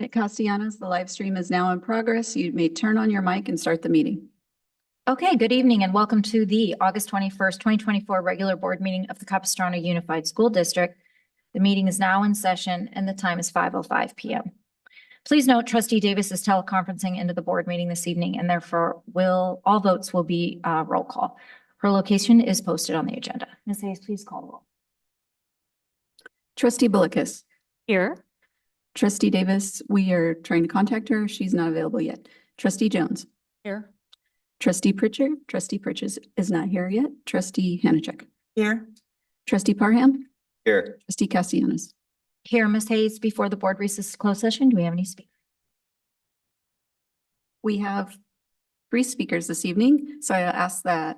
Castellanos, the live stream is now in progress. You may turn on your mic and start the meeting. Okay, good evening and welcome to the August 21st, 2024 regular board meeting of the Capistrano Unified School District. The meeting is now in session and the time is 5:05 p.m. Please note Trustee Davis is teleconferencing into the board meeting this evening and therefore all votes will be roll call. Her location is posted on the agenda. Ms. Hayes, please call the roll. Trustee Bullicus. Here. Trustee Davis, we are trying to contact her. She's not available yet. Trustee Jones. Here. Trustee Pritchard. Trustee Pritchard is not here yet. Trustee Hanachek. Here. Trustee Parham. Here. Trustee Castellanos. Here, Ms. Hayes, before the board recesses closed session, do we have any speakers? We have 3 speakers this evening, so I ask that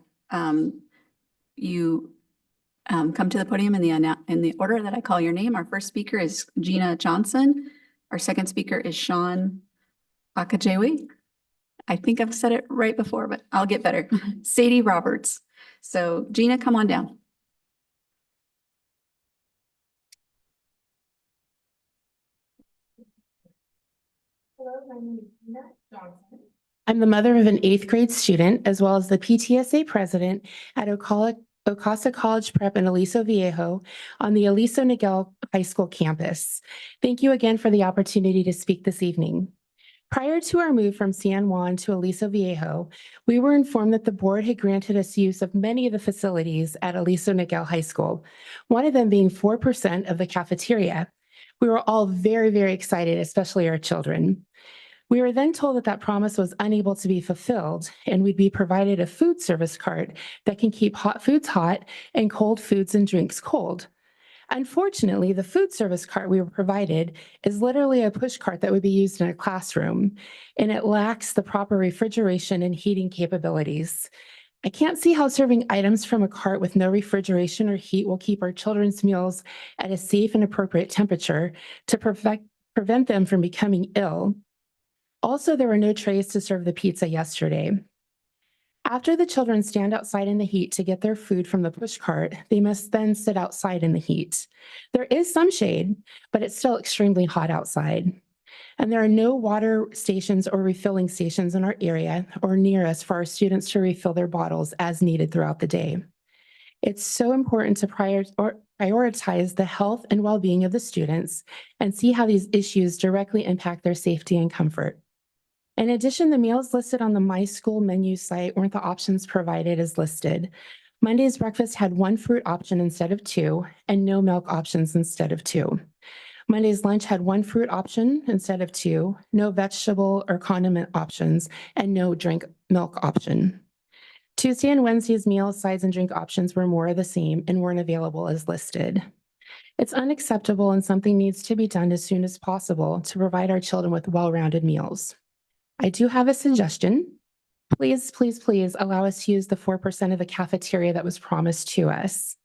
you come to the podium in the order that I call your name. Our first speaker is Gina Johnson. Our second speaker is Sean Akajewi. I think I've said it right before, but I'll get better. Sadie Roberts. So Gina, come on down. Hello, my name is Gina Johnson. I'm the mother of an 8th grade student, as well as the PTSA president at Ocasa College Prep in Aliso Viejo on the Aliso Niguel High School campus. Thank you again for the opportunity to speak this evening. Prior to our move from San Juan to Aliso Viejo, we were informed that the board had granted us use of many of the facilities at Aliso Niguel High School, one of them being 4% of the cafeteria. We were all very, very excited, especially our children. We were then told that that promise was unable to be fulfilled, and we'd be provided a food service cart that can keep hot foods hot and cold foods and drinks cold. Unfortunately, the food service cart we were provided is literally a push cart that would be used in a classroom, and it lacks the proper refrigeration and heating capabilities. I can't see how serving items from a cart with no refrigeration or heat will keep our children's meals at a safe and appropriate temperature to prevent them from becoming ill. Also, there were no trays to serve the pizza yesterday. After the children stand outside in the heat to get their food from the push cart, they must then sit outside in the heat. There is some shade, but it's still extremely hot outside. And there are no water stations or refilling stations in our area or near us for our students to refill their bottles as needed throughout the day. It's so important to prioritize the health and well-being of the students and see how these issues directly impact their safety and comfort. In addition, the meals listed on the My School menu site weren't the options provided as listed. Monday's breakfast had 1 fruit option instead of 2, and no milk options instead of 2. Monday's lunch had 1 fruit option instead of 2, no vegetable or condiment options, and no milk option. Tuesday and Wednesday's meals, sides, and drink options were more of the same and weren't available as listed. It's unacceptable and something needs to be done as soon as possible to provide our children with well-rounded meals. I do have a suggestion. Please, please, please allow us to use the 4% of the cafeteria that was promised to us.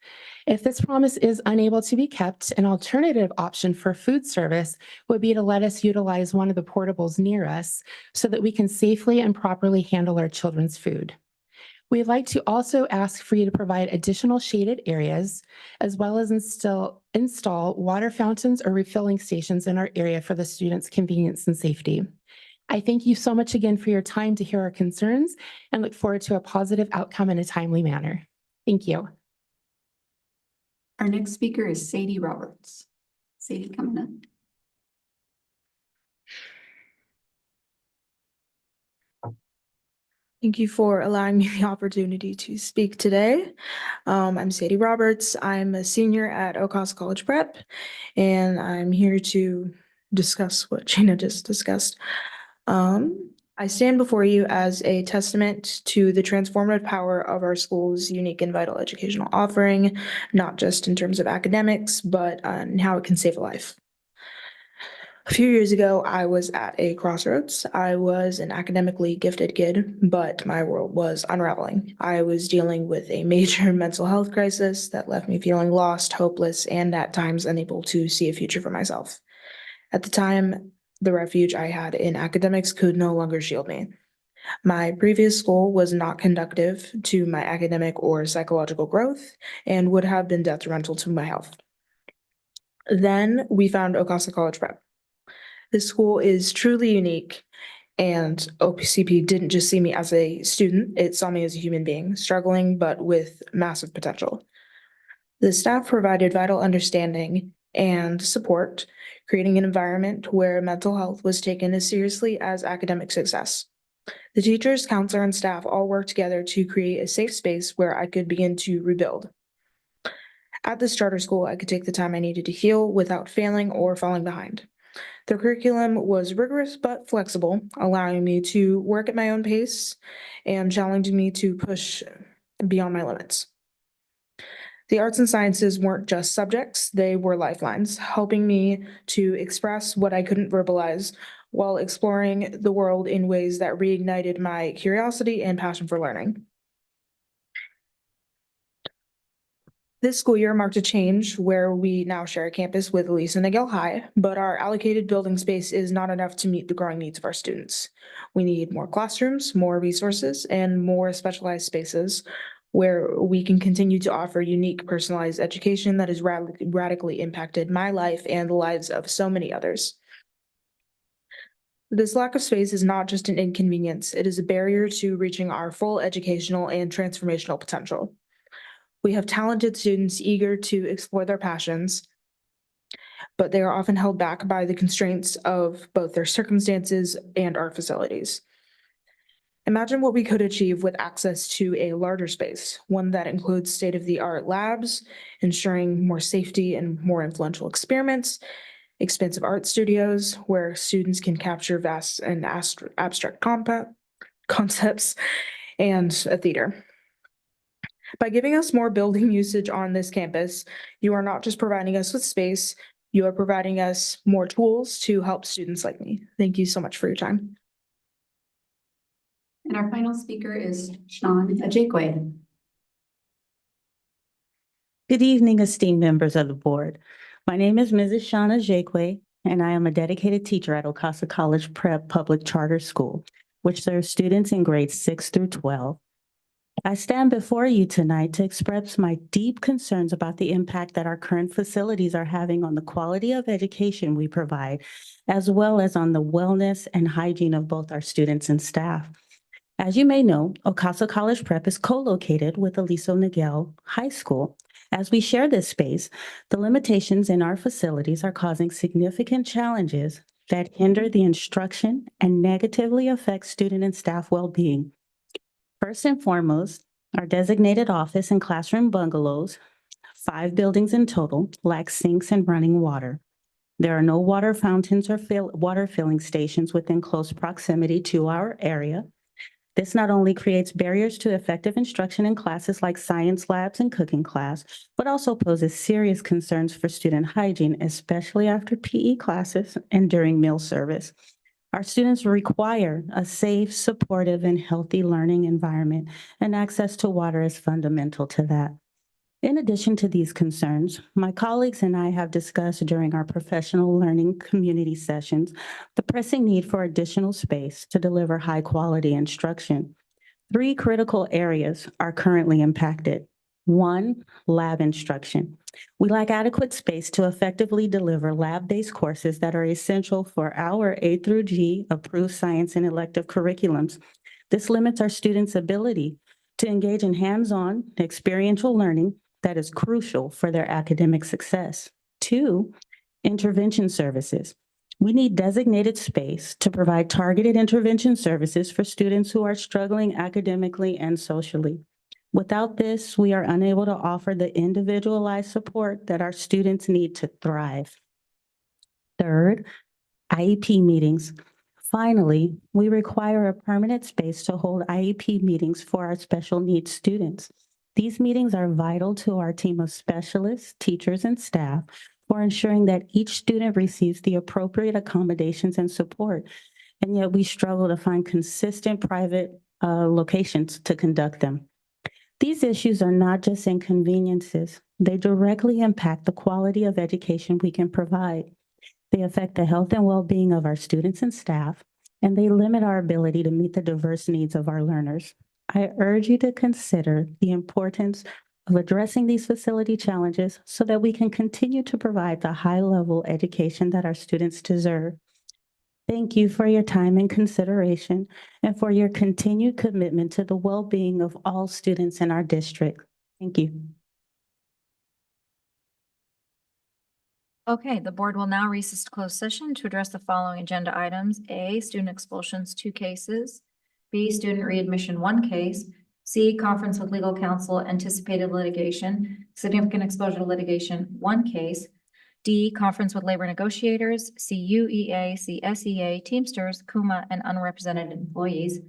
If this promise is unable to be kept, an alternative option for food service would be to let us utilize one of the portables near us so that we can safely and properly handle our children's food. We'd like to also ask for you to provide additional shaded areas, as well as install water fountains or refilling stations in our area for the students' convenience and safety. I thank you so much again for your time to hear our concerns and look forward to a positive outcome in a timely manner. Thank you. Our next speaker is Sadie Roberts. Sadie, coming in. Thank you for allowing me the opportunity to speak today. I'm Sadie Roberts. I'm a senior at Ocasa College Prep, and I'm here to discuss what Gina just discussed. I stand before you as a testament to the transformative power of our school's unique and vital educational offering, not just in terms of academics, but on how it can save a life. A few years ago, I was at a crossroads. I was an academically gifted kid, but my world was unraveling. I was dealing with a major mental health crisis that left me feeling lost, hopeless, and at times unable to see a future for myself. At the time, the refuge I had in academics could no longer shield me. My previous school was not conducive to my academic or psychological growth and would have been detrimental to my health. Then we found Ocasa College Prep. This school is truly unique, and OPCP didn't just see me as a student, it saw me as a human being, struggling but with massive potential. The staff provided vital understanding and support, creating an environment where mental health was taken as seriously as academic success. The teachers, counselor, and staff all worked together to create a safe space where I could begin to rebuild. At this charter school, I could take the time I needed to heal without failing or falling behind. The curriculum was rigorous but flexible, allowing me to work at my own pace and challenging me to push beyond my limits. The arts and sciences weren't just subjects, they were lifelines, helping me to express what I couldn't verbalize while exploring the world in ways that reignited my curiosity and passion for learning. This school year marked a change where we now share a campus with Aliso Niguel High, but our allocated building space is not enough to meet the growing needs of our students. We need more classrooms, more resources, and more specialized spaces where we can continue to offer unique, personalized education that has radically impacted my life and the lives of so many others. This lack of space is not just an inconvenience, it is a barrier to reaching our full educational and transformational potential. We have talented students eager to explore their passions, but they are often held back by the constraints of both their circumstances and our facilities. Imagine what we could achieve with access to a larger space, one that includes state-of-the-art labs, ensuring more safety and more influential experiments, expansive art studios where students can capture vast and abstract concepts, and a theater. By giving us more building usage on this campus, you are not just providing us with space, you are providing us more tools to help students like me. Thank you so much for your time. And our final speaker is Sean Ajekwe. Good evening, esteemed members of the board. My name is Mrs. Shauna Jakwe, and I am a dedicated teacher at Ocasa College Prep Public Charter School, which serves students in grades 6 through 12. I stand before you tonight to express my deep concerns about the impact that our current facilities are having on the quality of education we provide, as well as on the wellness and hygiene of both our students and staff. As you may know, Ocasa College Prep is co-located with Aliso Niguel High School. As we share this space, the limitations in our facilities are causing significant challenges that hinder the instruction and negatively affect student and staff well-being. First and foremost, our designated office and classroom bungalows, 5 buildings in total, lack sinks and running water. There are no water fountains or water filling stations within close proximity to our area. This not only creates barriers to effective instruction in classes like science labs and cooking class, but also poses serious concerns for student hygiene, especially after PE classes and during meal service. Our students require a safe, supportive, and healthy learning environment, and access to water is fundamental to that. In addition to these concerns, my colleagues and I have discussed during our professional learning community sessions the pressing need for additional space to deliver high-quality instruction. 3 critical areas are currently impacted. 1, lab instruction. We lack adequate space to effectively deliver lab-based courses that are essential for our A through G approved science and elective curriculums. This limits our students' ability to engage in hands-on experiential learning that is crucial for their academic success. 2, intervention services. We need designated space to provide targeted intervention services for students who are struggling academically and socially. Without this, we are unable to offer the individualized support that our students need to thrive. 3rd, IEP meetings. Finally, we require a permanent space to hold IEP meetings for our special needs students. These meetings are vital to our team of specialists, teachers, and staff for ensuring that each student receives the appropriate accommodations and support. And yet we struggle to find consistent private locations to conduct them. These issues are not just inconveniences. They directly impact the quality of education we can provide. They affect the health and well-being of our students and staff, and they limit our ability to meet the diverse needs of our learners. I urge you to consider the importance of addressing these facility challenges so that we can continue to provide the high-level education that our students deserve. Thank you for your time and consideration and for your continued commitment to the well-being of all students in our district. Thank you. Okay, the board will now recess to closed session to address the following agenda items. A, student expulsions, 2 cases. B, student readmission, 1 case. C, conference with legal counsel, anticipated litigation, significant exposure to litigation, 1 case. D, conference with labor negotiators, CUEA, CSEA, Teamsters, Kuma, and unrepresented employees.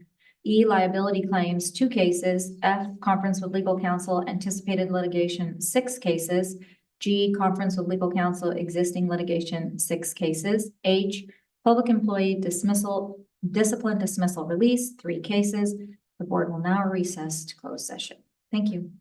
E, liability claims, 2 cases. F, conference with legal counsel, anticipated litigation, 6 cases. G, conference with legal counsel, existing litigation, 6 cases. H, public employee dismissal, discipline dismissal release, 3 cases. The board will now recess to close session. Thank you.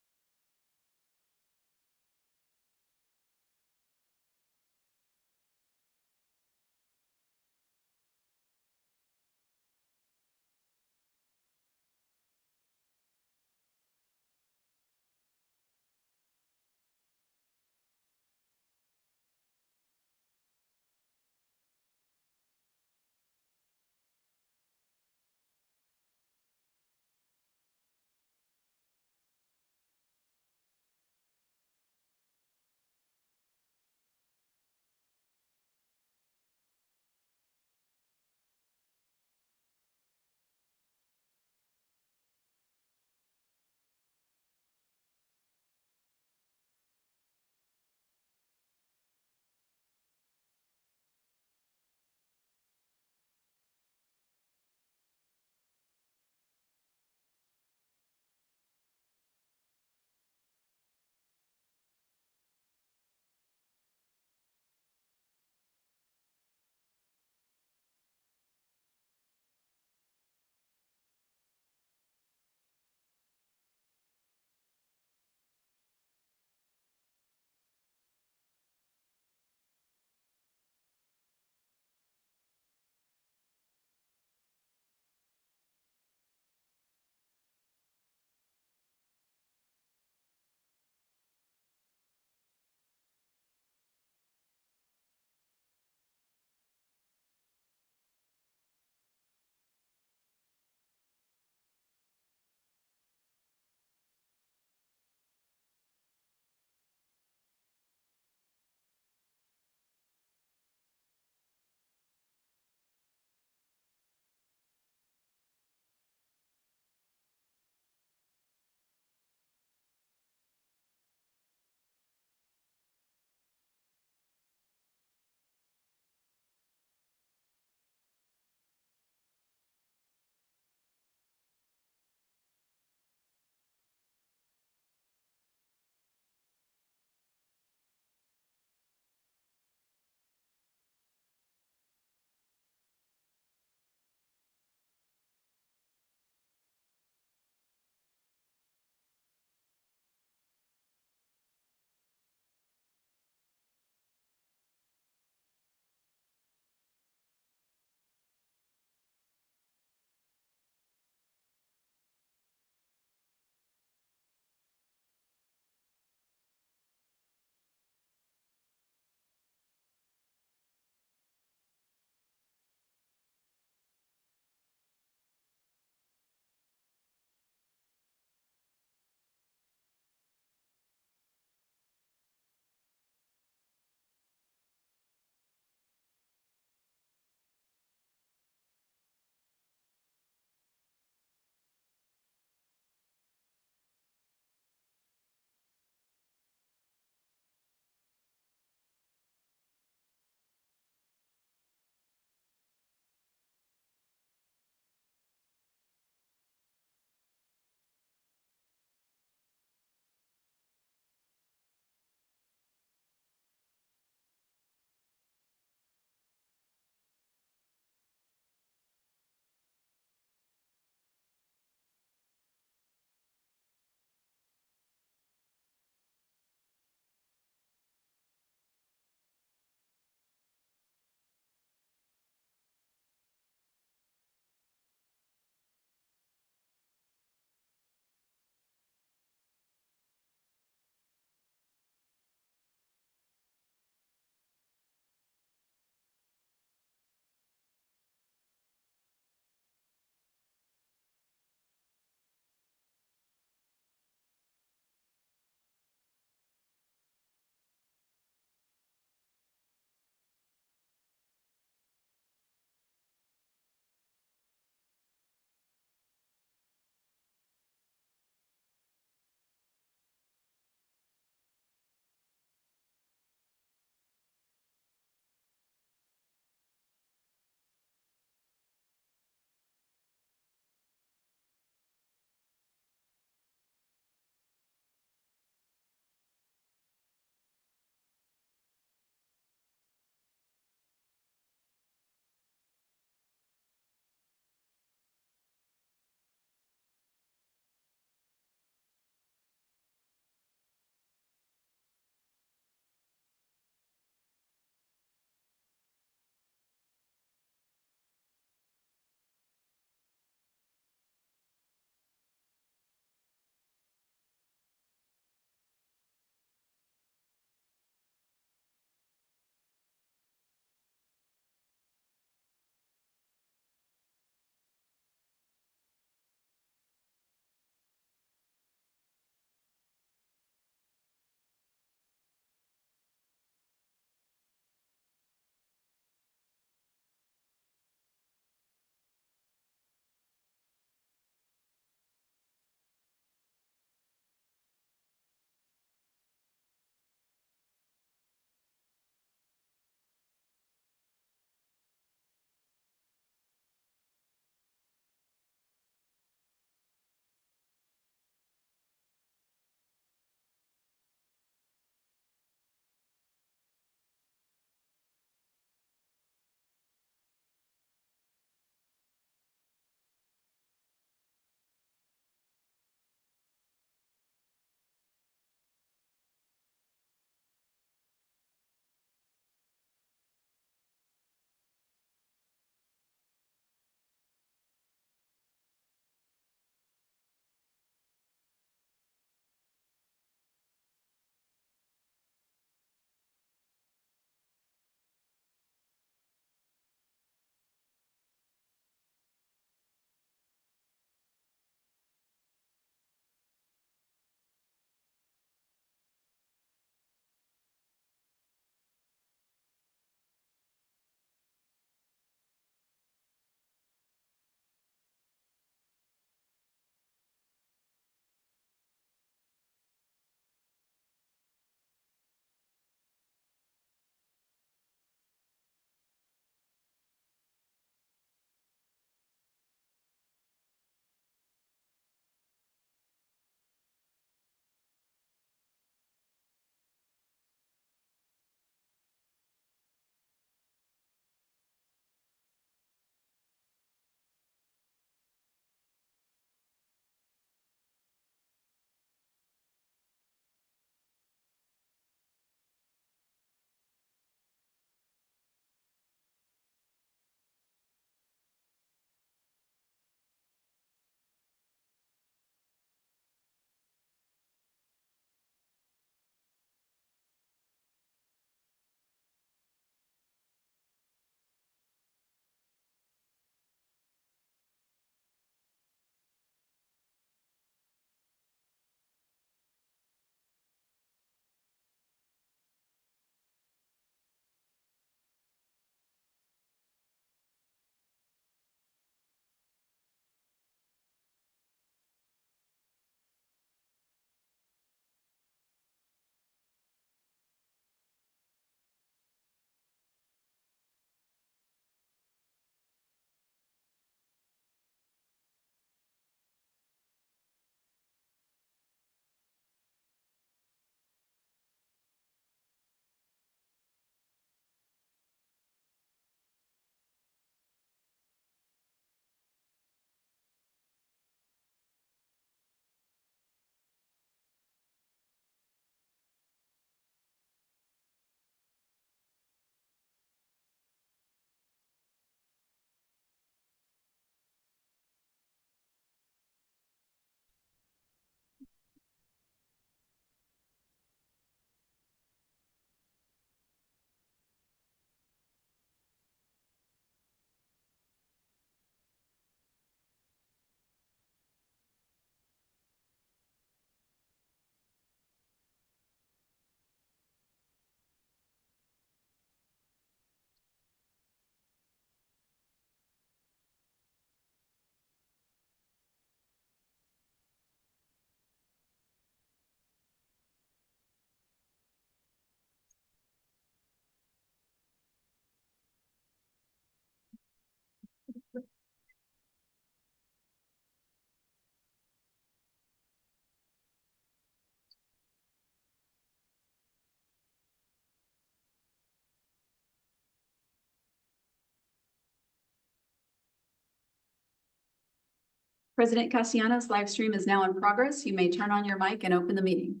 President Castellanos, live stream is now in progress. You may turn on your mic and open the meeting.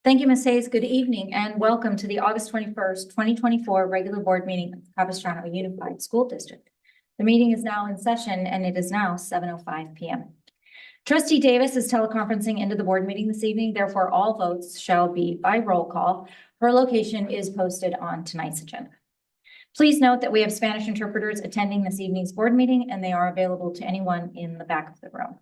Thank you, Ms. Hayes. Good evening and welcome to the August 21st, 2024 regular board meeting of the Capistrano Unified School District. The meeting is now in session and it is now 7:05 p.m. Trustee Davis is teleconferencing into the board meeting this evening. Therefore, all votes shall be by roll call. Her location is posted on tonight's agenda. Please note that we have Spanish interpreters attending this evening's board meeting and they are available to anyone in the back of the room.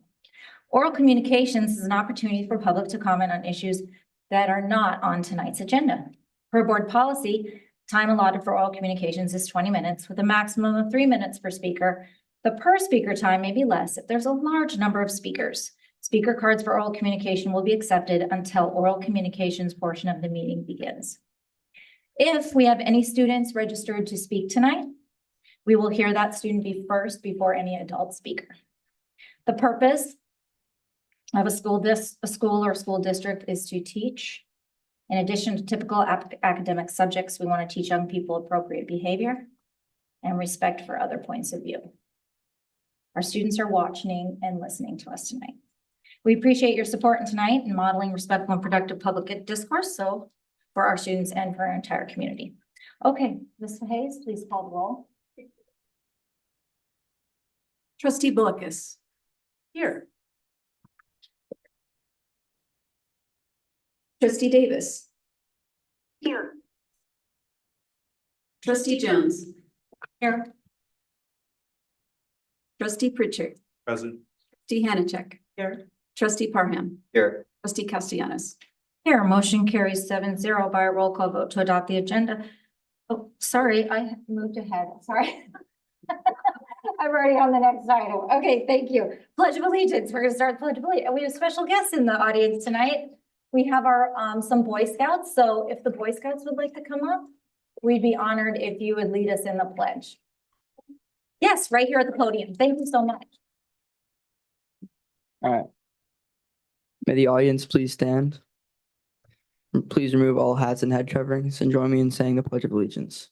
Oral communications is an opportunity for public to comment on issues that are not on tonight's agenda. Per board policy, time allotted for oral communications is 20 minutes with a maximum of 3 minutes per speaker. The per speaker time may be less if there's a large number of speakers. Speaker cards for oral communication will be accepted until oral communications portion of the meeting begins. If we have any students registered to speak tonight, we will hear that student be first before any adult speaker. The purpose of a school or school district is to teach. In addition to typical academic subjects, we want to teach young people appropriate behavior and respect for other points of view. Our students are watching and listening to us tonight. We appreciate your support tonight in modeling respectful and productive public discourse, so for our students and for our entire community. Okay, Ms. Hayes, please call the roll. Trustee Bullicus. Here. Trustee Davis. Here. Trustee Jones. Here. Trustee Pritchard. Present. Trustee Hanachek. Here. Trustee Parham. Here. Trustee Castellanos. Here, motion carries 7-0 by a roll call vote to adopt the agenda. Oh, sorry, I moved ahead. Sorry. I'm already on the next item. Okay, thank you. Pledge of Allegiance. We're going to start the Pledge of Allegiance. We have special guests in the audience tonight. We have our some Boy Scouts. So if the Boy Scouts would like to come up, we'd be honored if you would lead us in the pledge. Yes, right here at the podium. Thank you so much. All right. May the audience please stand. Please remove all hats and head coverings and join me in saying the Pledge of Allegiance.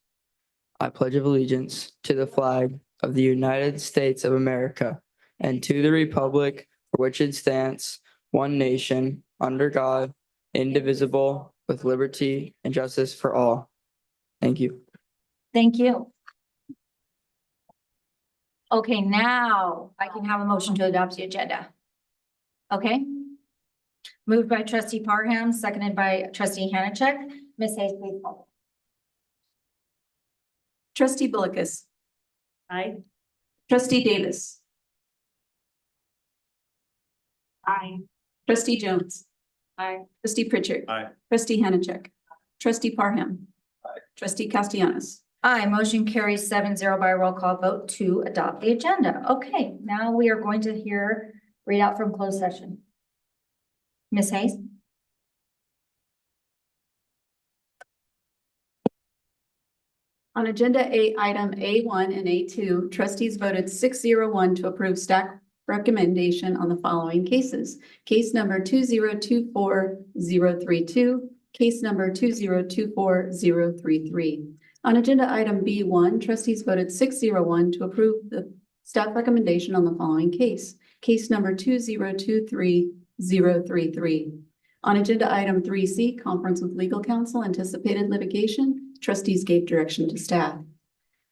I pledge allegiance to the flag of the United States of America and to the republic for which it stands, one nation, under God, indivisible, with liberty and justice for all. Thank you. Thank you. Okay, now I can have a motion to adopt the agenda. Okay. Moved by trustee Parham, seconded by trustee Hanachek. Ms. Hayes, please call. Trustee Bullicus. Aye. Trustee Davis. Aye. Trustee Jones. Aye. Trustee Pritchard. Aye. Trustee Hanachek. Trustee Parham. Aye. Trustee Castellanos. Aye, motion carries 7-0 by a roll call vote to adopt the agenda. Okay, now we are going to hear read out from closed session. Ms. Hayes? On agenda item A1 and A2, trustees voted 6-0-1 to approve staff recommendation on the following cases. Case number 2024032, case number 2024033. On agenda item B1, trustees voted 6-0-1 to approve the staff recommendation on the following case. Case number 2023033. On agenda item 3C, conference with legal counsel, anticipated litigation, trustees gave direction to staff.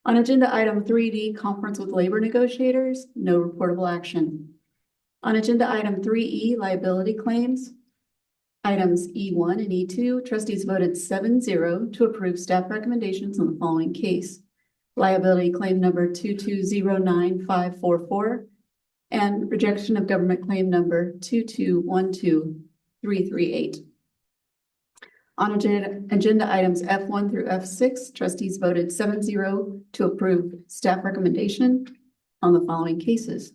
On agenda item 3D, conference with labor negotiators, no reportable action. On agenda item 3E, liability claims, items E1 and E2, trustees voted 7-0 to approve staff recommendations on the following case. Liability claim number 2209544 and rejection of government claim number 2212338. On agenda items F1 through F6, trustees voted 7-0 to approve staff recommendation on the following cases.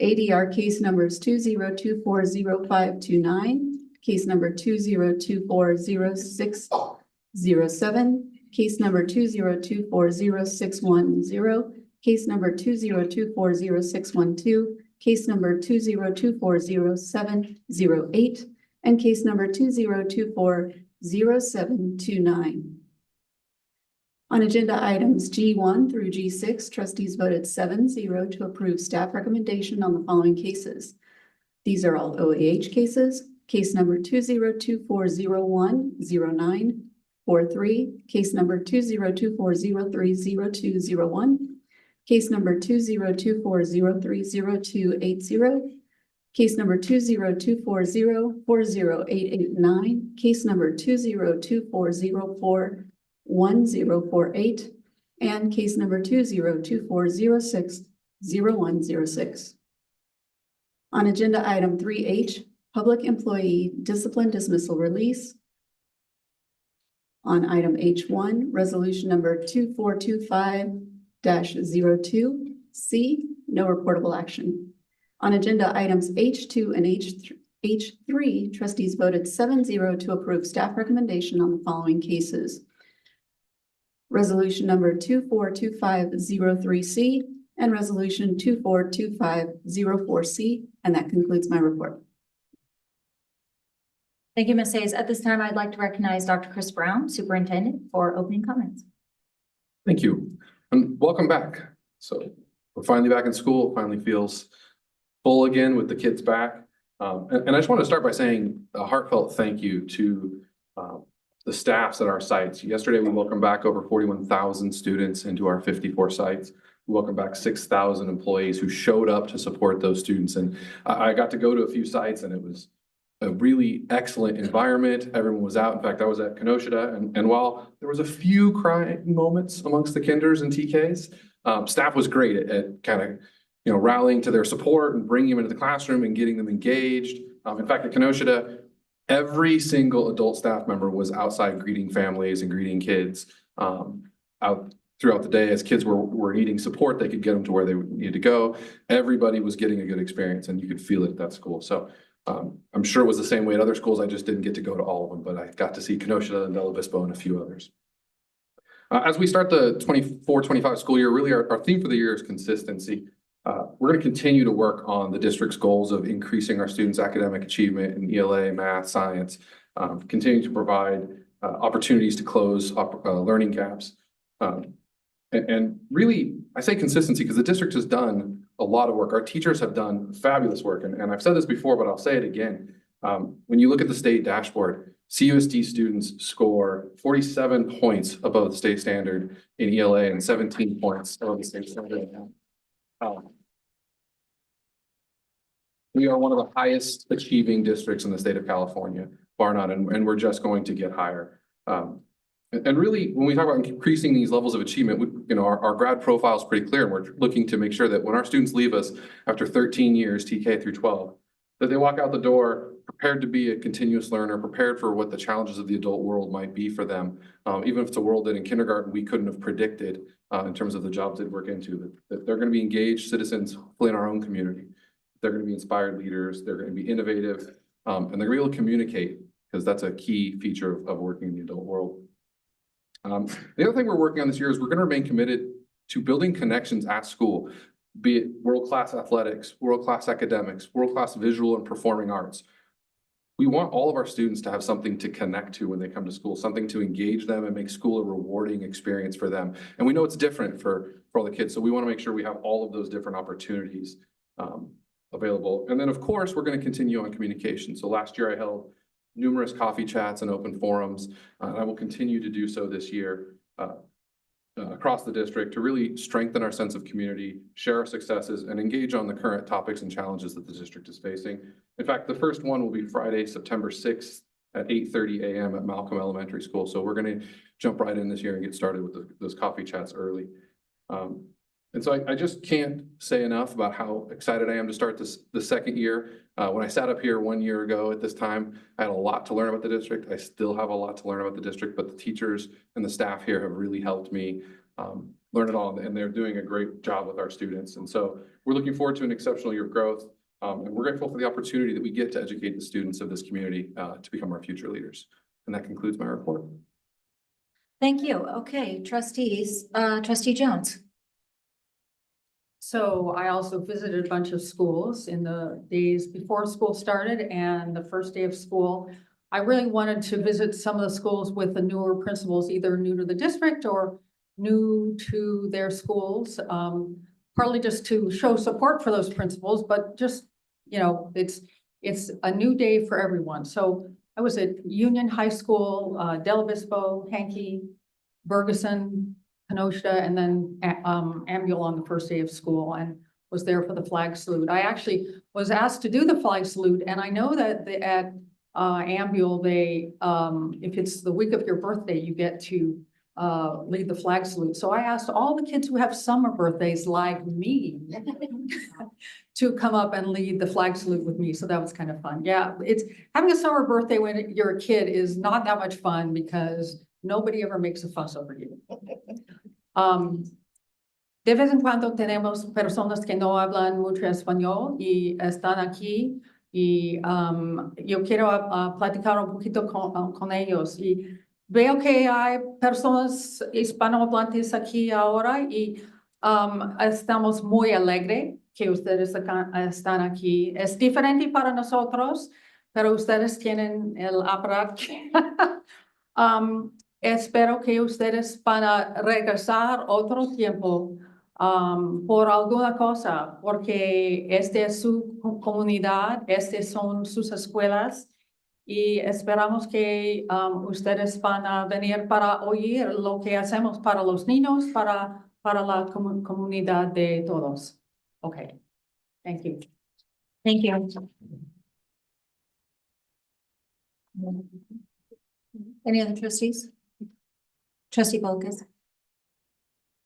ADR case numbers 202400529, case number 202400607, case number 202406110, case number 202400612, case number 202400708, and case number 202400729. On agenda items G1 through G6, trustees voted 7-0 to approve staff recommendation on the following cases. These are all OAH cases. Case number 2024010943, case number 2024030201, case number 2024030280, case number 2024040889, case number 2024041048, and case number 2024060106. On agenda item 3H, public employee discipline dismissal release. On item H1, resolution number 2425-02C, no reportable action. On agenda items H2 and H3, trustees voted 7-0 to approve staff recommendation on the following cases. Resolution number 242503C and resolution 242504C, and that concludes my report. Thank you, Ms. Hayes. At this time, I'd like to recognize Dr. Chris Brown, Superintendent, for opening comments. Thank you, and welcome back. So we're finally back in school, finally feels full again with the kids back. And I just want to start by saying a heartfelt thank you to the staffs at our sites. Yesterday, we welcomed back over 41,000 students into our 54 sites. We welcomed back 6,000 employees who showed up to support those students. And I got to go to a few sites, and it was a really excellent environment. Everyone was out. In fact, I was at Kenosha, and while there was a few crying moments amongst the kinders and TKs, staff was great at kind of, rallying to their support and bringing them into the classroom and getting them engaged. In fact, at Kenosha, every single adult staff member was outside greeting families and greeting kids out throughout the day. As kids were needing support, they could get them to where they needed to go. Everybody was getting a good experience, and you could feel it at that school. So I'm sure it was the same way at other schools. I just didn't get to go to all of them, but I got to see Kenosha and Del Obispo and a few others. As we start the 24-25 school year, really our theme for the year is consistency. We're going to continue to work on the district's goals of increasing our students' academic achievement in ELA, math, science, continue to provide opportunities to close learning gaps. And really, I say consistency because the district has done a lot of work. Our teachers have done fabulous work. And I've said this before, but I'll say it again. When you look at the state dashboard, CUSD students score 47 points above the state standard in ELA and 17 points above the state standard. We are one of the highest achieving districts in the state of California, bar none, and we're just going to get higher. And really, when we talk about increasing these levels of achievement, our grad profile is pretty clear, and we're looking to make sure that when our students leave us after 13 years, TK through 12, that they walk out the door prepared to be a continuous learner, prepared for what the challenges of the adult world might be for them, even if it's a world that in kindergarten we couldn't have predicted in terms of the jobs they'd work into, that they're going to be engaged citizens, hopefully in our own community. They're going to be inspired leaders, they're going to be innovative, and they're going to be able to communicate, because that's a key feature of working in the adult world. The other thing we're working on this year is we're going to remain committed to building connections at school, be it world-class athletics, world-class academics, world-class visual and performing arts. We want all of our students to have something to connect to when they come to school, something to engage them and make school a rewarding experience for them. And we know it's different for all the kids, so we want to make sure we have all of those different opportunities available. And then, of course, we're going to continue on communication. So last year I held numerous coffee chats and open forums, and I will continue to do so this year across the district to really strengthen our sense of community, share our successes, and engage on the current topics and challenges that the district is facing. In fact, the first one will be Friday, September 6th at 8:30 a.m. at Malcolm Elementary School. So we're going to jump right in this year and get started with those coffee chats early. And so I just can't say enough about how excited I am to start the second year. When I sat up here 1 year ago at this time, I had a lot to learn about the district. I still have a lot to learn about the district, but the teachers and the staff here have really helped me learn it all, and they're doing a great job with our students. And so we're looking forward to an exceptional year of growth, and we're grateful for the opportunity that we get to educate the students of this community to become our future leaders. And that concludes my report. Thank you. Okay, trustees, Trustee Jones. So I also visited a bunch of schools in the days before school started and the first day of school. I really wanted to visit some of the schools with the newer principals, either new to the district or new to their schools, partly just to show support for those principals, but just, you know, it's a new day for everyone. So I was at Union High School, Del Obispo, Hankey, Bergeson, Kenosha, and then Ambule on the first day of school, and was there for the flag salute. I actually was asked to do the flag salute, and I know that at Ambule, they, if it's the week of your birthday, you get to lead the flag salute. So I asked all the kids who have summer birthdays like me to come up and lead the flag salute with me. So that was kind of fun. Yeah, it's having a summer birthday when you're a kid is not that much fun because nobody ever makes a fuss over you. De vez en cuando tenemos personas que no hablan mucho español y están aquí y yo quiero platicar un poquito con ellos. Y veo que hay personas hispanohablantes aquí ahora y estamos muy alegres que ustedes están aquí. Es diferente para nosotros, pero ustedes tienen el aparato. Espero que ustedes van a regresar otro tiempo por alguna cosa, porque esta es su comunidad, estas son sus escuelas y esperamos que ustedes van a venir para oír lo que hacemos para los niños, para la comunidad de todos. Okay, thank you. Thank you. Any other trustees? Trustee Bolkus?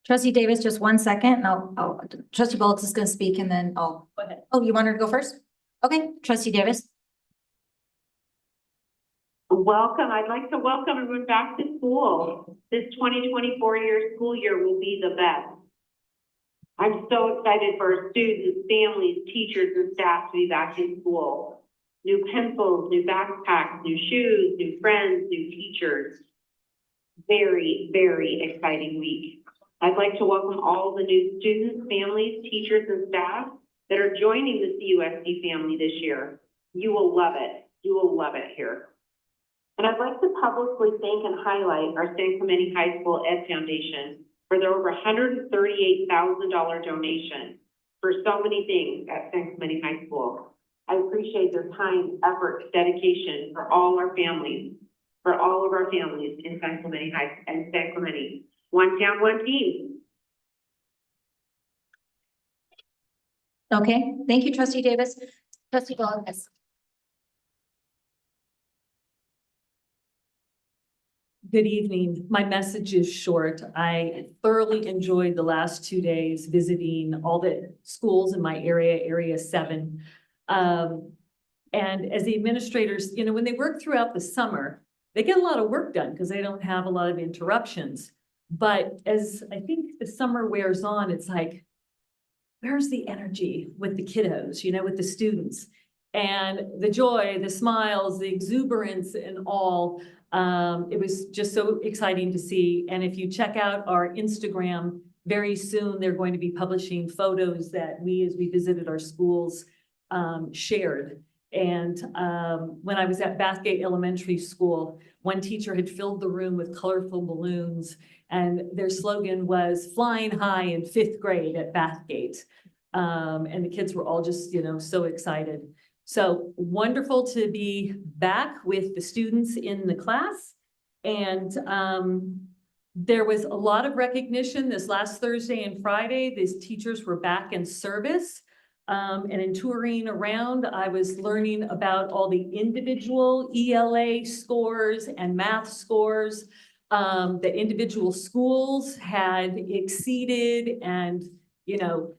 Trustee Davis, just 1 second, and Trustee Bolkus is gonna speak and then I'll. Go ahead. Oh, you want her to go first? Okay, Trustee Davis. Welcome. I'd like to welcome everyone back to school. This 2024 school year will be the best. I'm so excited for our students, families, teachers, and staff to be back in school. New pencils, new backpacks, new shoes, new friends, new teachers. Very, very exciting week. I'd like to welcome all the new students, families, teachers, and staff that are joining the CUSD family this year. You will love it. You will love it here. And I'd like to publicly thank and highlight our San Clemente High School Ed Foundation for their over $138,000 donation for so many things at San Clemente High School. I appreciate their time, effort, dedication for all our families, for all of our families in San Clemente High and San Clemente. One town, one team. Okay, thank you, Trustee Davis. Trustee Bolkus. Good evening. My message is short. I thoroughly enjoyed the last 2 days visiting all the schools in my area, Area 7. And as the administrators, you know, when they work throughout the summer, they get a lot of work done because they don't have a lot of interruptions. But as I think the summer wears on, it's like, where's the energy with the kiddos, you know, with the students? And the joy, the smiles, the exuberance and all. It was just so exciting to see. And if you check out our Instagram, very soon they're going to be publishing photos that we, as we visited our schools, shared. And when I was at Bathgate Elementary School, one teacher had filled the room with colorful balloons, and their slogan was "Flying High in 5th grade at Bathgate." And the kids were all just, you know, so excited. So wonderful to be back with the students in the class. And there was a lot of recognition this last Thursday and Friday. These teachers were back in service. And in touring around, I was learning about all the individual ELA scores and math scores that individual schools had exceeded and, you know,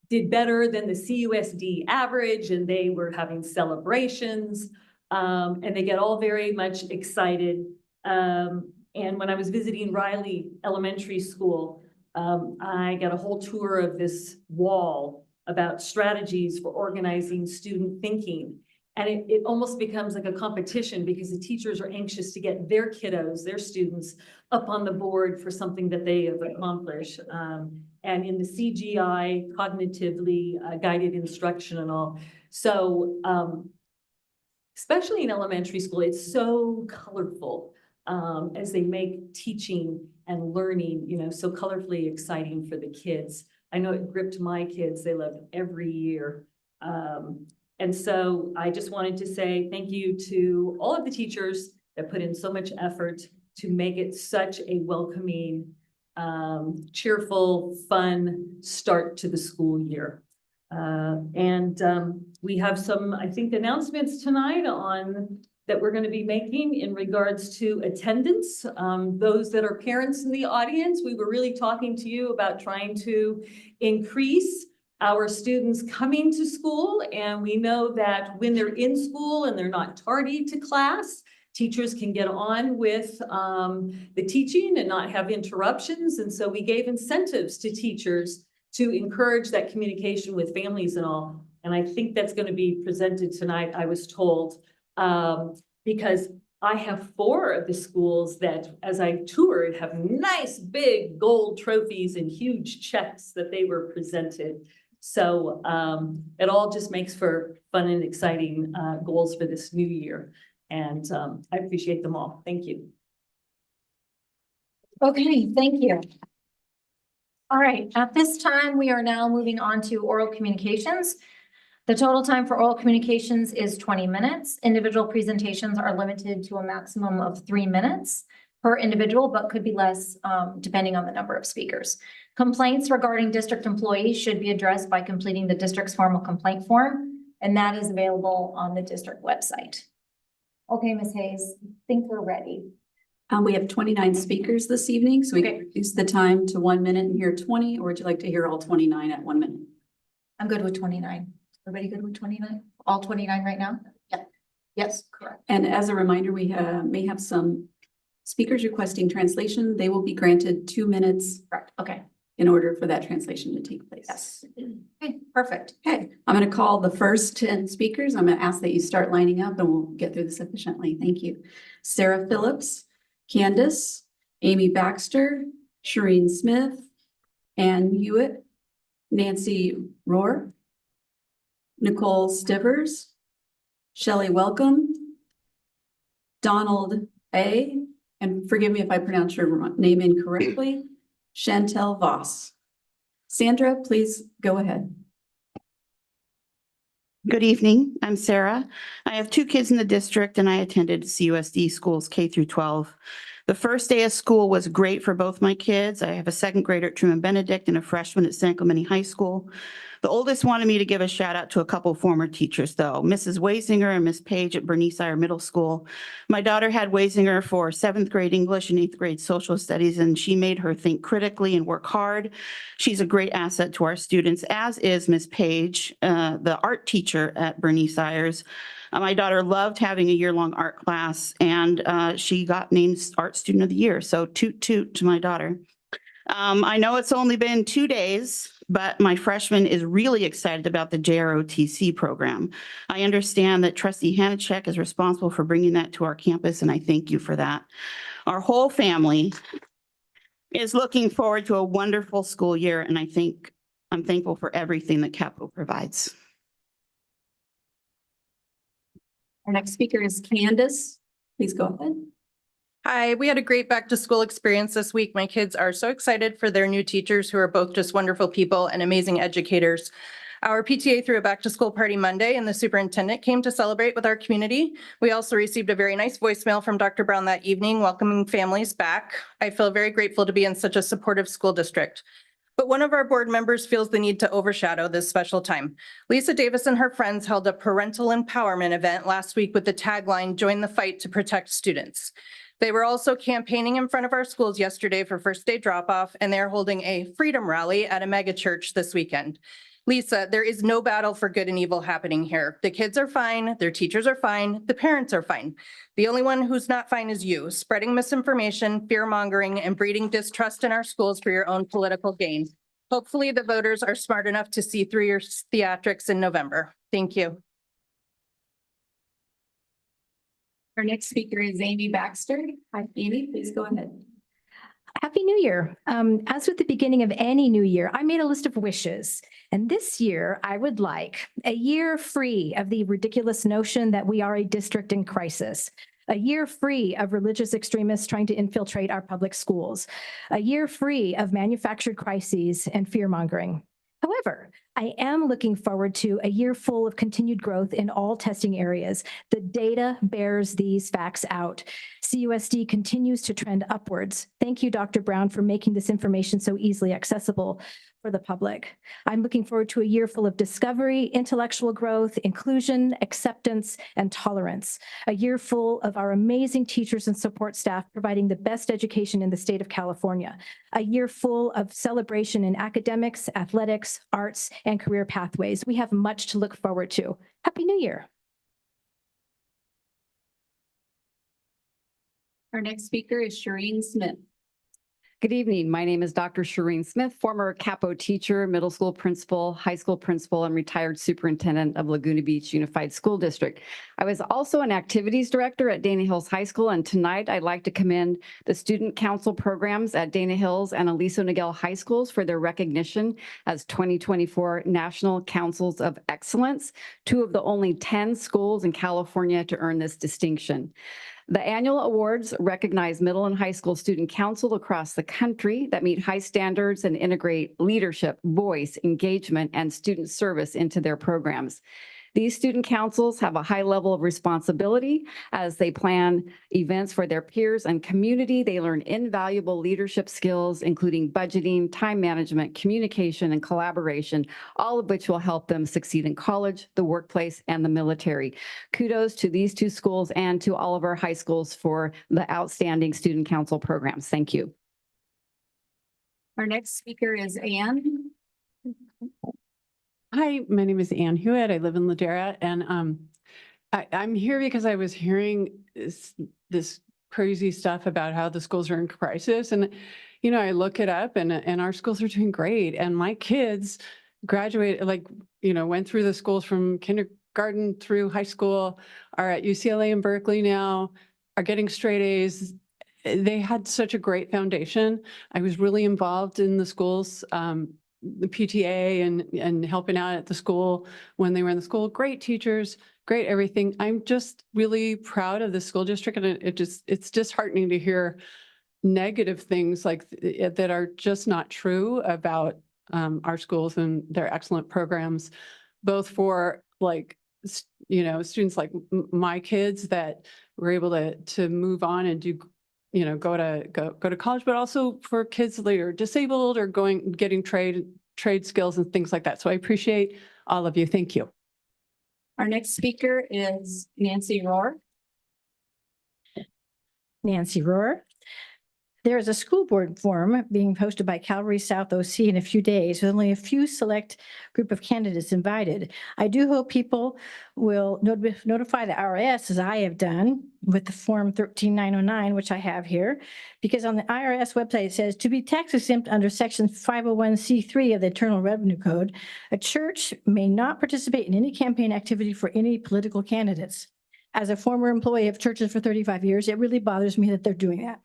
did better than the CUSD average, and they were having celebrations, and they get all very much excited. And when I was visiting Riley Elementary School, I got a whole tour of this wall about strategies for organizing student thinking. And it almost becomes like a competition because the teachers are anxious to get their kiddos, their students, up on the board for something that they have accomplished. And in the CGI, cognitively guided instruction and all. So especially in elementary school, it's so colorful as they make teaching and learning, you know, so colorfully exciting for the kids. I know it gripped my kids. They love every year. And so I just wanted to say thank you to all of the teachers that put in so much effort to make it such a welcoming, cheerful, fun start to the school year. We have some, I think, announcements tonight on that we're going to be making in regards to attendance. Those that are parents in the audience, we were really talking to you about trying to increase our students coming to school. And we know that when they're in school and they're not tardy to class, teachers can get on with the teaching and not have interruptions. And so we gave incentives to teachers to encourage that communication with families and all. And I think that's going to be presented tonight, I was told, because I have 4 of the schools that, as I toured, have nice big gold trophies and huge checks that they were presented. So it all just makes for fun and exciting goals for this new year. And I appreciate them all. Thank you. Okay, thank you. All right, at this time, we are now moving on to oral communications. The total time for oral communications is 20 minutes. Individual presentations are limited to a maximum of 3 minutes per individual, but could be less depending on the number of speakers. Complaints regarding district employees should be addressed by completing the district's formal complaint form, and that is available on the district website. Okay, Ms. Hayes, I think we're ready. We have 29 speakers this evening, so we can reduce the time to 1 minute and hear 20, or would you like to hear all 29 at 1 minute? I'm good with 29. Everybody good with 29? All 29 right now? Yeah. Yes, correct. And as a reminder, we may have some speakers requesting translation. They will be granted 2 minutes. Correct. Okay. In order for that translation to take place. Yes. Okay, perfect. Okay, I'm going to call the first 10 speakers. I'm going to ask that you start lining up and we'll get through this efficiently. Thank you. Sarah Phillips, Candace, Amy Baxter, Shireen Smith, Ann Hewitt, Nancy Rohr, Nicole Stivers, Shelley Welcome, Donald A., and forgive me if I pronounce your name incorrectly, Chantel Voss. Sandra, please go ahead. Good evening. I'm Sarah. I have 2 kids in the district and I attended CUSD schools K through 12. The first day of school was great for both my kids. I have a 2nd grader at Truman Benedict and a freshman at San Clemente High School. The oldest wanted me to give a shout out to a couple former teachers though, Mrs. Wasinger and Miss Page at Bernice Iyer Middle School. My daughter had Wasinger for 7th grade English and 8th grade social studies, and she made her think critically and work hard. She's a great asset to our students, as is Miss Page, the art teacher at Bernice Ayers. My daughter loved having a year-long art class, and she got named Art Student of the Year. So toot toot to my daughter. I know it's only been 2 days, but my freshman is really excited about the JROTC program. I understand that Trustee Hanachek is responsible for bringing that to our campus, and I thank you for that. Our whole family is looking forward to a wonderful school year, and I'm thankful for everything that Capo provides. Our next speaker is Candace. Please go ahead. Hi, we had a great back to school experience this week. My kids are so excited for their new teachers who are both just wonderful people and amazing educators. Our PTA threw a back to school party Monday and the superintendent came to celebrate with our community. We also received a very nice voicemail from Dr. Brown that evening, welcoming families back. I feel very grateful to be in such a supportive school district. But one of our board members feels the need to overshadow this special time. Lisa Davis and her friends held a parental empowerment event last week with the tagline, "Join the fight to protect students." They were also campaigning in front of our schools yesterday for first day drop off, and they're holding a freedom rally at a mega church this weekend. Lisa, there is no battle for good and evil happening here. The kids are fine, their teachers are fine, the parents are fine. The only one who's not fine is you, spreading misinformation, fear mongering, and breeding distrust in our schools for your own political gain. Hopefully the voters are smart enough to see through your theatrics in November. Thank you. Our next speaker is Amy Baxter. Hi, Amy, please go ahead. Happy New Year. As with the beginning of any new year, I made a list of wishes. And this year, I would like a year free of the ridiculous notion that we are a district in crisis. A year free of religious extremists trying to infiltrate our public schools. A year free of manufactured crises and fear-mongering. However, I am looking forward to a year full of continued growth in all testing areas. The data bears these facts out. CUSD continues to trend upwards. Thank you, Dr. Brown, for making this information so easily accessible for the public. I'm looking forward to a year full of discovery, intellectual growth, inclusion, acceptance, and tolerance. A year full of our amazing teachers and support staff providing the best education in the state of California. A year full of celebration in academics, athletics, arts, and career pathways. We have much to look forward to. Happy New Year. Our next speaker is Shireen Smith. Good evening. My name is Dr. Shireen Smith, former Capo teacher, middle school principal, high school principal, and retired superintendent of Laguna Beach Unified School District. I was also an activities director at Dana Hills High School, and tonight I'd like to commend the student council programs at Dana Hills and Aliso Niguel High Schools for their recognition as 2024 National Councils of Excellence, two of the only 10 schools in California to earn this distinction. The annual awards recognize middle and high school student council across the country that meet high standards and integrate leadership, voice, engagement, and student service into their programs. These student councils have a high level of responsibility as they plan events for their peers and community. They learn invaluable leadership skills, including budgeting, time management, communication, and collaboration, all of which will help them succeed in college, the workplace, and the military. Kudos to these two schools and to all of our high schools for the outstanding student council programs. Thank you. Our next speaker is Anne. Hi, my name is Ann Hewitt. I live in Ladera, and I'm here because I was hearing this crazy stuff about how the schools are in crisis. And, you know, I look it up and our schools are doing great. And my kids graduated, went through the schools from kindergarten through high school, are at UCLA and Berkeley now, are getting straight A's. They had such a great foundation. I was really involved in the schools, the PTA and helping out at the school when they were in the school. Great teachers, great everything. I'm just really proud of the school district, and it's disheartening to hear negative things like that are just not true about our schools and their excellent programs, both for students like my kids that were able to move on and do go to college, but also for kids that are disabled or getting trade skills and things like that. So I appreciate all of you. Thank you. Our next speaker is Nancy Rohr. Nancy Rohr. There is a school board forum being hosted by Calvary South OC in a few days with only a few select group of candidates invited. I do hope people will notify the IRS, as I have done with the form 13909, which I have here, because on the IRS website, it says to be tax exempt under section 501c3 of the Internal Revenue Code, a church may not participate in any campaign activity for any political candidates. As a former employee of churches for 35 years, it really bothers me that they're doing that.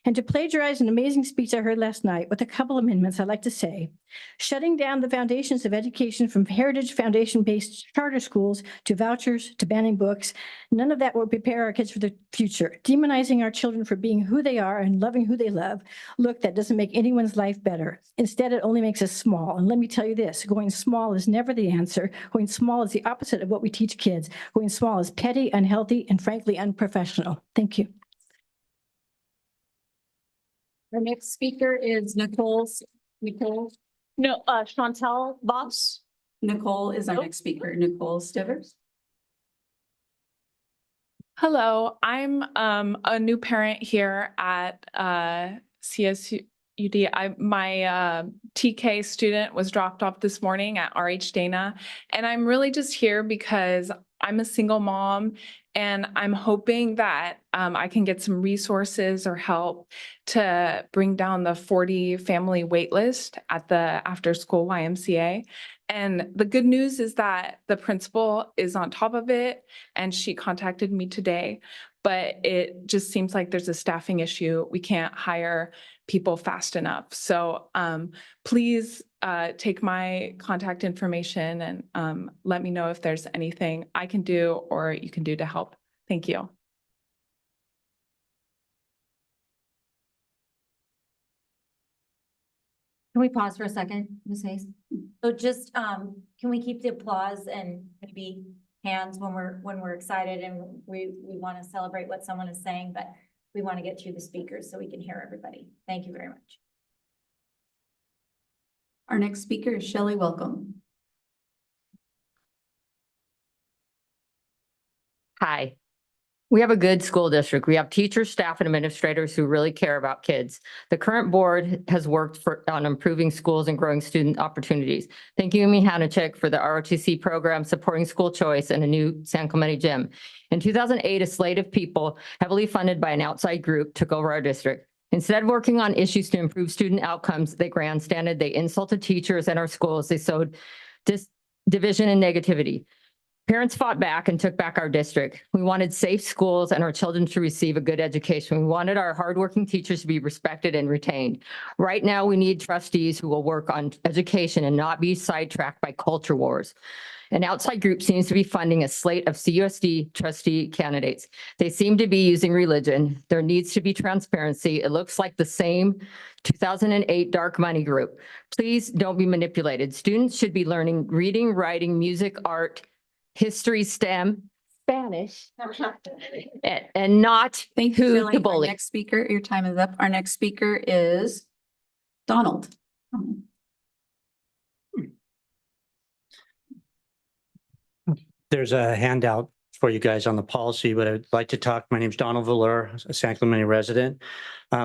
And to plagiarize an amazing speech I heard last night with a couple amendments, I'd like to say, shutting down the foundations of education from heritage foundation-based charter schools to vouchers to banning books, none of that will prepare our kids for the future. Demonizing our children for being who they are and loving who they love, look, that doesn't make anyone's life better. Instead, it only makes us small. And let me tell you this, going small is never the answer. Going small is the opposite of what we teach kids. Going small is petty, unhealthy, and frankly unprofessional. Thank you. Our next speaker is Nicole. No, Chantel Voss. Nicole is our next speaker. Nicole Stivers. Hello, I'm a new parent here at CSUD. My TK student was dropped off this morning at RH Dana, and I'm really just here because I'm a single mom, and I'm hoping that I can get some resources or help to bring down the 40 family wait list at the after school YMCA. And the good news is that the principal is on top of it, and she contacted me today, but it just seems like there's a staffing issue. We can't hire people fast enough. So please take my contact information and let me know if there's anything I can do or you can do to help. Thank you. Can we pause for a second, Ms. Hayes? So just, can we keep the applause and maybe hands when we're excited and we want to celebrate what someone is saying, but we want to get through the speakers so we can hear everybody. Thank you very much. Our next speaker is Shelley Welcome. Hi. We have a good school district. We have teachers, staff, and administrators who really care about kids. The current board has worked on improving schools and growing student opportunities. Thank you, Amy Hanachek, for the ROTC program, supporting school choice, and a new San Clemente gym. In 2008, a slate of people, heavily funded by an outside group, took over our district. Instead of working on issues to improve student outcomes, they grandstanded, they insulted teachers and our schools, they sowed division and negativity. Parents fought back and took back our district. We wanted safe schools and our children to receive a good education. We wanted our hardworking teachers to be respected and retained. Right now, we need trustees who will work on education and not be sidetracked by culture wars. An outside group seems to be funding a slate of CUSD trustee candidates. They seem to be using religion. There needs to be transparency. It looks like the same 2008 dark money group. Please don't be manipulated. Students should be learning reading, writing, music, art, history, STEM, Spanish, and not Thank you, who Shelley. to Our bully. next speaker, your time is up. Our next speaker is Donald. There's a handout for you guys on the policy, but I'd like to talk. My name is Donald Valeur, a San Clemente resident.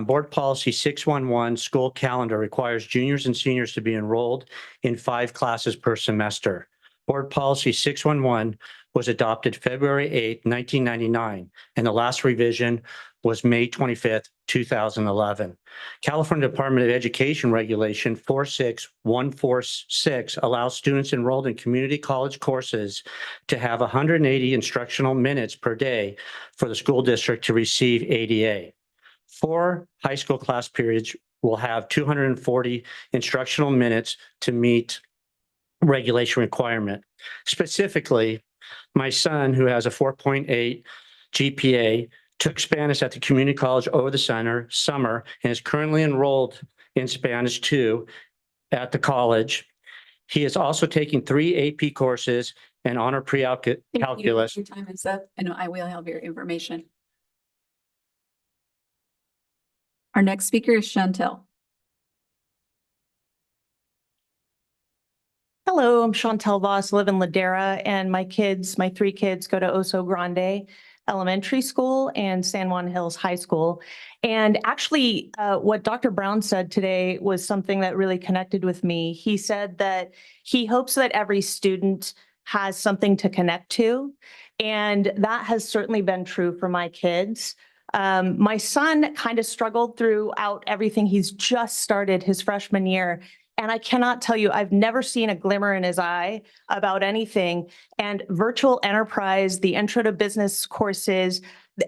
Board Policy 611, school calendar requires juniors and seniors to be enrolled in 5 classes per semester. Board Policy 611 was adopted February 8, 1999, and the last revision was May 25th, 2011. California Department of Education Regulation 46146 allows students enrolled in community college courses to have 180 instructional minutes per day for the school district to receive ADA. 4 high school class periods will have 240 instructional minutes to meet regulation requirement. Specifically, my son, who has a 4.8 GPA, took Spanish at the community college over the summer and is currently enrolled in Spanish 2 at the college. He is also taking 3 AP courses and honor pre-calculus. Your time is up, and I will have your information. Our next speaker is Chantel. Hello, I'm Chantel Voss, live in Ladera, and my 3 kids go to Oso Grande Elementary School and San Juan Hills High School. And actually, what Dr. Brown said today was something that really connected with me. He said that he hopes that every student has something to connect to, and that has certainly been true for my kids. My son kind of struggled throughout everything. He's just started his freshman year. And I cannot tell you, I've never seen a glimmer in his eye about anything. And virtual enterprise, the intro to business courses,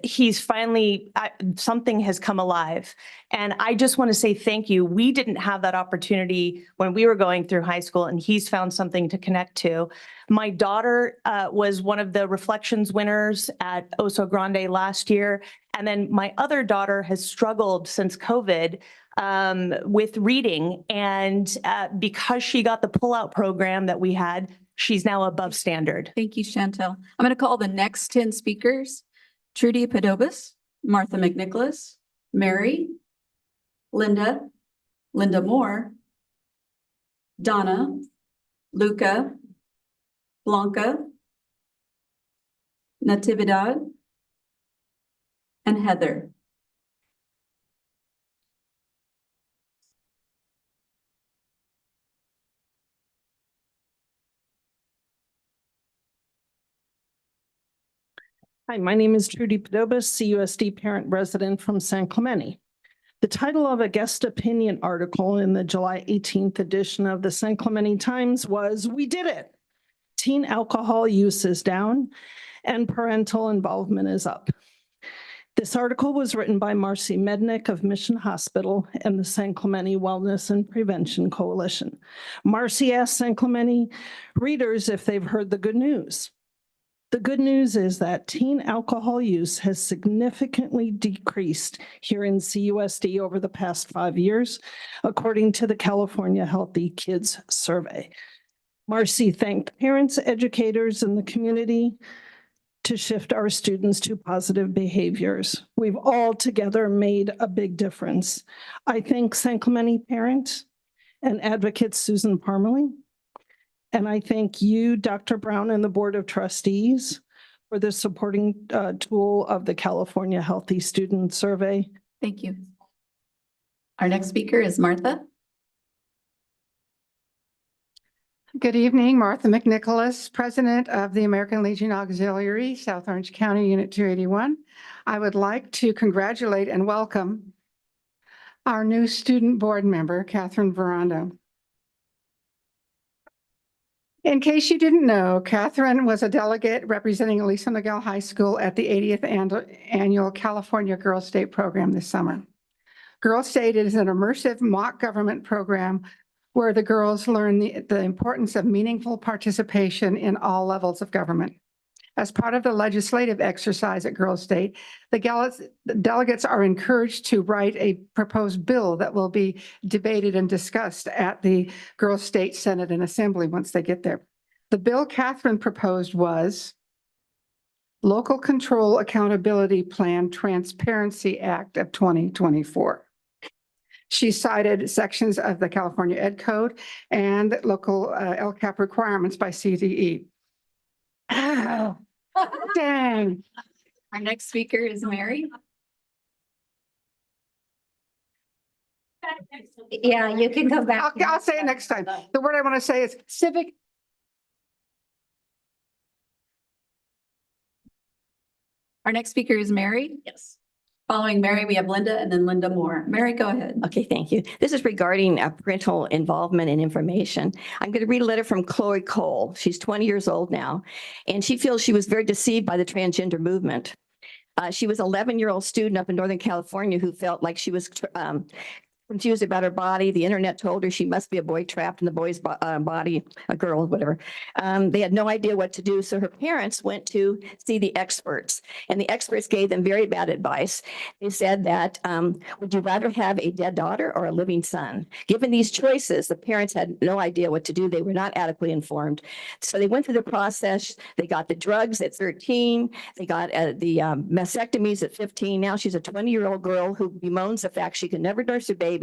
he's finally, something has come alive. And I just want to say thank you. We didn't have that opportunity when we were going through high school, and he's found something to connect to. My daughter was one of the reflections winners at Oso Grande last year. And then my other daughter has struggled since COVID with reading. And because she got the pullout program that we had, she's now above standard. Thank you, Chantel. I'm going to call the next 10 speakers: Trudy Padobas, Martha McNicholas, Mary, Linda Moore, Donna, Luca, Blanca, Natividad, and Heather. Hi, my name is Trudy Padobas, CUSD parent resident from San Clemente. The title of a guest opinion article in the July 18th edition of the San Clemente Times was, "We did it! Teen alcohol use is down and parental involvement is up." This article was written by Marcy Mednick of Mission Hospital and the San Clemente Wellness and Prevention Coalition. Marcy asked San Clemente readers if they've heard the good news. The good news is that teen alcohol use has significantly decreased here in CUSD over the past 5 years, according to the California Healthy Kids Survey. Marcy thanked parents, educators, and the community to shift our students to positive behaviors. We've all together made a big difference. I thank San Clemente parent and advocate Susan Parmalee. And I thank you, Dr. Brown, and the Board of Trustees for the supporting tool of the California Healthy Student Survey. Thank you. Our next speaker is Martha. Good evening, Martha McNicholas, President of the American Legion Auxiliary, South Orange County, Unit 281. I would like to congratulate and welcome our new student board member, Catherine Verando. In case you didn't know, Catherine was a delegate representing Aliso Miguel High School at the 80th Annual California Girls State program this summer. Girls State is an immersive mock government program where the girls learn the importance of meaningful participation in all levels of government. As part of the legislative exercise at Girls State, the delegates are encouraged to write a proposed bill that will be debated and discussed at the Girls State Senate and Assembly once they get there. The bill Catherine proposed was Local Control Accountability Plan Transparency Act of 2024. She cited sections of the California Ed Code and local LCAP requirements by CDE. Oh, dang. Our next speaker is Mary. Yeah, you can go back. I'll say it next time. The word I want to say is civic. Our next speaker is Mary. Yes. Following Mary, we have Linda and then Linda Moore. Mary, go ahead. Okay, thank you. This is regarding parental involvement and information. I'm going to read a letter from Chloe Cole. She's 20 years old now, and she feels she was very deceived by the transgender movement. She was an 11-year-old student up in Northern California who felt like she was confused about her body. The internet told her she must be a boy trapped in the boy's body, a girl, whatever. They had no idea what to do. So her parents went to see the experts, and the experts gave them very bad advice. They said that, would you rather have a dead daughter or a living son? Given these choices, the parents had no idea what to do. They were not adequately informed. So they went through the process. They got the drugs at 13. They got the mastectomies at 15. Now she's a 20-year-old girl who bemoans the fact she can never nurse her baby.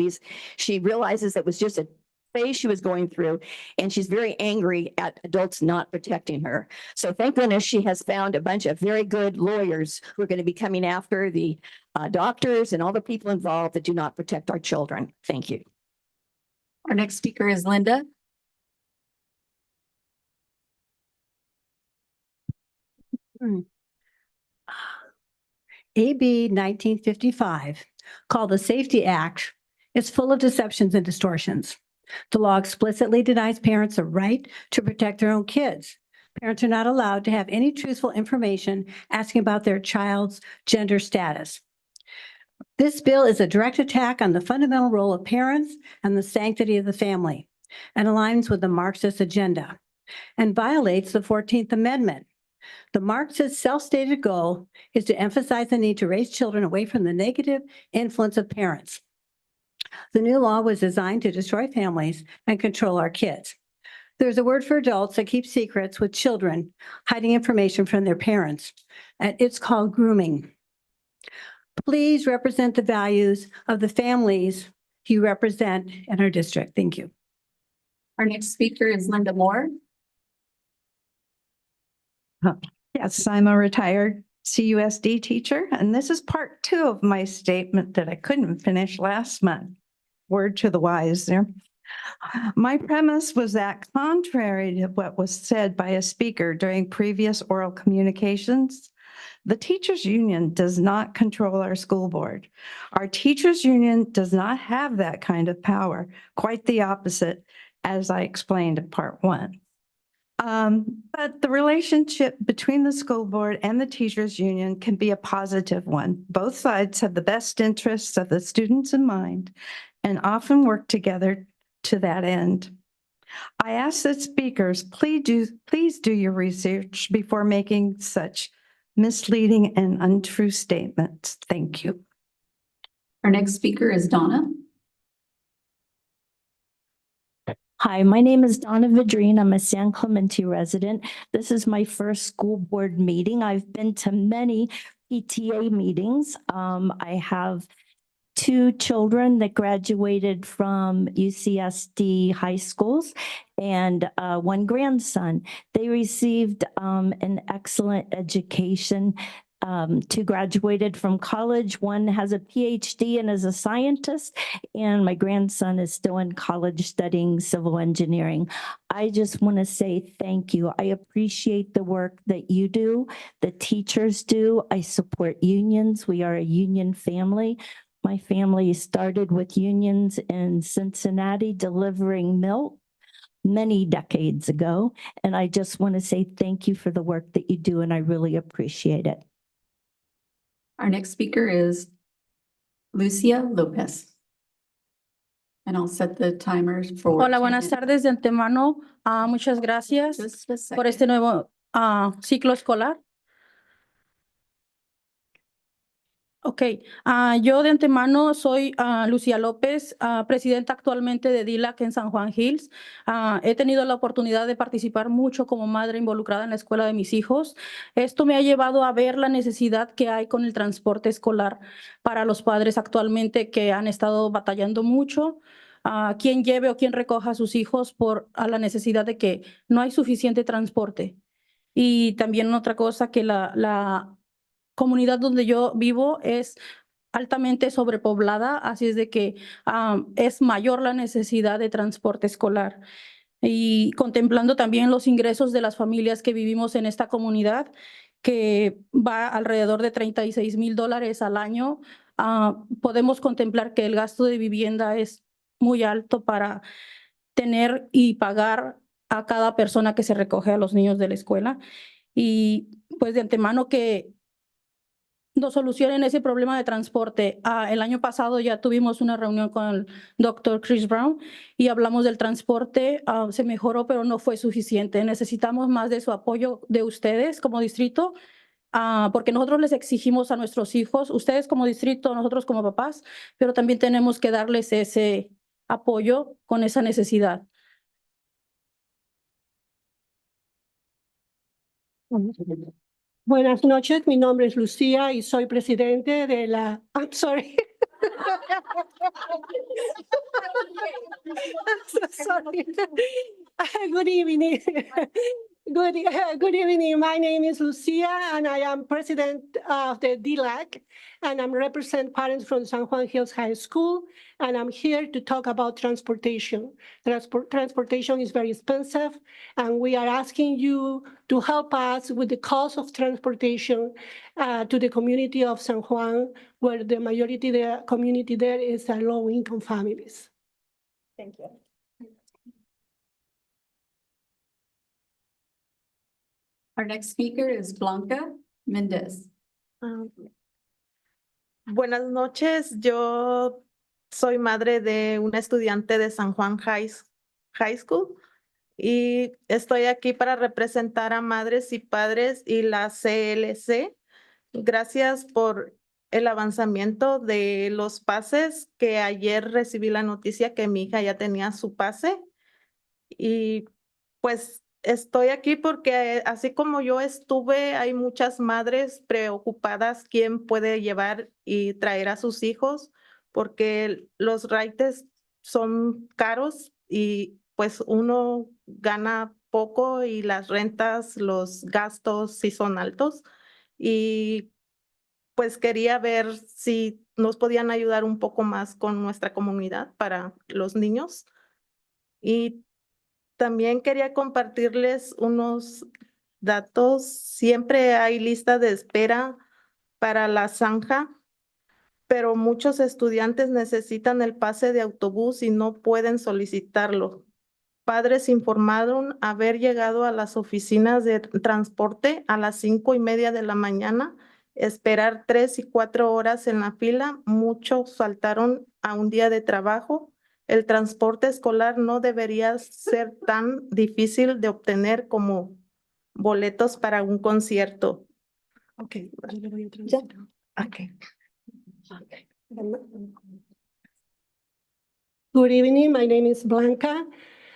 She realizes it was just a phase she was going through, and she's very angry at adults not protecting her. So thank goodness she has found a bunch of very good lawyers who are going to be coming after the doctors and all the people involved that do not protect our children. Thank you. Our next speaker is Linda. AB 1955, called the Safety Act, is full of deceptions and distortions. The law explicitly denies parents a right to protect their own kids. Parents are not allowed to have any truthful information asking about their child's gender status. This bill is a direct attack on the fundamental role of parents and the sanctity of the family, and aligns with the Marxist agenda, and violates the 14th Amendment. The Marxist self-stated goal is to emphasize the need to raise children away from the negative influence of parents. The new law was designed to destroy families and control our kids. There's a word for adults that keep secrets with children, hiding information from their parents, and it's called grooming. Please represent the values of the families you represent in our district. Thank you. Our next speaker is Linda Moore. Yes, I'm a retired CUSD teacher, and this is part 2 of my statement that I couldn't finish last month. Word to the wise there. My premise was that contrary to what was said by a speaker during previous oral communications, the teachers union does not control our school board. Our teachers union does not have that kind of power, quite the opposite, as I explained in part 1. But the relationship between the school board and the teachers union can be a positive one. Both sides have the best interests of the students in mind and often work together to that end. I ask that speakers please do your research before making such misleading and untrue statements. Thank you. Our next speaker is Donna. Hi, my name is Donna Vidrine. I'm a San Clemente resident. This is my first school board meeting. I've been to many PTA meetings. I have two children that graduated from UCSD high schools and one grandson. They received an excellent education. Two graduated from college. One has a PhD and is a scientist, and my grandson is still in college studying civil engineering. I just want to say thank you. I appreciate the work that you do, the teachers do. I support unions. We are a union family. My family started with unions in Cincinnati delivering milk many decades ago. And I just want to say thank you for the work that you do, and I really appreciate it. Our next speaker is Lucia Lopez. And I'll set the timers for. Hola, buenas tardes de antemano. Muchas gracias por este nuevo ciclo escolar. Ok, yo de antemano soy Lucía López, presidenta actualmente de DILAC en San Juan Hills. He tenido la oportunidad de participar mucho como madre involucrada en la escuela de mis hijos. Esto me ha llevado a ver la necesidad que hay con el transporte escolar para los padres actualmente que han estado batallando mucho. Quien lleve o quien recoja a sus hijos por la necesidad de que no hay suficiente transporte. Y también otra cosa que la comunidad donde yo vivo es altamente sobrepoblada, así es de que es mayor la necesidad de transporte escolar. Y contemplando también los ingresos de las familias que vivimos en esta comunidad, que va alrededor de $36,000 al año, podemos contemplar que el gasto de vivienda es muy alto para tener y pagar a cada persona que se recoge a los niños de la escuela. Y pues de antemano que nos solucionen ese problema de transporte. El año pasado ya tuvimos una reunión con el doctor Chris Brown y hablamos del transporte. Se mejoró, pero no fue suficiente. Necesitamos más de su apoyo de ustedes como distrito, porque nosotros les exigimos a nuestros hijos, ustedes como distrito, nosotros como papás, pero también tenemos que darles ese apoyo con esa necesidad. Buenas noches, mi nombre es Lucía y soy presidente de la... I'm sorry. I'm so sorry. Good evening. Good evening. My name is Lucia and I am president of the DLAC and I'm represent parents from San Juan Hills High School and I'm here to talk about transportation. Transportation is very expensive and we are asking you to help us with the cost of transportation to the community of San Juan, where the majority of the community there is low-income families. Thank you. Our next speaker is Blanca Mendez. Buenas noches, yo soy madre de una estudiante de San Juan High School y estoy aquí para representar a madres y padres y la CLC. Gracias por el avanzamiento de los pases, que ayer recibí la noticia que mi hija ya tenía su pase y pues estoy aquí porque así como yo estuve, hay muchas madres preocupadas quién puede llevar y traer a sus hijos porque los raites son caros y pues uno gana poco y las rentas, los gastos sí son altos. Y pues quería ver si nos podían ayudar un poco más con nuestra comunidad para los niños. Y también quería compartirles unos datos. Siempre hay lista de espera para la zanja, pero muchos estudiantes necesitan el pase de autobús y no pueden solicitarlo. Padres informaron haber llegado a las oficinas de transporte a las 5:30 de la mañana, esperar 3 y 4 horas en la fila. Muchos faltaron a un día de trabajo el transporte escolar no debería ser tan difícil de obtener como boletos para un concierto. Okay. yo le voy a Ya. traducir. Okay. Good evening, my name is Blanca,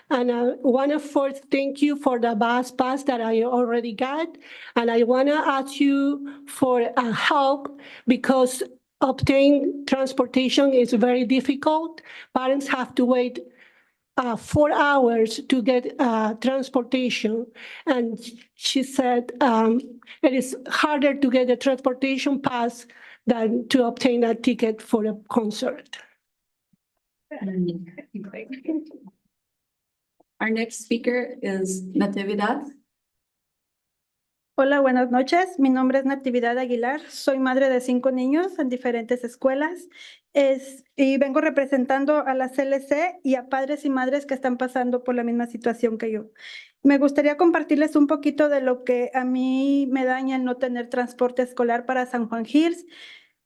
and I want to first thank you for the bus pass that I already got, and I want to ask you for help because obtaining transportation is very difficult. Parents have to wait 4 hours to get transportation, and she said it is harder to get a transportation pass than to obtain a ticket for a concert. Our next speaker is Natividad. Hola, buenas noches. Mi nombre es Natividad Aguilar. Soy madre de 5 niños en diferentes escuelas y vengo representando a la CLC y a padres y madres que están pasando por la misma situación que yo. Me gustaría compartirles un poquito de lo que a mí me daña el no tener transporte escolar para San Juan Hills.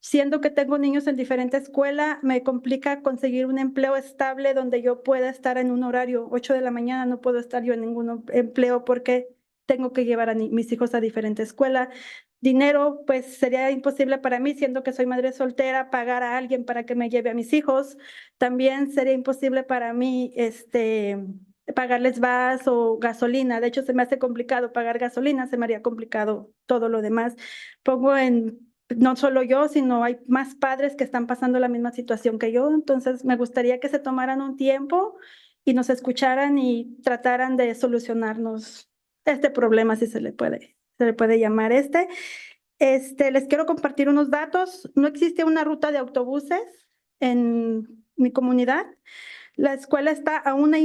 Siendo que tengo niños en diferente escuela, me complica conseguir un empleo estable donde yo pueda estar en un horario. 8 de la mañana no puedo estar yo en ningún empleo porque tengo que llevar a mis hijos a diferente escuela. Dinero, pues sería imposible para mí, siendo que soy madre soltera, pagar a alguien para que me lleve a mis hijos. También sería imposible para mí, pagarles gas o gasolina. De hecho, se me hace complicado pagar gasolina, se me haría complicado todo lo demás. No solo yo, sino hay más padres que están pasando la misma situación que yo. Entonces, me gustaría que se tomaran un tiempo y nos escucharan y trataran de solucionarnos este problema, si se le puede llamar les quiero compartir unos datos. No existe una ruta de autobuses en mi comunidad. La escuela está a 1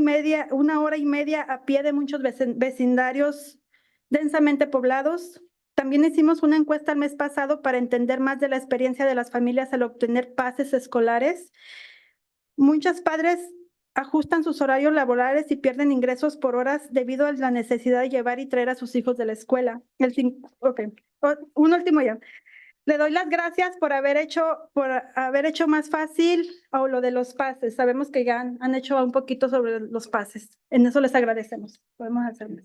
hora y media a pie de muchos vecindarios densamente poblados. También hicimos una encuesta el mes pasado para entender más de la experiencia de las familias al obtener pases escolares. Muchos padres ajustan sus horarios laborales y pierden ingresos por horas debido a la necesidad de llevar y traer a sus hijos de la escuela. Un último ya. Le doy las gracias por haber hecho más fácil lo de los pases. Sabemos que ya han hecho un poquito sobre los pases. En eso les agradecemos. Podemos hacer más.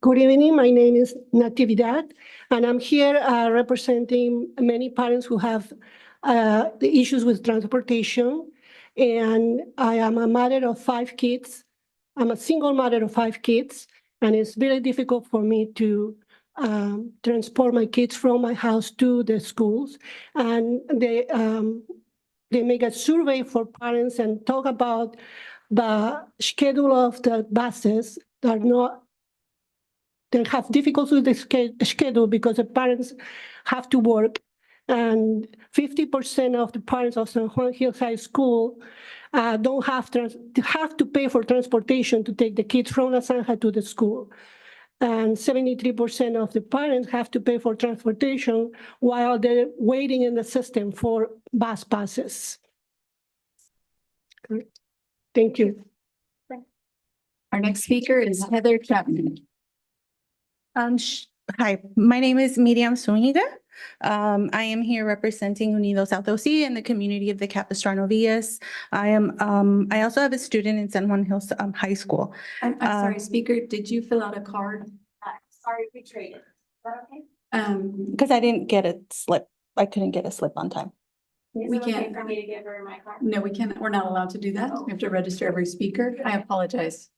Good evening, my name is Natividad, and I'm here representing many parents who have the issues with transportation. And I am a mother of 5 kids. I'm a single mother of 5 kids, and it's very difficult for me to transport my kids from my house to the schools. And they make a survey for parents and talk about the schedule of the buses that are not. They have difficulty with the schedule because the parents have to work. And 50% of the parents of San Juan Hills High School don't have to pay for transportation to take the kids from La Zanja to the school. And 73% of the parents have to pay for transportation while they're waiting in the system for bus passes. Thank you. Our next speaker is Heather Chapman. Hi, my name is Miriam Zuniga. I am here representing Unidos South OC and the community of the Capistrano Villas. I also have a student in San Juan Hills High School. I'm sorry, speaker, did you fill out a card? Sorry, we traded. Is that okay? Because I didn't get a slip. I couldn't get a slip on time. We can't. For me to give her my card? No, we can't. We're not allowed to do that. We have to register every speaker. I apologize.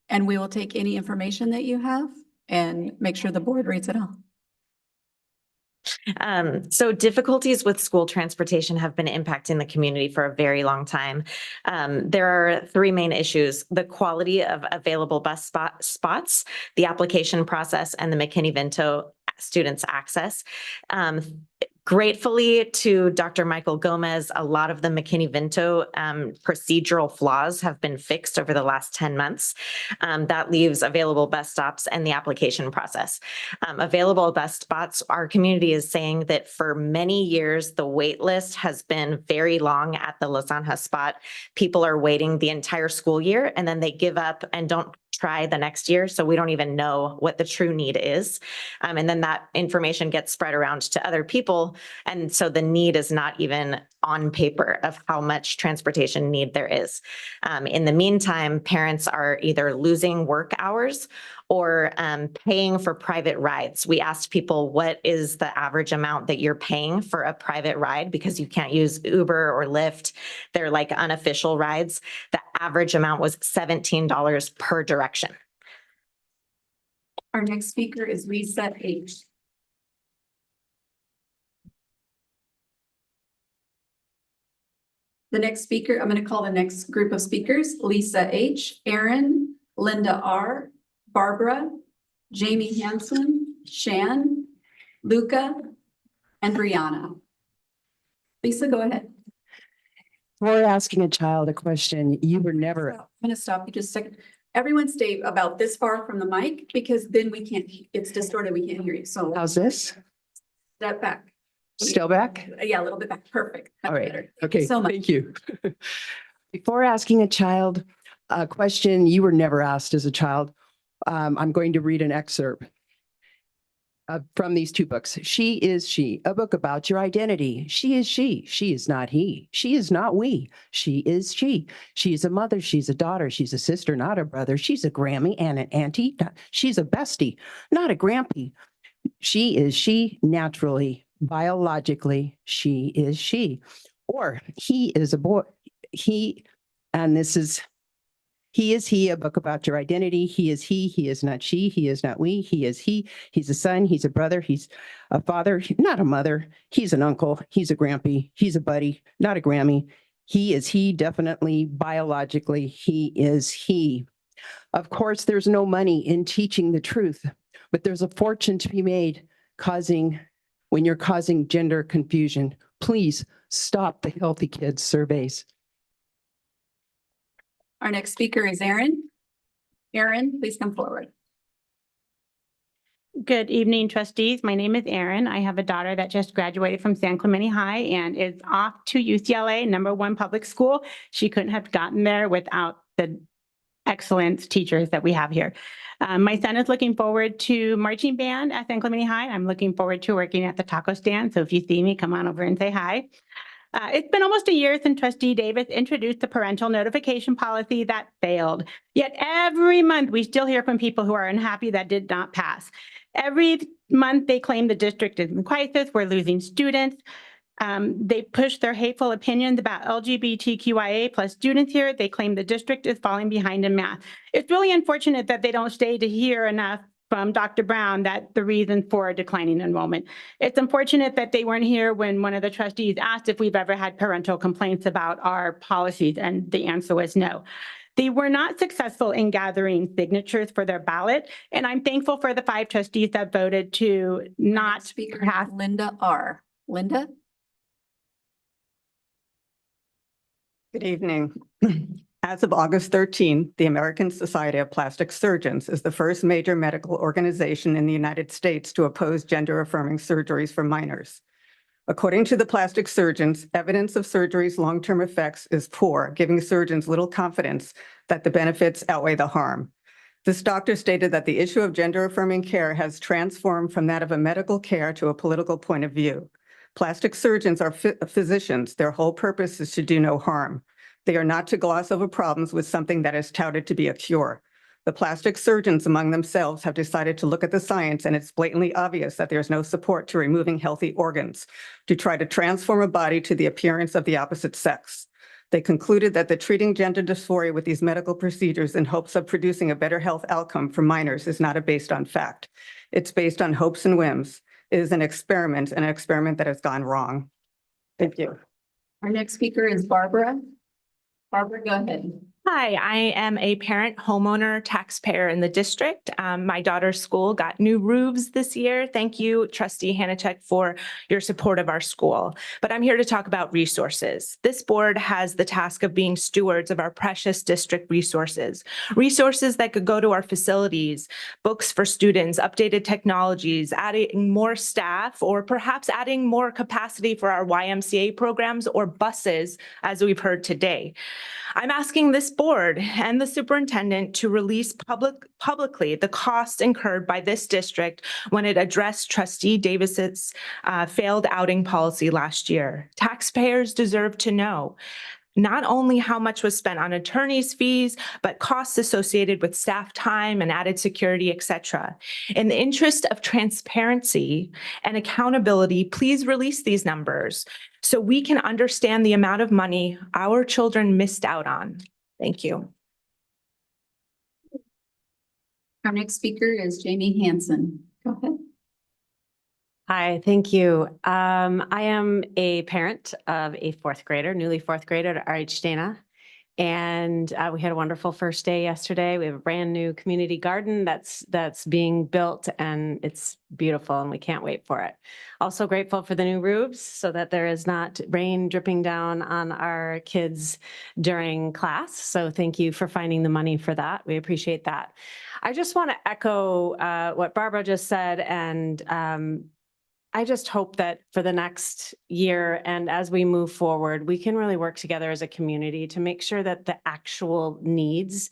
And we will take any information that you have and make sure the board reads it all. So difficulties with school transportation have been impacting the community for a very long time. There are 3 main issues: the quality of available bus spots, the application process, and the McKinney-Vento students' access. Gratefully to Dr. Michael Gomez, a lot of the McKinney-Vento procedural flaws have been fixed over the last 10 months. That leaves available bus stops and the application process. Available bus spots, our community is saying that for many years, the wait list has been very long at the La Zanja spot. People are waiting the entire school year and then they give up and don't try the next year. So we don't even know what the true need is. And then that information gets spread around to other people And so the need is not even on paper of how much transportation need there is. In the meantime, parents are either losing work hours or paying for private rides. We asked people, what is the average amount that you're paying for a private ride? Because you can't use Uber or Lyft. They're like unofficial rides. The average amount was $17 per direction. Our next speaker is Lisa H. The next speaker, I'm going to call the next group of speakers, Lisa H., Aaron, Linda R., Barbara, Jamie Hansen, Shan, Luca, and Brianna. Lisa, go ahead. Before asking a child a question, you were never. I'm going to stop you just a second. Everyone stay about this far from the mic because then we can't, it's distorted. We can't hear you. So How's this? step back. Still back? Yeah, a little bit back. Perfect. That's All right. better. Okay. So much. Thank you. Before asking a child a question you were never asked as a child, I'm going to read an excerpt from these two books. She is She, a book about your identity. She is she. She is not he. She is not we. She is she. She is a mother. She's a daughter. She's a sister, not a brother. She's a Grammy and an auntie. She's a bestie, not a grampy. She is she naturally, biologically. She is she. Or he is a boy. He, and this is, he is he, a book about your identity. He is not she, he is not we, he is he. He's a son, he's a brother, he's a father, not a mother. He's an uncle, he's a grampy, he's a buddy, not a Grammy. He is he, definitely, biologically, he is he. Of course, there's no money in teaching the truth, but there's a fortune to be made when you're causing gender confusion. Please stop the Healthy Kids surveys. Our next speaker is Aaron. Aaron, please come forward. Good evening, trustees. My name is Erin. I have a daughter that just graduated from San Clemente High and is off to UCLA, #1 public school. She couldn't have gotten there without the excellent teachers that we have here. My son is looking forward to marching band at San Clemente High. I'm looking forward to working at the taco stand. So if you see me, come on over and say hi. It's been almost a year since Trustee Davis introduced the parental notification policy that failed. Yet every month we still hear from people who are unhappy that did not pass. Every month they claim the district is in crisis, we're losing students. They push their hateful opinions about LGBTQIA plus students here. They claim the district is falling behind in math. It's really unfortunate that they don't stay to hear enough from Dr. Brown that the reason for declining enrollment. It's unfortunate that they weren't here when one of the trustees asked if we've ever had parental complaints about our policies, and the answer was no. They were not successful in gathering signatures for their ballot, and I'm thankful for the 5 trustees that voted to not pass. Linda R. Linda? Good evening. As of August 13, the American Society of Plastic Surgeons is the first major medical organization in the United States to oppose gender-affirming surgeries for minors. According to the plastic surgeons, evidence of surgery's long-term effects is poor, giving surgeons little confidence that the benefits outweigh the harm. This doctor stated that the issue of gender-affirming care has transformed from that of a medical care to a political point of view. Plastic surgeons are physicians. Their whole purpose is to do no harm. They are not to gloss over problems with something that is touted to be a cure. The plastic surgeons among themselves have decided to look at the science, and it's blatantly obvious that there's no support to removing healthy organs to try to transform a body to the appearance of the opposite sex. They concluded that the treating gender dysphoria with these medical procedures in hopes of producing a better health outcome for minors is not based on fact. It's based on hopes and whims. It is an experiment, and an experiment that has gone wrong. Thank you. Our next speaker is Barbara. Barbara, go ahead. Hi, I am a parent, homeowner, taxpayer in the district. My daughter's school got new roofs this year. Thank you, Trustee Hanachek, for your support of our school. But I'm here to talk about resources. This board has the task of being stewards of our precious district resources. Resources that could go to our facilities, books for students, updated technologies, adding more staff, or perhaps adding more capacity for our YMCA programs or buses, as we've heard today. I'm asking this board and the superintendent to release publicly the costs incurred by this district when it addressed trustee Davis's failed outing policy last year. Taxpayers deserve to know not only how much was spent on attorney's fees, but costs associated with staff time and added security, et cetera. In the interest of transparency and accountability, please release these numbers so we can understand the amount of money our children missed out on. Thank you. Our next speaker is Jamie Hansen. Go ahead. Hi, thank you. I am a parent of a fourth grader, newly fourth grader at RH Dana. And we had a wonderful first day yesterday. We have a brand new community garden that's being built and it's beautiful and we can't wait for it. Also grateful for the new roofs so that there is not rain dripping down on our kids during class. So thank you for finding the money for that. We appreciate that. I just want to echo what Barbara just said, and I just hope that for the next year and as we move forward, we can really work together as a community to make sure that the actual needs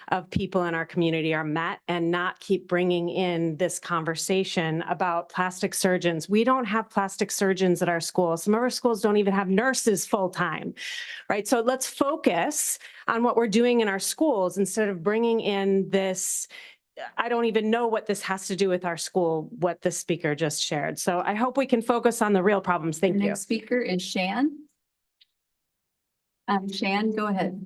of people in our community are met and not keep bringing in this conversation about plastic surgeons. We don't have plastic surgeons at our schools. Some of our schools don't even have nurses full-time, right? So let's focus on what we're doing in our schools instead of bringing in this. I don't even know what this has to do with our school, what the speaker just shared. So I hope we can focus on the real problems. Thank you. Next speaker is Shan. Shan, go ahead.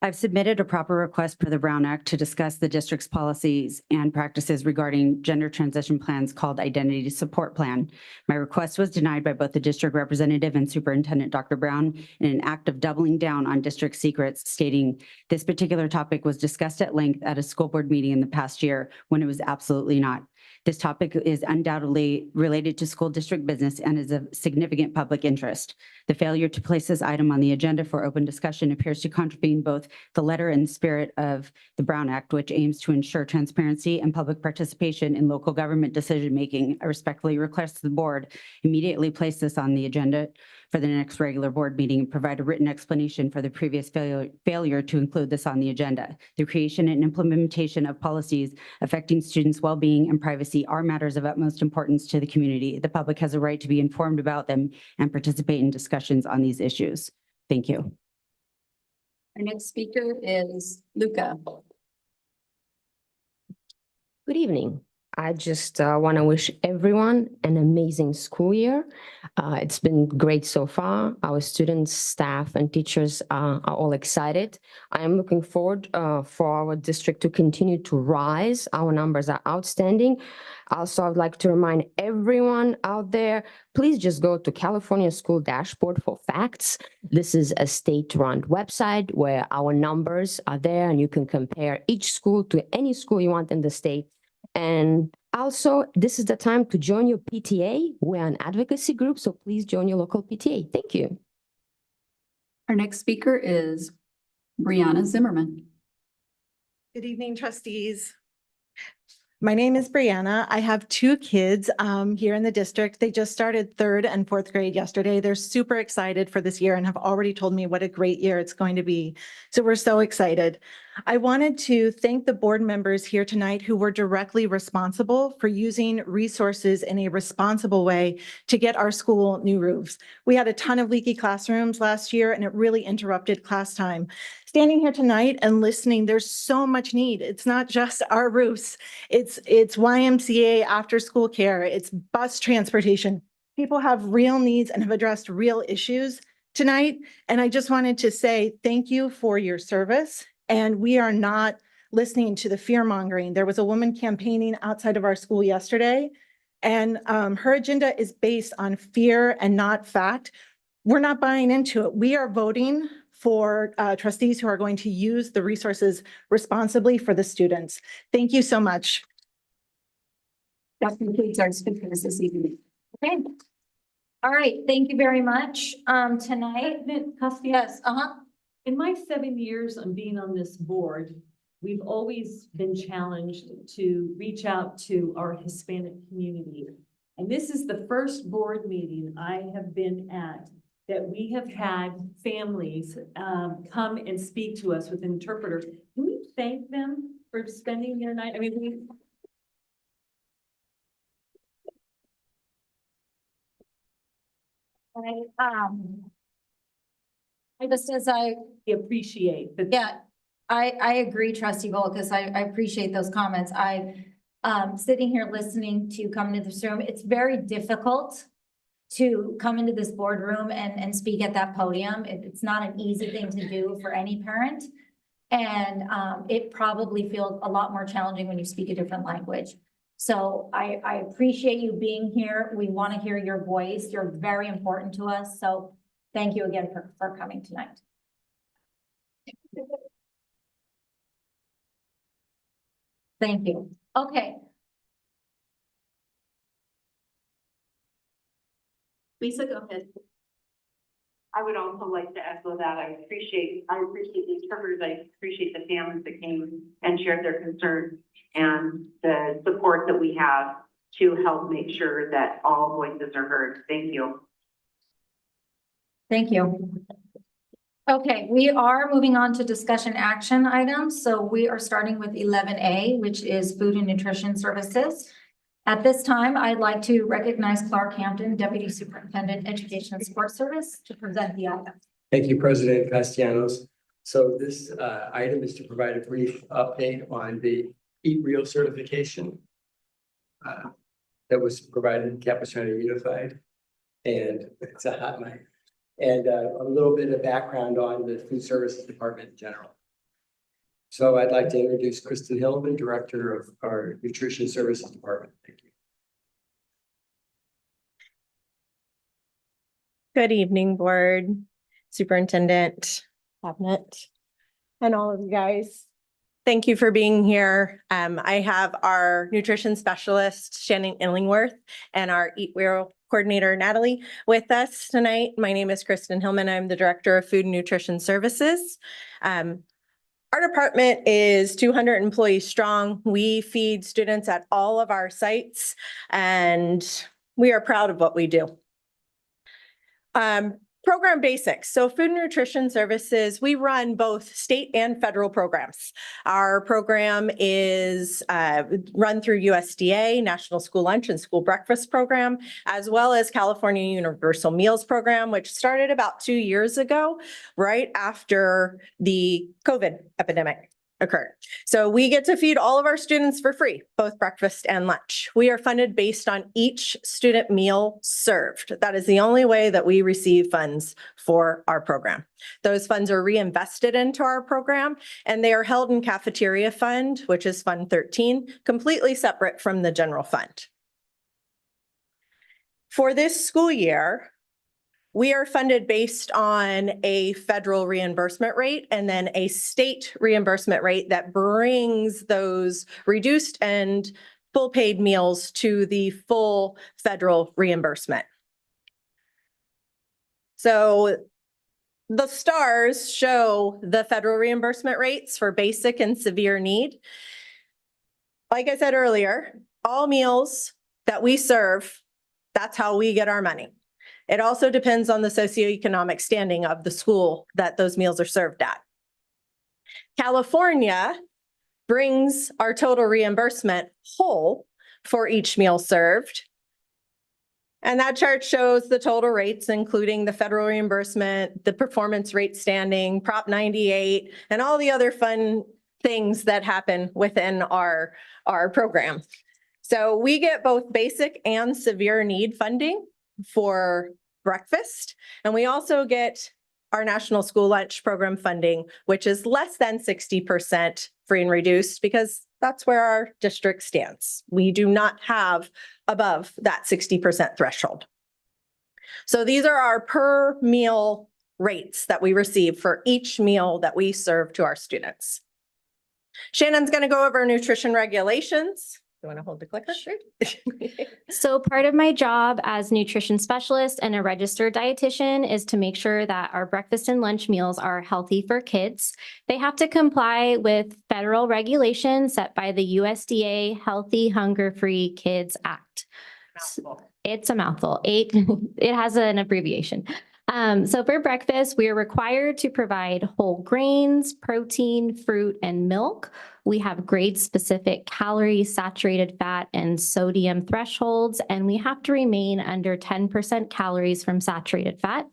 I've submitted a proper request per the Brown Act to discuss the district's policies and practices regarding gender transition plans called Identity Support Plan. My request was denied by both the district representative and Superintendent Dr. Brown in an act of doubling down on district secrets, stating this particular topic was discussed at length at a school board meeting in the past year when it was absolutely not. This topic is undoubtedly related to school district business and is of significant public interest. The failure to place this item on the agenda for open discussion appears to contravene both the letter and spirit of the Brown Act, which aims to ensure transparency and public participation in local government decision-making. I respectfully request the board immediately place this on the agenda for the next regular board meeting and provide a written explanation for the previous failure to include this on the agenda. The creation and implementation of policies affecting students' well-being and privacy are matters of utmost importance to the community. The public has a right to be informed about them and participate in discussions on these issues. Thank you. Our next speaker is Luca. Good evening. I just want to wish everyone an amazing school year. It's been great so far. Our students, staff, and teachers are all excited. I am looking forward for our district to continue to rise. Our numbers are outstanding. Also, I'd like to remind everyone out there, please just go to California School Dashboard for facts. This is a state-run website where our numbers are there and you can compare each school to any school you want in the state. And also, this is the time to join your PTA. We're an advocacy group, so please join your local PTA. Thank you. Our next speaker is Brianna Zimmerman. Good evening, trustees. My name is Brianna. I have two kids here in the district. They just started 3rd and 4th grade yesterday. They're super excited for this year and have already told me what a great year it's going to be. So we're so excited. I wanted to thank the board members here tonight who were directly responsible for using resources in a responsible way to get our school new roofs. We had a ton of leaky classrooms last year and it really interrupted class time. Standing here tonight and listening, there's so much need. It's not just our roofs. It's YMCA after school care. It's bus transportation. People have real needs and have addressed real issues tonight. And I just wanted to say thank you for your service. And we are not listening to the fear mongering. There was a woman campaigning outside of our school yesterday, and her agenda is based on fear and not fact. We're not buying into it. We are voting for trustees who are going to use the resources responsibly for the students. Thank you so much. That concludes our speakers this evening. Okay. All right. Thank you very much. Tonight, yes. In my 7 years of being on this board, we've always been challenged to reach out to our Hispanic community. And this is the first board meeting I have been at that we have had families come and speak to us with an interpreter. Can we thank them for spending their night? I mean, I just as I appreciate that. Yeah, I agree, trustee Bowl, because I appreciate those comments. Sitting here listening to you come into this room, it's very difficult to come into this boardroom and speak at that podium. It's not an easy thing to do for any parent. And it probably feels a lot more challenging when you speak a different language. So I appreciate you being here. We want to hear your voice. You're very important to us. So thank you again for coming tonight. Thank you. Okay. Lisa, go ahead. I would also like to echo that. I appreciate the interpreters. I appreciate the families that came and shared their concerns and the support that we have to help make sure that all voices are heard. Thank you. Thank you. Okay, we are moving on to discussion action items. So we are starting with 11A, which is food and nutrition services. At this time, I'd like to recognize Clark Hampton, Deputy Superintendent, Education and Support Service, to present the item. Thank you, President Castellanos. So this item is to provide a brief update on the Eat Real certification that was provided in Capistrano Unified. And it's a hot mic. And a little bit of background on the food services department in general. So I'd like to introduce Kristen Hillman, Director of our Nutrition Services Department. Thank you. Good evening, Board, Superintendent, Cabinet, and all of you guys. Thank you for being here. I have our nutrition specialist, Shannon Illingworth, and our Eat Real coordinator, Natalie, with us tonight. My name is Kristen Hillman. I'm the Director of Food and Nutrition Services. Our department is 200 employees strong. We feed students at all of our sites, and we are proud of what we do. Program basics. So food and nutrition services, we run both state and federal programs. Our program is run through USDA, National School Lunch and School Breakfast Program, as well as California Universal Meals Program, which started about 2 years ago, right after the COVID epidemic occurred. So we get to feed all of our students for free, both breakfast and lunch. We are funded based on each student meal served. That is the only way that we receive funds for our program. Those funds are reinvested into our program, and they are held in cafeteria fund, which is Fund 13, completely separate from the general fund. For this school year, we are funded based on a federal reimbursement rate and then a state reimbursement rate that brings those reduced and full paid meals to the full federal reimbursement. So the stars show the federal reimbursement rates for basic and severe need. Like I said earlier, all meals that we serve, that's how we get our money. It also depends on the socioeconomic standing of the school that those meals are served at. California brings our total reimbursement whole for each meal served. And that chart shows the total rates, including the federal reimbursement, the performance rate standing, Prop 98, and all the other fun things that happen within our program. So we get both basic and severe need funding for breakfast. And we also get our National School Lunch Program funding, which is less than 60% free and reduced, because that's where our district stands. We do not have above that 60% threshold. So these are our per meal rates that we receive for each meal that we serve to our students. Shannon's going to go over nutrition regulations. You want to hold the clicker? Sure. So part of my job as nutrition specialist and a registered dietitian is to make sure that our breakfast and lunch meals are healthy for kids. They have to comply with federal regulations set by the USDA Healthy Hunger Free Kids Act. It's a mouthful. It has an abbreviation. So for breakfast, we are required to provide whole grains, protein, fruit, and milk. We have grade-specific calorie, saturated fat, and sodium thresholds, and we have to remain under 10% calories from saturated fat.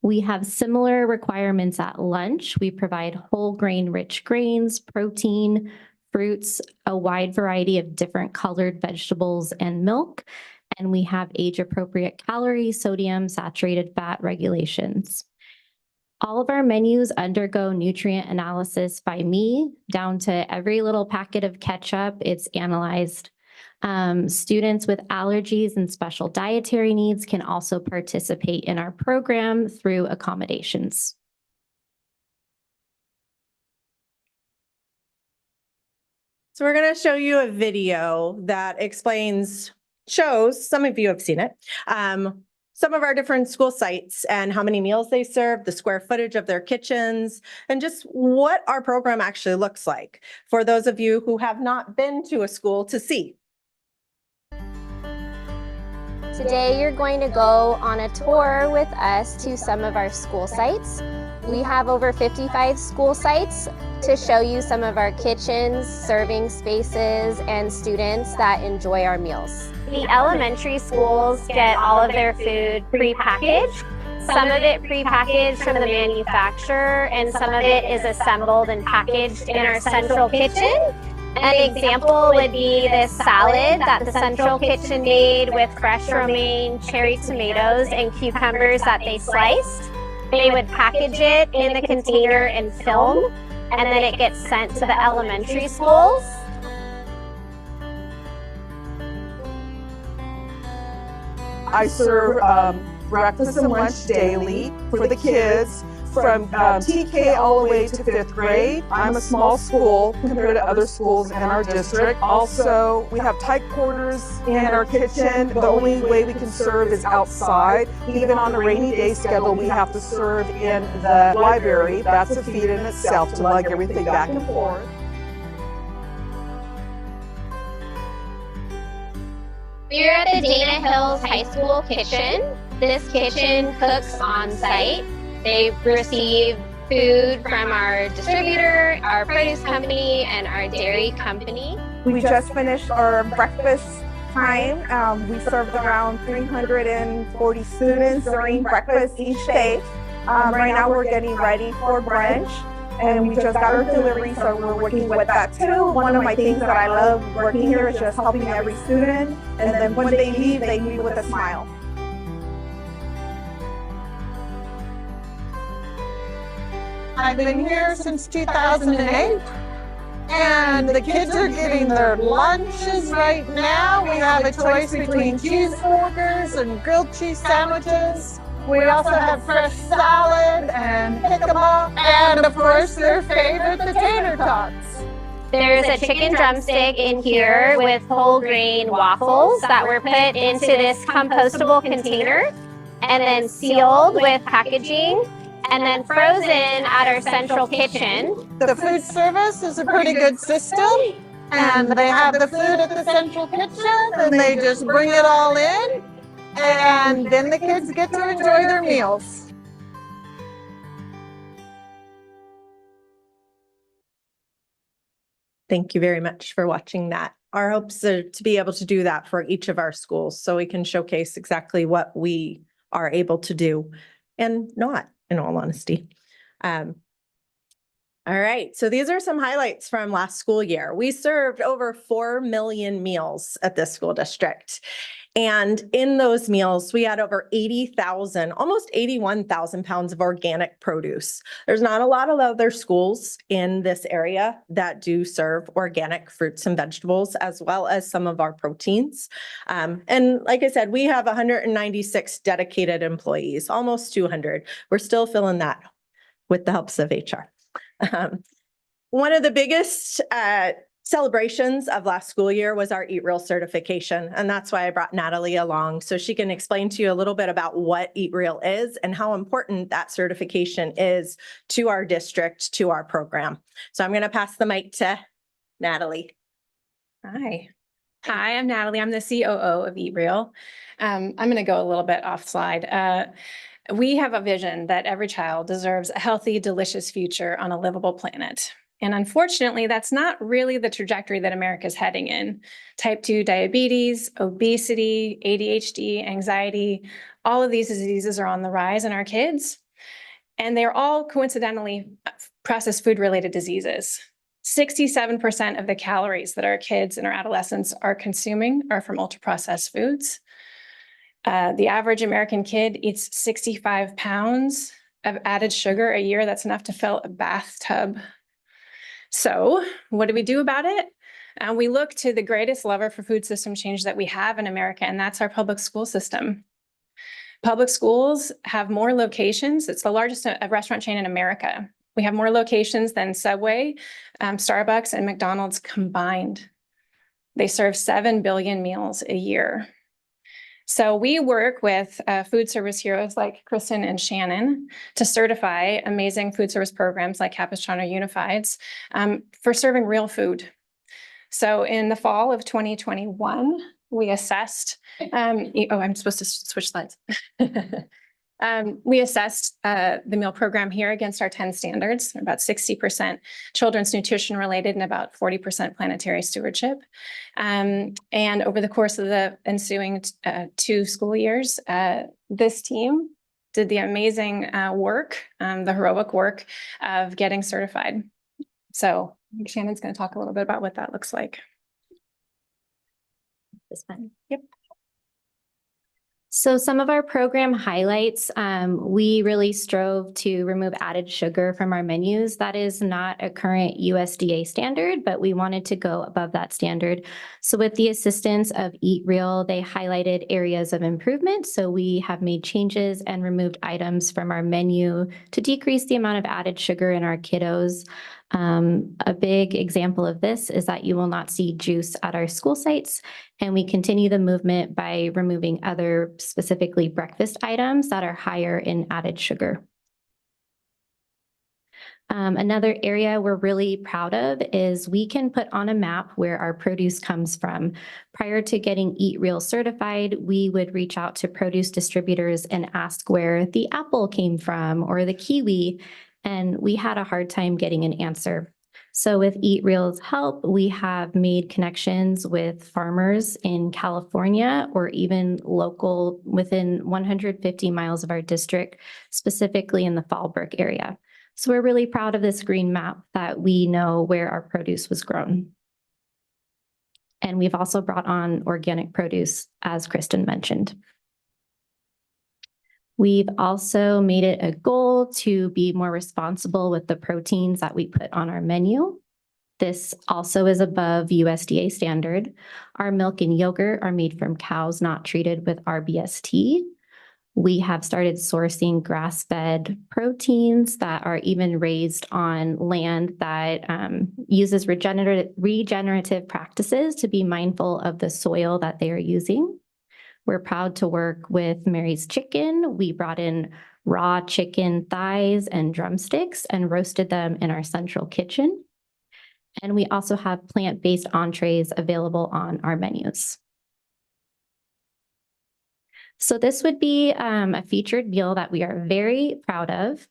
We have similar requirements at lunch. We provide whole grain-rich grains, protein, fruits, a wide variety of different colored vegetables, and milk. And we have age-appropriate calorie, sodium, saturated fat regulations. All of our menus undergo nutrient analysis by me, down to every little packet of ketchup, it's analyzed. Students with allergies and special dietary needs can also participate in our program through accommodations. So we're going to show you a video that shows, some of you have seen it, some of our different school sites and how many meals they serve, the square footage of their kitchens, and just what our program actually looks like for those of you who have not been to a school to see. Today, you're going to go on a tour with us to some of our school sites. We have over 55 school sites to show you some of our kitchens, serving spaces, and students that enjoy our meals. The elementary schools get all of their food prepackaged. Some of it prepackaged from the manufacturer, and some of it is assembled and packaged in our central kitchen. An example would be this salad that the central kitchen made with fresh romaine, cherry tomatoes, and cucumbers that they sliced. They would package it in the container in film, and then it gets sent to the elementary schools. I serve breakfast and lunch daily for the kids from TK all the way to 5th grade. I'm a small school compared to other schools in our district. Also, we have tight quarters in our kitchen. The only way we can serve is outside. Even on a rainy day schedule, we have to serve in the library. That's a feat in itself to lug everything back and forth. We're at the Dana Hills High School kitchen. This kitchen cooks on site. They receive food from our distributor, our produce company, and our dairy company. We just finished our breakfast time. We served around 340 students during breakfast each day. Right now we're getting ready for brunch, and we just got our delivery, so we're working with that too. One of my things that I love working here is just helping every student, and then when they leave with a smile. I've been here since 2008, and the kids are getting their lunches right now. We have a choice between cheeseburgers and grilled cheese sandwiches. We also have fresh salad and pick 'em up, and of course their favorite potato tots. There's a chicken drumstick in here with whole grain waffles that were put into this compostable container and then sealed with packaging and then frozen at our central kitchen. The food service is a pretty good system, and they have the food at the central kitchen, and they just bring it all in, and then the kids get to enjoy their meals. Thank you very much for watching that. Our hopes are to be able to do that for each of our schools so we can showcase exactly what we are able to do and not, in all honesty. All right, so these are some highlights from last school year. We served over 4 million meals at this school district. And in those meals, we had over 80,000, almost 81,000 pounds of organic produce. There's not a lot of other schools in this area that do serve organic fruits and vegetables, as well as some of our proteins. And like I said, we have 196 dedicated employees, almost 200. We're still filling that with the helps of HR. One of the biggest celebrations of last school year was our Eat Real certification. And that's why I brought Natalie along, so she can explain to you a little bit about what Eat Real is and how important that certification is to our district, to our program. So I'm going to pass the mic to Natalie. Hi, I'm Natalie. I'm the COO of Eat Real. I'm going to go a little bit off slide. We have a vision that every child deserves a healthy, delicious future on a livable planet. And unfortunately, that's not really the trajectory that America is heading in. Type 2 diabetes, obesity, ADHD, anxiety, all of these diseases are on the rise in our kids. And they're all coincidentally processed food related diseases. 67% of the calories that our kids and our adolescents are consuming are from ultra processed foods. The average American kid eats 65 pounds of added sugar a year. That's enough to fill a bathtub. So what do we do about it? We look to the greatest lever for food system change that we have in America, and that's our public school system. Public schools have more locations. It's the largest restaurant chain in America. We have more locations than Subway, Starbucks, and McDonald's combined. They serve 7 billion meals a year. So we work with food service heroes like Kristen and Shannon to certify amazing food service programs like Capistrano Unifieds for serving real food. So in the fall of 2021, we assessed, I'm supposed to switch slides. We assessed the meal program here against our 10 standards, about 60% children's nutrition related and about 40% planetary stewardship. And over the course of the ensuing 2 school years, this team did the amazing work, the heroic work of getting certified. So Shannon's going to talk a little bit about what that looks like. This one. Yep. So some of our program highlights, we really strove to remove added sugar from our menus. That is not a current USDA standard, but we wanted to go above that standard. So with the assistance of Eat Real, they highlighted areas of improvement. So we have made changes and removed items from our menu to decrease the amount of added sugar in our kiddos. A big example of this is that you will not see juice at our school sites, and we continue the movement by removing other, specifically breakfast items that are higher in added sugar. Another area we're really proud of is we can put on a map where our produce comes from. Prior to getting Eat Real certified, we would reach out to produce distributors and ask where the apple came from or the kiwi, and we had a hard time getting an answer. So with Eat Real's help, we have made connections with farmers in California or even local within 150 miles of our district, specifically in the Fallbrook area. So we're really proud of this green map that we know where our produce was grown. And we've also brought on organic produce, as Kristen mentioned. We've also made it a goal to be more responsible with the proteins that we put on our menu. This also is above USDA standard. Our milk and yogurt are made from cows not treated with RBST. We have started sourcing grass-fed proteins that are even raised on land that uses regenerative practices to be mindful of the soil that they are using. We're proud to work with Mary's Chicken. We brought in raw chicken thighs and drumsticks and roasted them in our central kitchen. And we also have plant-based entrees available on our menus. So this would be a featured meal that we are very proud of.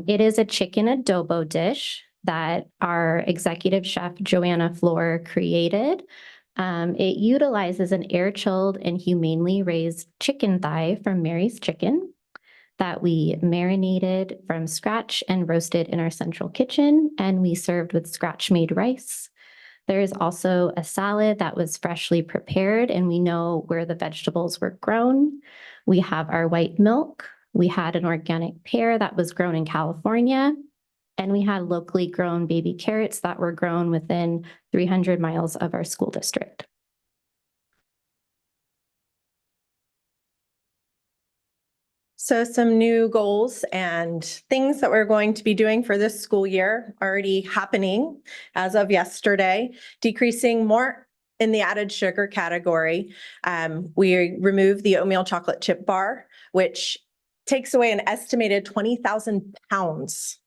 It is a chicken adobo dish that our executive chef, Joanna Floor, created. It utilizes an air-chilled and humanely raised chicken thigh from Mary's Chicken that we marinated from scratch and roasted in our central kitchen, and we served with scratch-made rice. There is also a salad that was freshly prepared, and we know where the vegetables were grown. We have our white milk. We had an organic pear that was grown in California. And we had locally grown baby carrots that were grown within 300 miles of our school district. So some new goals and things that we're going to be doing for this school year already happening as of yesterday, decreasing more in the added sugar category. We removed the oatmeal chocolate chip bar, which takes away an estimated 20,000 pounds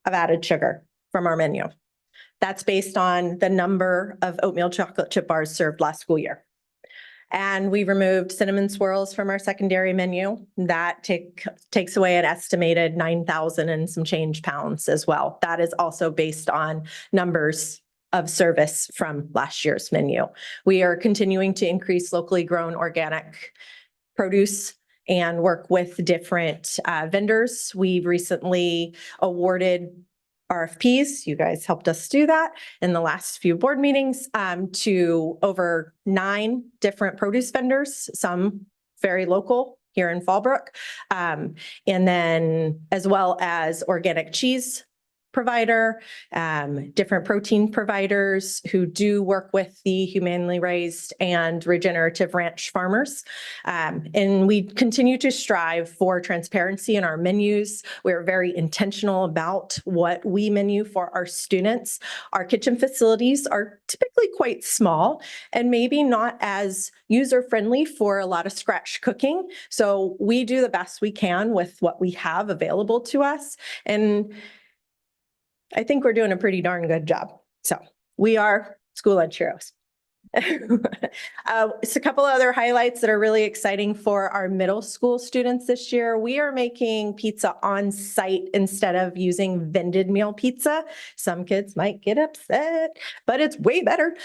of added sugar from our menu. That's based on the number of oatmeal chocolate chip bars served last school year. And we removed cinnamon swirls from our secondary menu. That takes away an estimated 9,000 and some change pounds as well. That is also based on numbers of service from last year's menu. We are continuing to increase locally grown organic produce and work with different vendors. We've recently awarded RFPs. You guys helped us do that in the last few board meetings to over 9 different produce vendors, some very local here in Fallbrook, and then as well as organic cheese provider, different protein providers who do work with the humanely raised and regenerative ranch farmers. And we continue to strive for transparency in our menus. We're very intentional about what we menu for our students. Our kitchen facilities are typically quite small and maybe not as user-friendly for a lot of scratch cooking. So we do the best we can with what we have available to us. And I think we're doing a pretty darn good job. So we are school lunch heroes. It's a couple other highlights that are really exciting for our middle school students this year. We are making pizza on site instead of using vended meal pizza. Some kids might get upset, but it's way better.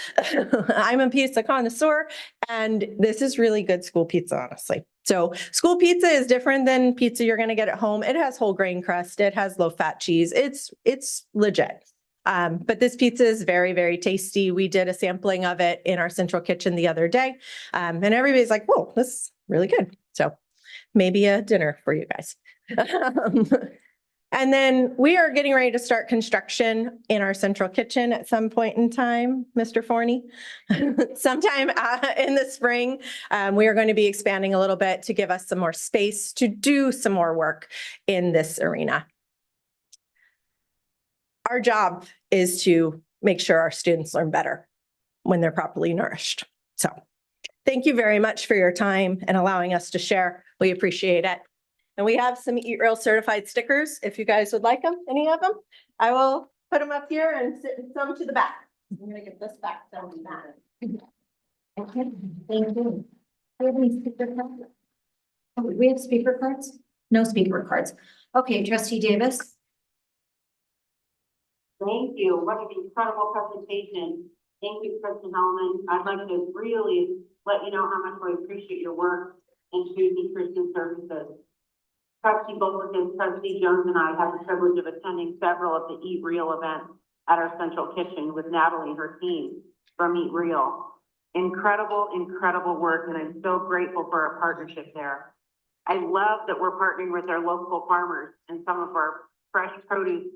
I'm a pizza connoisseur, and this is really good school pizza, honestly. So school pizza is different than pizza you're going to get at home. It has whole grain crust. It has low fat cheese. It's legit. But this pizza is very, very tasty. We did a sampling of it in our central kitchen the other day. And everybody's like, whoa, this is really good. So maybe a dinner for you guys. And then we are getting ready to start construction in our central kitchen at some point in time, Mr. Forney. Sometime in the spring, we are going to be expanding a little bit to give us some more space to do some more work in this arena. Our job is to make sure our students learn better when they're properly nourished. So thank you very much for your time and allowing us to share. We appreciate it. And we have some Eat Real certified stickers if you guys would like them, any of them. I will put them up here and sit some to the back. I'm going to get this back down to that. Okay, thank you. Do we have any speaker cards? Oh, we have speaker cards? No speaker cards. Okay, Trustee Davis. Thank you. What an incredible presentation. Thank you, Kristen Hellman. I'd like to really let you know how much I appreciate your work in choosing Christian services. Trustee Bulletin, Trustee Jones, and I have the privilege of attending several of the Eat Real events at our central kitchen with Natalie and her team from Eat Real. Incredible, incredible work, and I'm so grateful for our partnership there. I love that we're partnering with our local farmers, and some of our fresh produce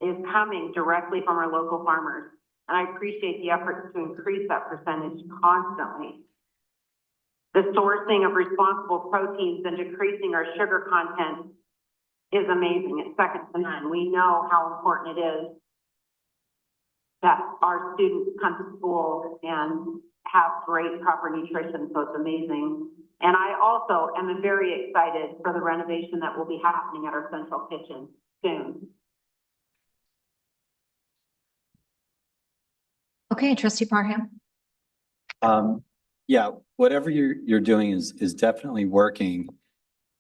is coming directly from our local farmers. And I appreciate the efforts to increase that percentage constantly. The sourcing of responsible proteins and decreasing our sugar content is amazing. It's second to none. We know how important it is that our students come to school and have great proper nutrition, so it's amazing. And I also am very excited for the renovation that will be happening at our central kitchen soon. Okay, Trustee Parham. Yeah, whatever you're doing is definitely working.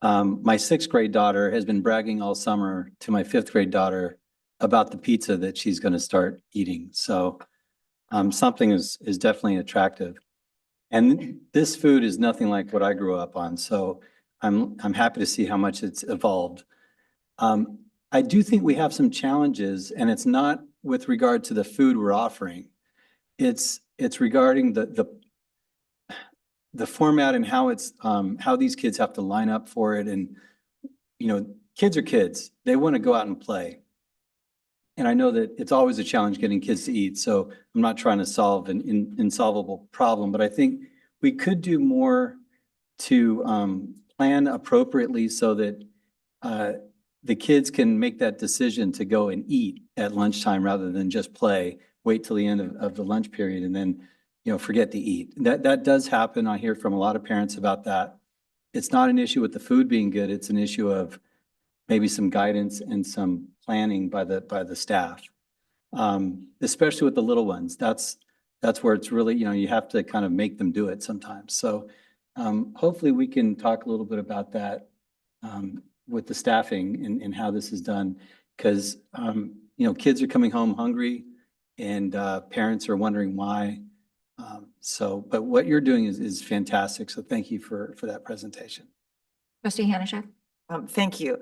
My 6th grade daughter has been bragging all summer to my 5th grade daughter about the pizza that she's going to start eating. So something is definitely attractive. And this food is nothing like what I grew up on. So I'm happy to see how much it's evolved. I do think we have some challenges, and it's not with regard to the food we're offering. It's regarding the format and how it's how these kids have to line up for it. And, you know, kids are kids. They want to go out and play. And I know that it's always a challenge getting kids to eat. So I'm not trying to solve an insolvable problem, but I think we could do more to plan appropriately so that the kids can make that decision to go and eat at lunchtime rather than just play, wait till the end of the lunch period and then, you know, forget to eat. That does happen. I hear from a lot of parents about that. It's not an issue with the food being good. It's an issue of maybe some guidance and some planning by the staff, especially with the little ones. That's that's where it's really, you have to kind of make them do it sometimes. So hopefully we can talk a little bit about that with the staffing and how this is done. Because, kids are coming home hungry and parents are wondering why. But what you're doing is fantastic. So thank you for that presentation. Trustee Hanachek. Thank you.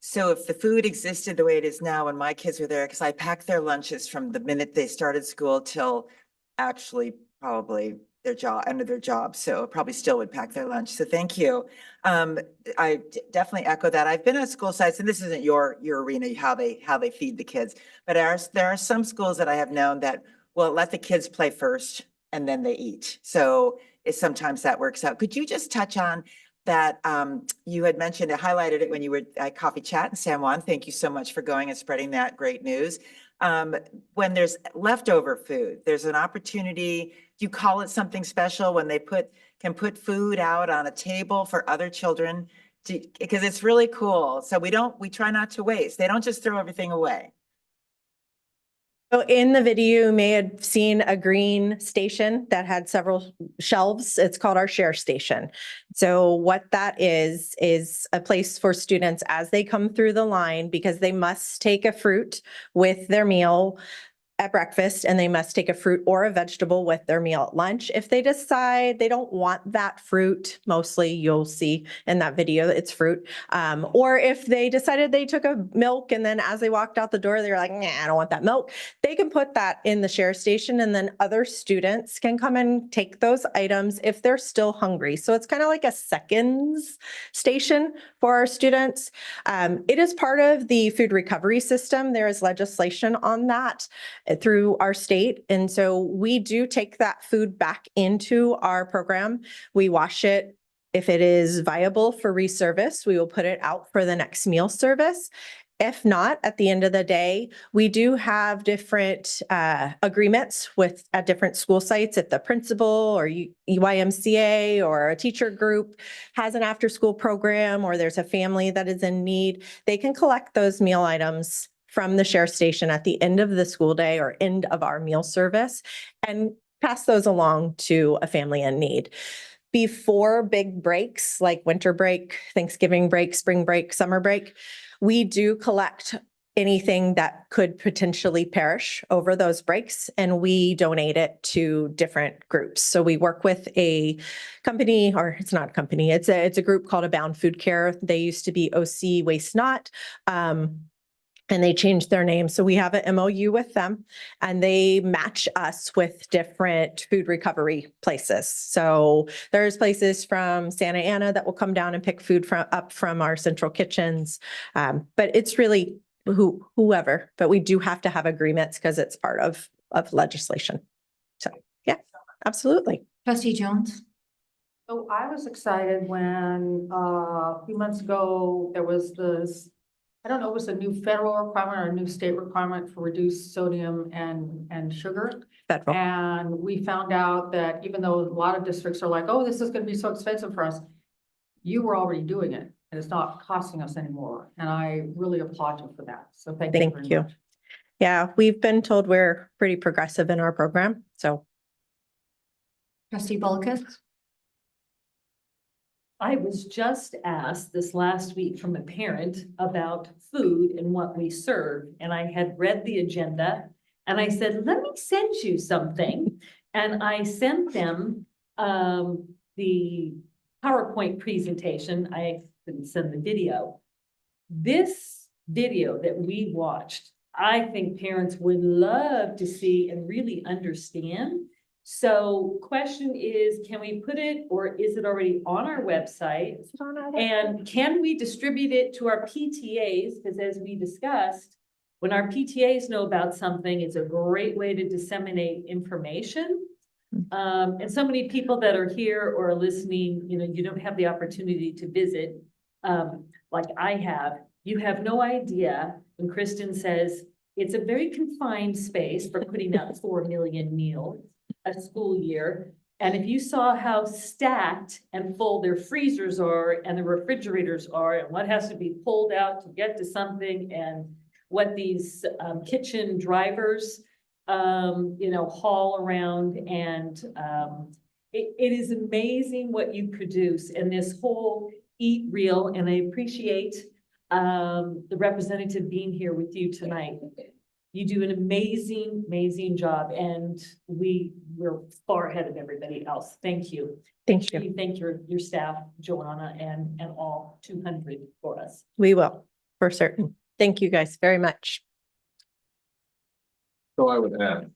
So if the food existed the way it is now when my kids were there, because I packed their lunches from the minute they started school till actually probably end of their job. So probably still would pack their lunch. So thank you. I definitely echo that. I've been at school sites, and this isn't your arena, how they feed the kids, but there are some schools that I have known that will let the kids play first and then they eat. So sometimes that works out. Could you just touch on that you had mentioned, highlighted it when you were at Coffee Chat in San Juan. Thank you so much for going and spreading that great news. When there's leftover food, there's an opportunity, you call it something special when they can put food out on a table for other children because it's really cool. So we try not to waste. They don't just throw everything away. So in the video, you may have seen a green station that had several shelves. It's called our share station. So what that is a place for students as they come through the line, because they must take a fruit with their meal at breakfast, and they must take a fruit or a vegetable with their meal at lunch. If they decide they don't want that fruit, mostly you'll see in that video that it's fruit. Or if they decided they took a milk and then as they walked out the door, they're like, nah, I don't want that milk. They can put that in the share station, and then other students can come and take those items if they're still hungry. So it's kind of like a seconds station for our students. It is part of the food recovery system. There is legislation on that through our state. And so we do take that food back into our program. We wash it. If it is viable for reservice, we will put it out for the next meal service. If not, at the end of the day, we do have different agreements at different school sites. If the principal or YMCA or a teacher group has an after-school program, or there's a family that is in need, they can collect those meal items from the share station at the end of the school day or end of our meal service and pass those along to a family in need. Before big breaks like winter break, Thanksgiving break, spring break, summer break, we do collect anything that could potentially perish over those breaks, and we donate it to different groups. So we work with a company, or it's not a company, it's a group called Abound Food Care. They used to be OC Waste Not. And they changed their name. So we have an MOU with them, and they match us with different food recovery places. So there's places from Santa Ana that will come down and pick food up from our central kitchens. But it's really whoever, but we do have to have agreements because it's part of legislation. So yeah, absolutely. Trustee Jones. So I was excited when a few months ago, there was this, I don't know, it was a new federal requirement or a new state requirement for reduced sodium and sugar. Federal. And we found out that even though a lot of districts are like, oh, this is going to be so expensive for us, you were already doing it and it's not costing us anymore. And I really applaud you for that. So thank you very much. Yeah, we've been told we're pretty progressive in our program. So. Trustee Bulkus. I was just asked this last week from a parent about food and what we serve, and I had read the agenda, and I said, let me send you something. And I sent them the PowerPoint presentation. I couldn't send the video. This video that we watched, I think parents would love to see and really understand. So question is, can we put it, or is it already on our website? And can we distribute it to our PTAs? Because as we discussed, when our PTAs know about something, it's a great way to disseminate information. And so many people that are here or are listening, you don't have the opportunity to visit like I have. You have no idea when Kristen says it's a very confined space for putting out 4 million meals a school year. And if you saw how stacked and full their freezers are and the refrigerators are, and what has to be pulled out to get to something, and what these kitchen drivers haul around and, it is amazing what you produce and this whole Eat Real, and I appreciate, the representative being here with you tonight. You do an amazing, amazing job, and we're far ahead of everybody else. Thank you. Thank you. Thank your staff, Joanna, and all 200 for us. We will, for certain. Thank you guys very much. So I would add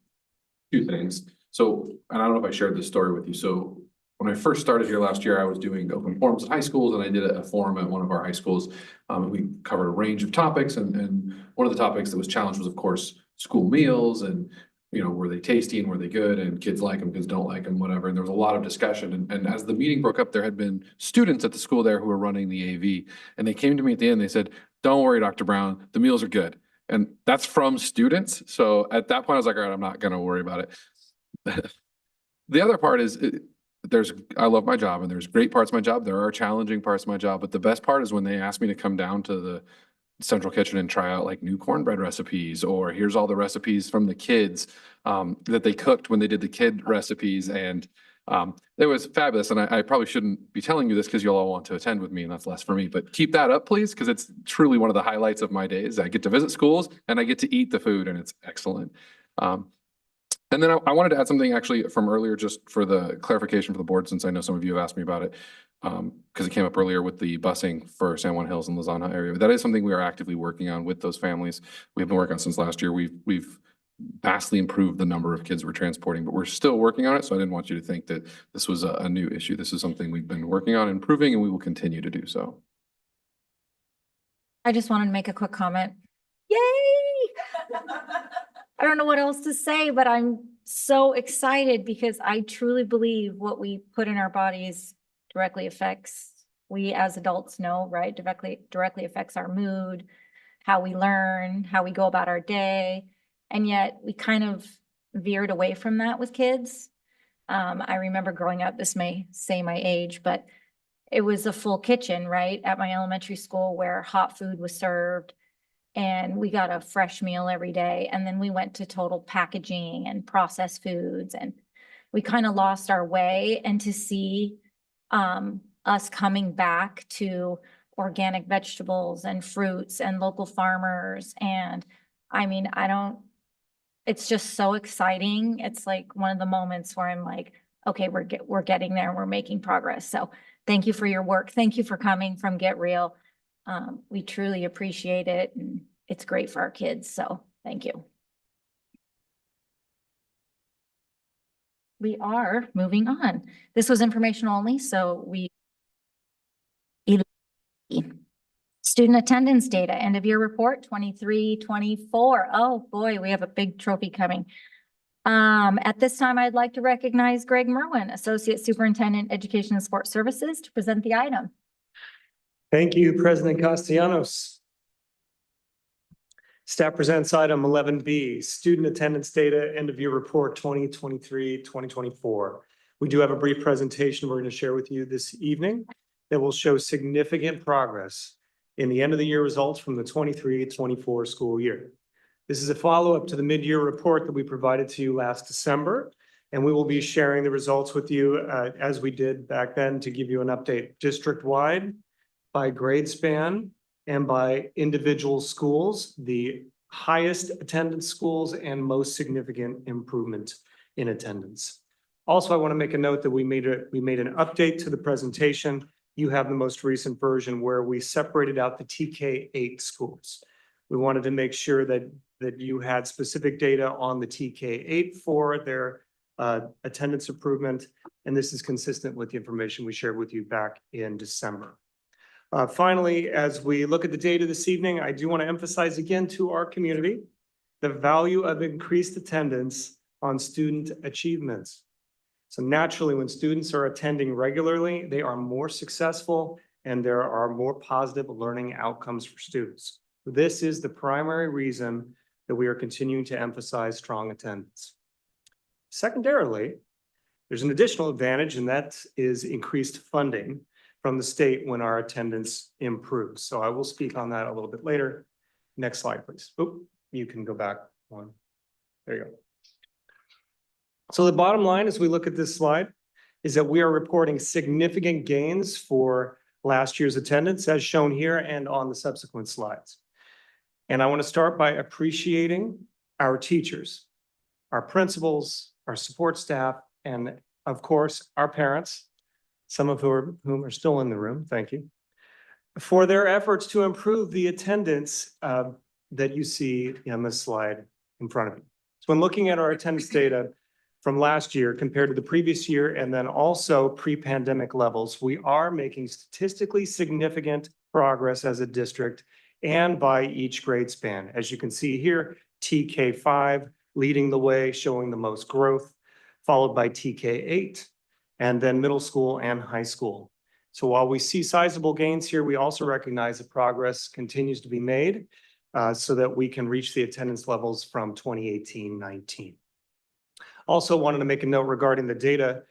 two things. So, and I don't know if I shared this story with you. So when I first started here last year, I was doing open forums at high schools, and I did a forum at one of our high schools. We covered a range of topics, and one of the topics that was challenged was, of course, school meals and, were they tasty and were they good, and kids like them, kids don't like them, whatever. And there was a lot of discussion. And as the meeting broke up, there had been students at the school there who were running the AV, and they came to me at the end. They said, "Don't worry, Dr. Brown, the meals are good." And that's from students. So at that point, I was like, all right, I'm not going to worry about it. The other part is I love my job, and there's great parts of my job. There are challenging parts of my job, but the best part is when they ask me to come down to the central kitchen and try out like new cornbread recipes, or here's all the recipes from the kids that they cooked when they did the kid recipes. And it was fabulous. And I probably shouldn't be telling you this because you'll all want to attend with me, and that's less for me, but keep that up, please, because it's truly one of the highlights of my days. I get to visit schools and I get to eat the food, and it's excellent. And then I wanted to add something actually from earlier, just for the clarification for the board, since I know some of you have asked me about it, because it came up earlier with the busing for San Juan Hills and Lozana area. That is something we are actively working on with those families. We've been working on since last year. We've vastly improved the number of kids we're transporting, but we're still working on it. So I didn't want you to think that this was a new issue. This is something we've been working on, improving, and we will continue to do so. I just wanted to make a quick comment. Yay! I don't know what else to say, but I'm so excited because I truly believe what we put in our bodies directly affects, we as adults know, right? Directly affects our mood, how we learn, how we go about our day. And yet we kind of veered away from that with kids. I remember growing up, this may say my age, but it was a full kitchen, right? At my elementary school where hot food was served. And we got a fresh meal every day. And then we went to total packaging and processed foods, and we kind of lost our way. And to see us coming back to organic vegetables and fruits and local farmers. And I mean, it's just so exciting. It's like one of the moments where I'm like, okay, we're getting there and we're making progress. So thank you for your work. Thank you for coming from Get Real. We truly appreciate it, and it's great for our kids. So thank you. We are moving on. This was informational only, so student attendance data, end of year report 23-24. Oh boy, we have a big trophy coming. At this time, I'd like to recognize Greg Merwin, Associate Superintendent, Education and Sports Services, to present the item. Thank you, President Castellanos. Staff presents item 11B, student attendance data, end of year report 2023-2024. We do have a brief presentation we're going to share with you this evening that will show significant progress in the end of the year results from the 23-24 school year. This is a follow-up to the mid-year report that we provided to you last December, and we will be sharing the results with you as we did back then to give you an update district-wide, by grade span, and by individual schools, the highest attendance schools and most significant improvement in attendance. Also, I want to make a note that we made an update to the presentation. You have the most recent version where we separated out the TK8 schools. We wanted to make sure that you had specific data on the TK8 for their attendance improvement, and this is consistent with the information we shared with you back in December. Finally, as we look at the data this evening, I do want to emphasize again to our community the value of increased attendance on student achievements. So naturally, when students are attending regularly, they are more successful and there are more positive learning outcomes for students. This is the primary reason that we are continuing to emphasize strong attendance. Secondarily, there's an additional advantage, and that is increased funding from the state when our attendance improves. So I will speak on that a little bit later. Next slide, please. Oop, you can go back one. There you go. So the bottom line, as we look at this slide, is that we are reporting significant gains for last year's attendance, as shown here and on the subsequent slides. And I want to start by appreciating our teachers, our principals, our support staff, and of course, our parents, some of whom are still in the room, thank you, for their efforts to improve the attendance that you see on this slide in front of you. So when looking at our attendance data from last year compared to the previous year and then also pre-pandemic levels, we are making statistically significant progress as a district and by each grade span. As you can see here, TK5 leading the way, showing the most growth, followed by TK8, and then middle school and high school. So while we see sizable gains here, we also recognize that progress continues to be made so that we can reach the attendance levels from 2018-19. Also wanted to make a note regarding the data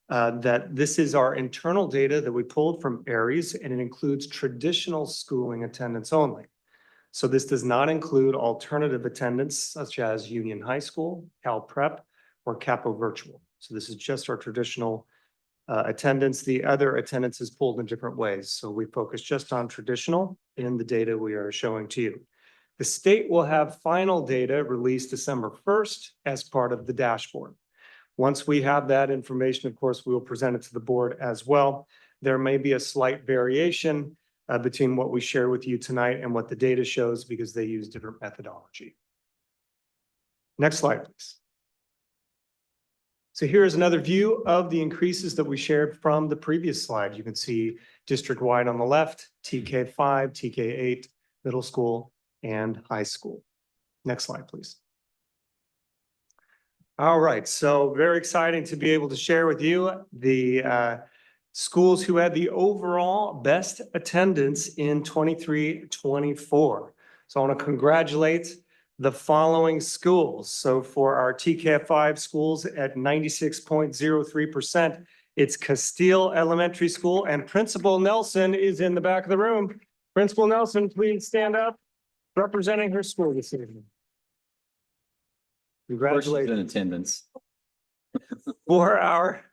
that this is our internal data that we pulled from ARIES, and it includes traditional schooling attendance only. So this does not include alternative attendance such as Union High School, Cal Prep, or Capo Virtual. So this is just our traditional attendance. The other attendance is pulled in different ways. So we focus just on traditional in the data we are showing to you. The state will have final data released December 1st as part of the dashboard. Once we have that information, of course, we will present it to the board as well. There may be a slight variation between what we share with you tonight and what the data shows because they use different methodology. Next slide, please. So here's another view of the increases that we shared from the previous slide. You can see district-wide on the left, TK5, TK8, middle school, and high school. Next slide, please. All right, so very exciting to be able to share with you the schools who had the overall best attendance in 23-24. So I want to congratulate the following schools. So for our TK5 schools at 96.03%, it's Castile Elementary School, and Principal Nelson is in the back of the room. Principal Nelson, please stand up, representing her school this evening. Congratulations. In attendance. For our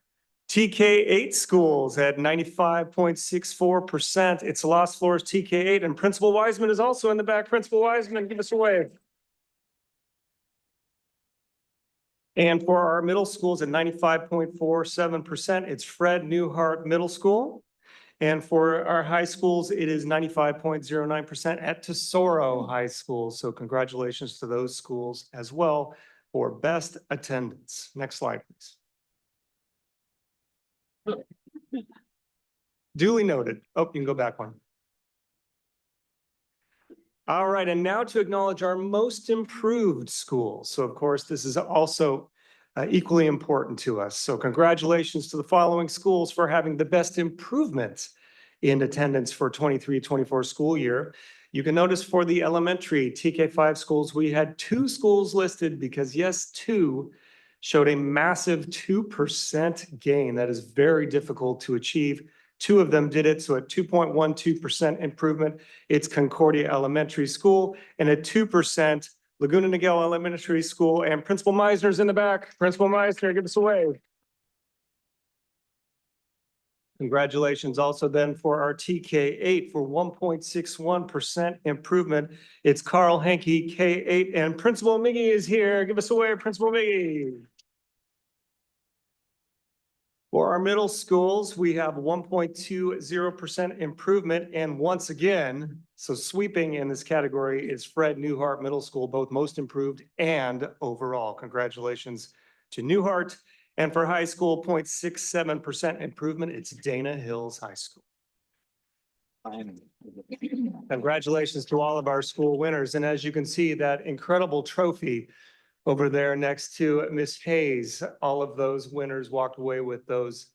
TK8 schools at 95.64%, it's Lost Floors TK8, and Principal Wiseman is also in the back. Principal Wiseman, give us a wave. And for our middle schools at 95.47%, it's Fred Newhart Middle School. And for our high schools, it is 95.09% at Tesoro High School. So congratulations to those schools as well for best attendance. Next slide, please. Duly noted. Oh, you can go back one. All right, and now to acknowledge our most improved schools. So of course, this is also equally important to us. So congratulations to the following schools for having the best improvements in attendance for 23-24 school year. You can notice for the elementary TK5 schools, we had 2 schools listed because yes, 2 showed a massive 2% gain. That is very difficult to achieve. 2 of them did it, so at 2.12% improvement, it's Concordia Elementary School, and at 2%, Laguna Niguel Elementary School, and Principal Meisner's in the back. Principal Meisner, give us a wave. Congratulations also then for our TK8 for 1.61% improvement. It's Carl Henke, K8, and Principal Miggy is here. Give us a wave, Principal Miggy. For our middle schools, we have 1.20% improvement. And once again, so sweeping in this category is Fred Newhart Middle School, both most improved and overall. Congratulations to Newhart. And for high school, 0.67% improvement, it's Dana Hills High School. Congratulations to all of our school winners. And as you can see, that incredible trophy over there next to Miss Hayes, all of those winners walked away with those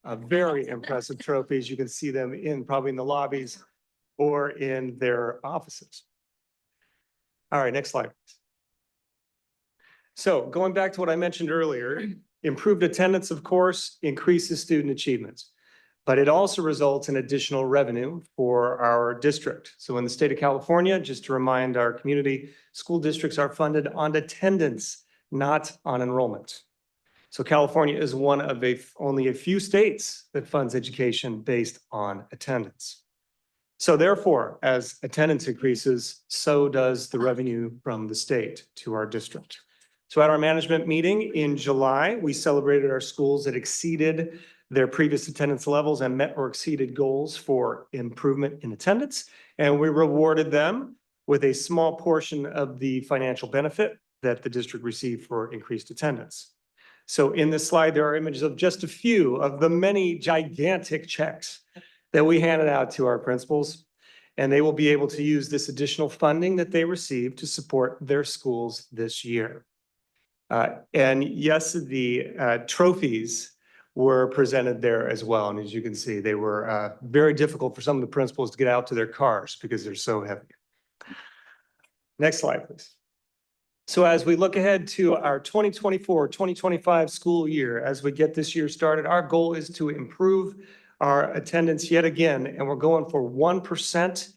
very impressive trophies. You can see them probably in the lobbies or in their offices. All right, next slide. So going back to what I mentioned earlier, improved attendance, of course, increases student achievements, but it also results in additional revenue for our district. So in the state of California, just to remind our community, school districts are funded on attendance, not on enrollment. So California is one of only a few states that funds education based on attendance. So therefore, as attendance increases, so does the revenue from the state to our district. So at our management meeting in July, we celebrated our schools that exceeded their previous attendance levels and met or exceeded goals for improvement in attendance. And we rewarded them with a small portion of the financial benefit that the district received for increased attendance. So in this slide, there are images of just a few of the many gigantic checks that we handed out to our principals, and they will be able to use this additional funding that they received to support their schools this year. And yes, the trophies were presented there as well. And as you can see, they were very difficult for some of the principals to get out to their cars because they're so heavy. Next slide, please. So as we look ahead to our 2024-2025 school year, as we get this year started, our goal is to improve our attendance yet again, and we're going for 1%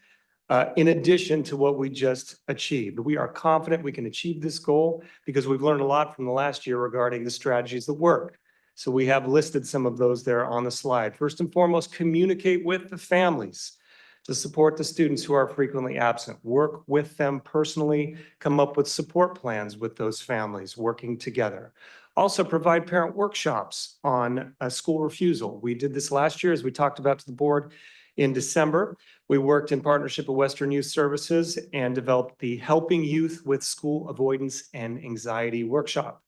in addition to what we just achieved. We are confident we can achieve this goal because we've learned a lot from the last year regarding the strategies that work. So we have listed some of those there on the slide. First and foremost, communicate with the families to support the students who are frequently absent. Work with them personally, come up with support plans with those families, working together. Also provide parent workshops on school refusal. We did this last year as we talked about to the board in December. We worked in partnership with Western Youth Services and developed the Helping Youth with School Avoidance and Anxiety workshop.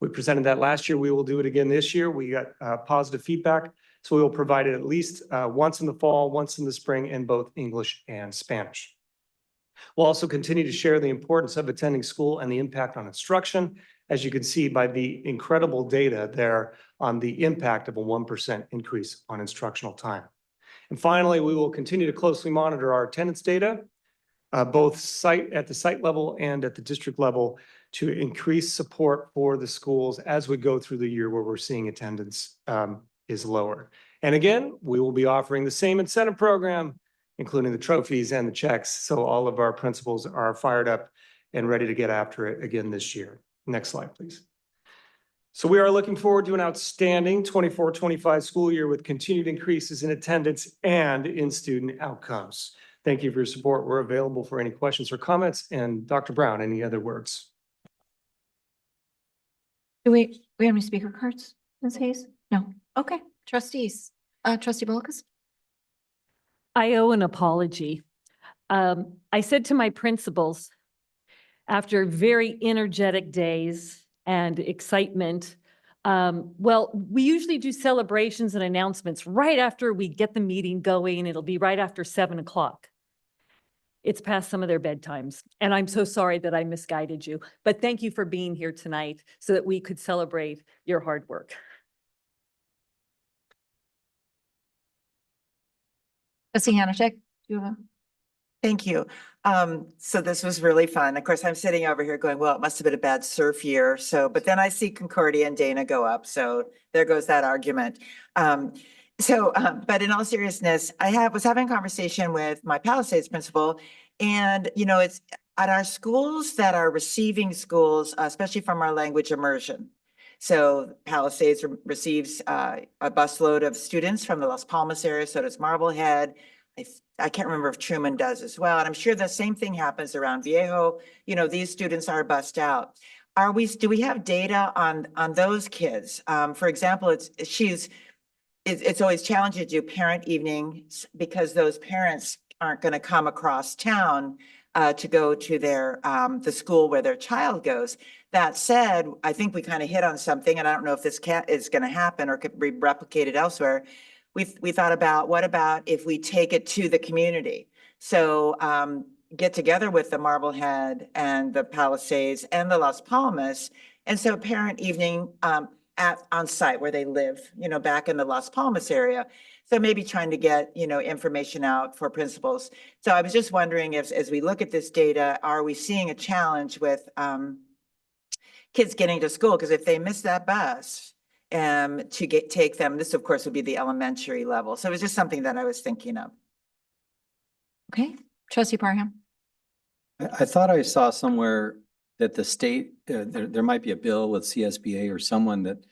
We presented that last year. We will do it again this year. We got positive feedback. So we will provide it at least once in the fall, once in the spring in both English and Spanish. We'll also continue to share the importance of attending school and the impact on instruction, as you can see by the incredible data there on the impact of a 1% increase on instructional time. And finally, we will continue to closely monitor our attendance data, both at the site level and at the district level, to increase support for the schools as we go through the year where we're seeing attendance is lower. And again, we will be offering the same incentive program, including the trophies and the checks. So all of our principals are fired up and ready to get after it again this year. Next slide, please. So we are looking forward to an outstanding 24-25 school year with continued increases in attendance and in student outcomes. Thank you for your support. We're available for any questions or comments. And Dr. Brown, any other words? Do we have any speaker cards, Ms. Hayes? No. Okay. Trustees, Trustee Bolikas? I owe an apology. I said to my principals, after very energetic days and excitement, well, we usually do celebrations and announcements right after we get the meeting going. It'll be right after 7 o'clock. It's past some of their bedtimes, and I'm so sorry that I misguided you. But thank you for being here tonight so that we could celebrate your hard work. Trustee Hanachek, do you have a? Thank you. So this was really fun. Of course, I'm sitting over here going, well, it must have been a bad surf year. So, but then I see Concordia and Dana go up. So there goes that argument. But in all seriousness, was having a conversation with my Palisades principal, and it's at our schools that are receiving schools, especially from our language immersion. So Palisades receives a busload of students from the Las Palmas area, so does Marblehead. I can't remember if Truman does as well. And I'm sure the same thing happens around Viejo. These students are bussed out. Do we have data on those kids? For example, it's always challenging to do parent evenings because those parents aren't going to come across town to go to the school where their child goes. That said, I think we kind of hit on something, and I don't know if this is going to happen or could be replicated elsewhere. We thought about, what about if we take it to the community? So get together with the Marblehead and the Palisades and the Las Palmas. And so parent evening on site where they live, back in the Las Palmas area. So maybe trying to get, information out for principals. So I was just wondering if, as we look at this data, are we seeing a challenge with kids getting to school? Because if they miss that bus, to take them, this of course would be the elementary level. So it was just something that I was thinking of. Okay, Trustee Parham. I thought I saw somewhere that the state, there might be a bill with CSBA or someone that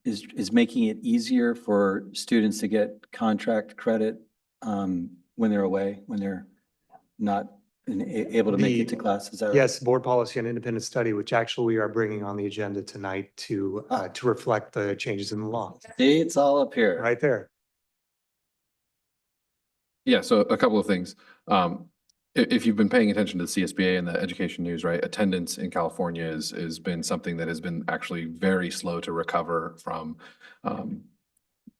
is making it easier for students to get contract credit when they're away, when they're not able to make it to class. Is that right? Yes, board policy on independent study, which actually we are bringing on the agenda tonight to reflect the changes in the law. See, it's all up here. Right there. Yeah, so a couple of things. If you've been paying attention to the CSBA and the education news, right, attendance in California has been something that has been actually very slow to recover from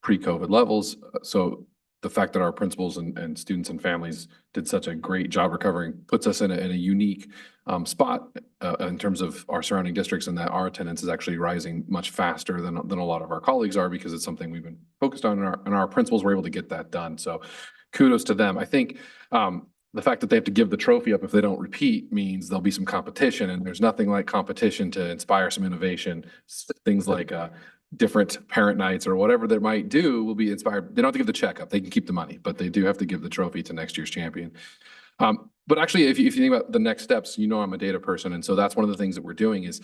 pre-COVID levels. So the fact that our principals and students and families did such a great job recovering puts us in a unique spot in terms of our surrounding districts, and that our attendance is actually rising much faster than a lot of our colleagues are, because it's something we've been focused on, and our principals were able to get that done. So kudos to them. I think the fact that they have to give the trophy up if they don't repeat means there'll be some competition, and there's nothing like competition to inspire some innovation. Things like different parent nights or whatever they might do will be inspired. They don't have to give the check up. They can keep the money, but they do have to give the trophy to next year's champion. But actually, if you think about the next steps, you know, I'm a data person. And so that's one of the things that we're doing is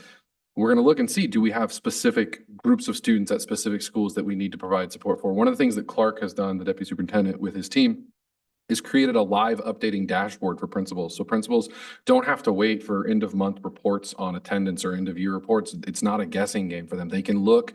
we're going to look and see, do we have specific groups of students at specific schools that we need to provide support for? One of the things that Clark has done, the deputy superintendent with his team, is created a live updating dashboard for principals. So principals don't have to wait for end of month reports on attendance or end of year reports. It's not a guessing game for them. They can look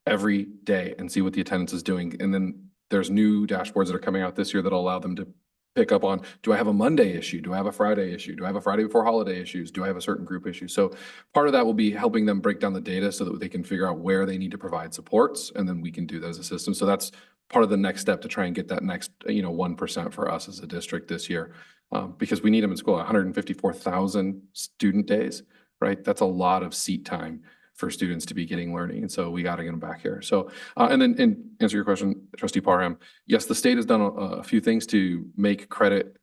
every day and see what the attendance is doing. And then there's new dashboards that are coming out this year that'll allow them to pick up on, do I have a Monday issue? Do I have a Friday issue? Do I have a Friday before holiday issues? Do I have a certain group issue? So part of that will be helping them break down the data so that they can figure out where they need to provide supports, and then we can do that as a system. So that's part of the next step to try and get that next, 1% for us as a district this year, because we need them in school. 154,000 student days, right? That's a lot of seat time for students to be getting learning. And so we got to get them back here. So, and answer your question, Trustee Parham, yes, the state has done a few things to make credit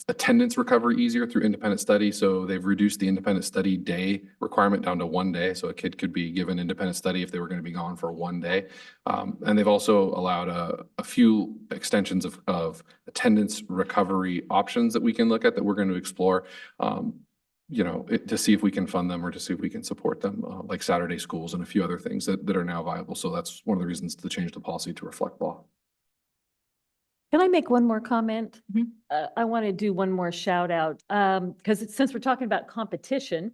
attendance recovery easier through independent study. So they've reduced the independent study day requirement down to 1 day. So a kid could be given independent study if they were going to be gone for 1 day. And they've also allowed a few extensions of attendance recovery options that we can look at, that we're going to explore, to see if we can fund them or to see if we can support them, like Saturday schools and a few other things that are now viable. So that's one of the reasons to change the policy to reflect law. Can I make one more comment? I want to do one more shout out, because since we're talking about competition,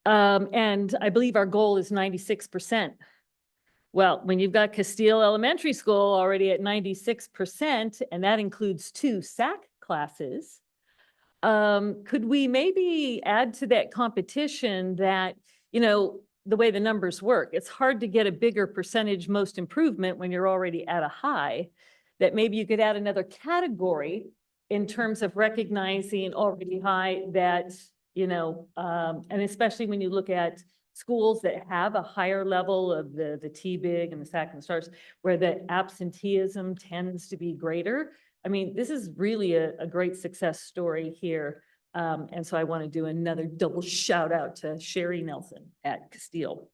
and I believe our goal is 96%. Well, when you've got Castile Elementary School already at 96%, and that includes 2 SAC classes, could we maybe add to that competition that, the way the numbers work, it's hard to get a bigger percentage most improvement when you're already at a high, that maybe you could add another category in terms of recognizing already high that, and especially when you look at schools that have a higher level of the TBIG and the SAC and the STARS, where the absenteeism tends to be greater. I mean, this is really a great success story here. And so I want to do another double shout out to Sherry Nelson at Castile,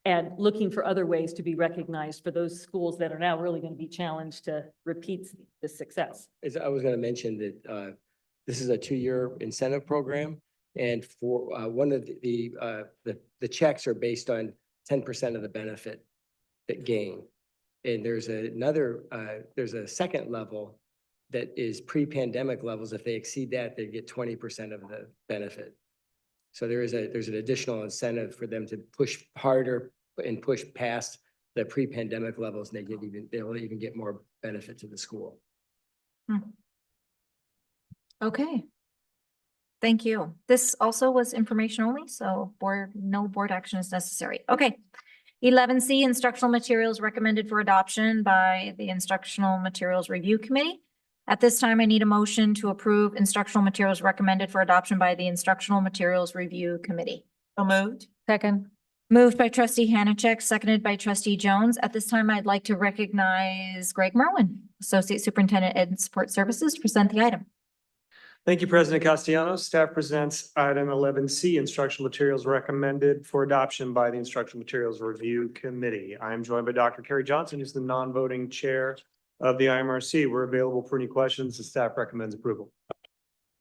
and looking for other ways to be recognized for those schools that are now really going to be challenged to repeat the success. As I was going to mention that this is a 2-year incentive program, and for one of the checks are based on 10% of the benefit that gain, and there's a second level that is pre-pandemic levels. If they exceed that, they get 20% of the benefit. So there's an additional incentive for them to push harder and push past the pre-pandemic levels, and they'll even get more benefit to the school. Okay. Thank you. This also was information only, so no board action is necessary. Okay. 11C, instructional materials recommended for adoption by the Instructional Materials Review Committee. At this time, I need a motion to approve instructional materials recommended for adoption by the Instructional Materials Review Committee. So moved. Second. Moved by trustee Hannachek, seconded by trustee Jones. At this time, I'd like to recognize Greg Merwin, Associate Superintendent Ed and Support Services, to present the item. Thank you, President Castellanos. Staff presents item 11C, instructional materials recommended for adoption by the Instructional Materials Review Committee. I am joined by Dr. Carrie Johnson, who's the non-voting chair of the IMRC. We're available for any questions. The staff recommends approval.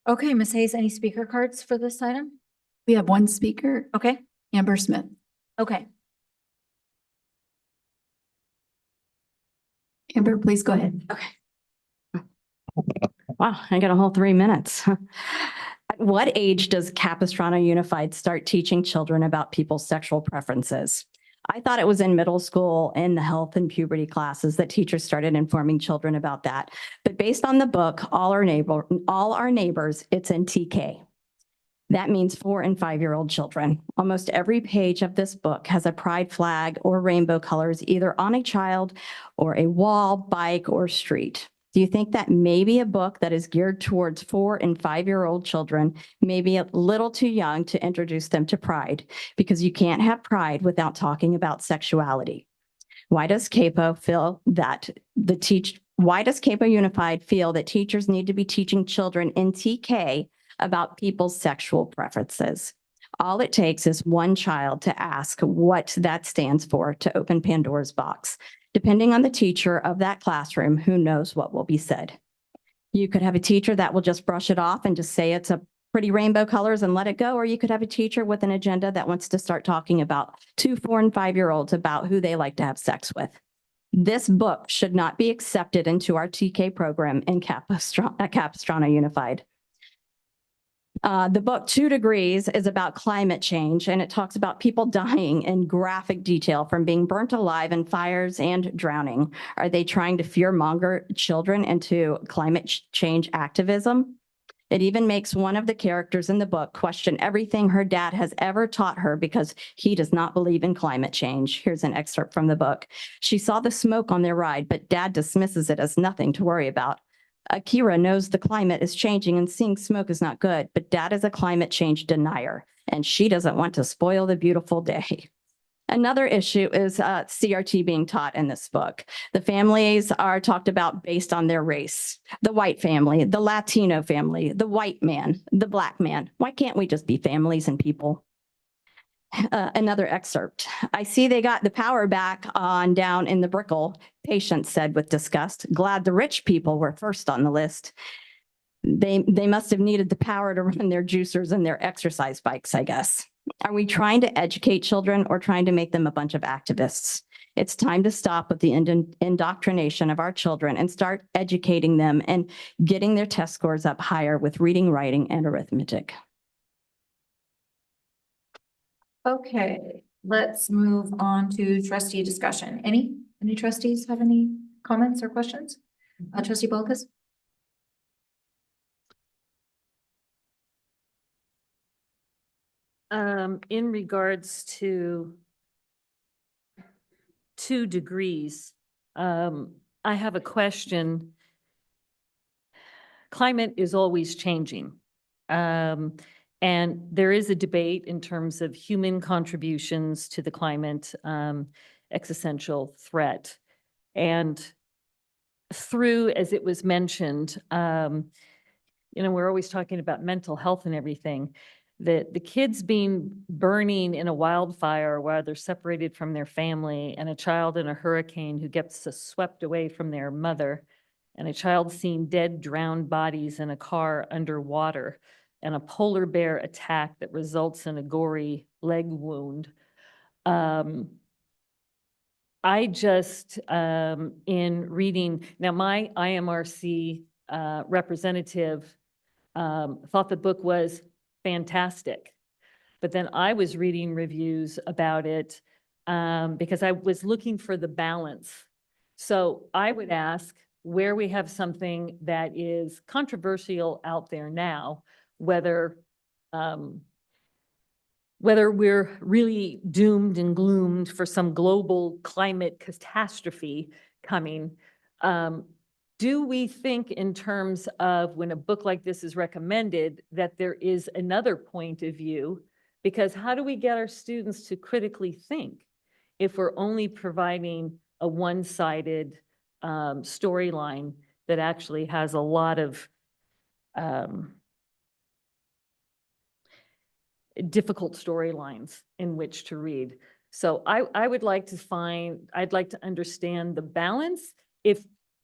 Okay, Ms. Hayes, any speaker cards for this item? We have one speaker. Okay. Amber Smith. Okay. Amber, please go ahead. Okay. Wow, I got a whole 3 minutes. At what age does Capistrano Unified start teaching children about people's sexual preferences? I thought it was in middle school in the health and puberty classes that teachers started informing children about that. But based on the book, All Our Neighbors, it's in TK. That means 4 and 5-year-old children. Almost every page of this book has a pride flag or rainbow colors, either on a child or a wall, bike, or street. Do you think that maybe a book that is geared towards 4 and 5-year-old children may be a little too young to introduce them to pride? Because you can't have pride without talking about sexuality. Why does Capo Unified feel that teachers need to be teaching children in TK about people's sexual preferences? All it takes is one child to ask what that stands for to open Pandora's box. Depending on the teacher of that classroom, who knows what will be said. You could have a teacher that will just brush it off and just say it's a pretty rainbow colors and let it go, or you could have a teacher with an agenda that wants to start talking about 2, 4, and 5-year-olds about who they like to have sex with. This book should not be accepted into our TK program at Capistrano Unified. The book 2 Degrees is about climate change, and it talks about people dying in graphic detail from being burnt alive in fires and drowning. Are they trying to fearmonger children into climate change activism? It even makes one of the characters in the book question everything her dad has ever taught her because he does not believe in climate change. Here's an excerpt from the book. She saw the smoke on their ride, but dad dismisses it as nothing to worry about. Akira knows the climate is changing and seeing smoke is not good, but dad is a climate change denier, and she doesn't want to spoil the beautiful day. Another issue is CRT being taught in this book. The families are talked about based on their race. The white family, the Latino family, the white man, the black man. Why can't we just be families and people? Another excerpt. I see they got the power back on down in the Brickell, Patience said with disgust. Glad the rich people were first on the list. They must have needed the power to run their juicers and their exercise bikes, I guess. Are we trying to educate children or trying to make them a bunch of activists? It's time to stop with the indoctrination of our children and start educating them and getting their test scores up higher with reading, writing, and arithmetic. Okay, let's move on to trustee discussion. Any trustees have any comments or questions? Trustee Bolkus? In regards to 2 Degrees, I have a question. Climate is always changing. And there is a debate in terms of human contributions to the climate existential threat. And through, as it was mentioned, we're always talking about mental health and everything. The kids burning in a wildfire while they're separated from their family, and a child in a hurricane who gets swept away from their mother, and a child seeing dead, drowned bodies in a car underwater, and a polar bear attack that results in a gory leg wound. I just, in reading, now my IMRC representative thought the book was fantastic, but then I was reading reviews about it because I was looking for the balance. So I would ask where we have something that is controversial out there now, whether we're really doomed and gloomed for some global climate catastrophe coming. Do we think in terms of when a book like this is recommended that there is another point of view? Because how do we get our students to critically think if we're only providing a one-sided storyline that actually has a lot of difficult storylines in which to read? So I'd like to understand the balance.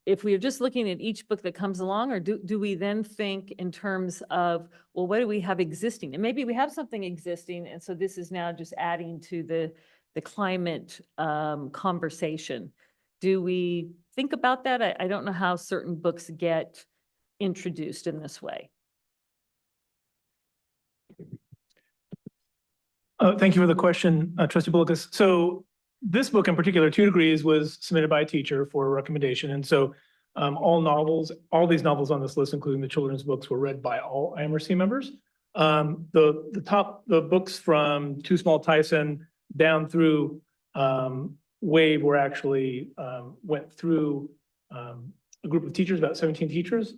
If we're just looking at each book that comes along, or do we then think in terms of, well, what do we have existing? And maybe we have something existing, and so this is now just adding to the climate conversation. Do we think about that. I don't know how certain books get introduced in this way. Thank you for the question, Trustee Bullock. So this book in particular, 2 Degrees, was submitted by a teacher for a recommendation. And so all these novels on this list, including the children's books, were read by all IMRC members. The books from Too Small Tyson down through Wave were actually went through a group of teachers, about 17 teachers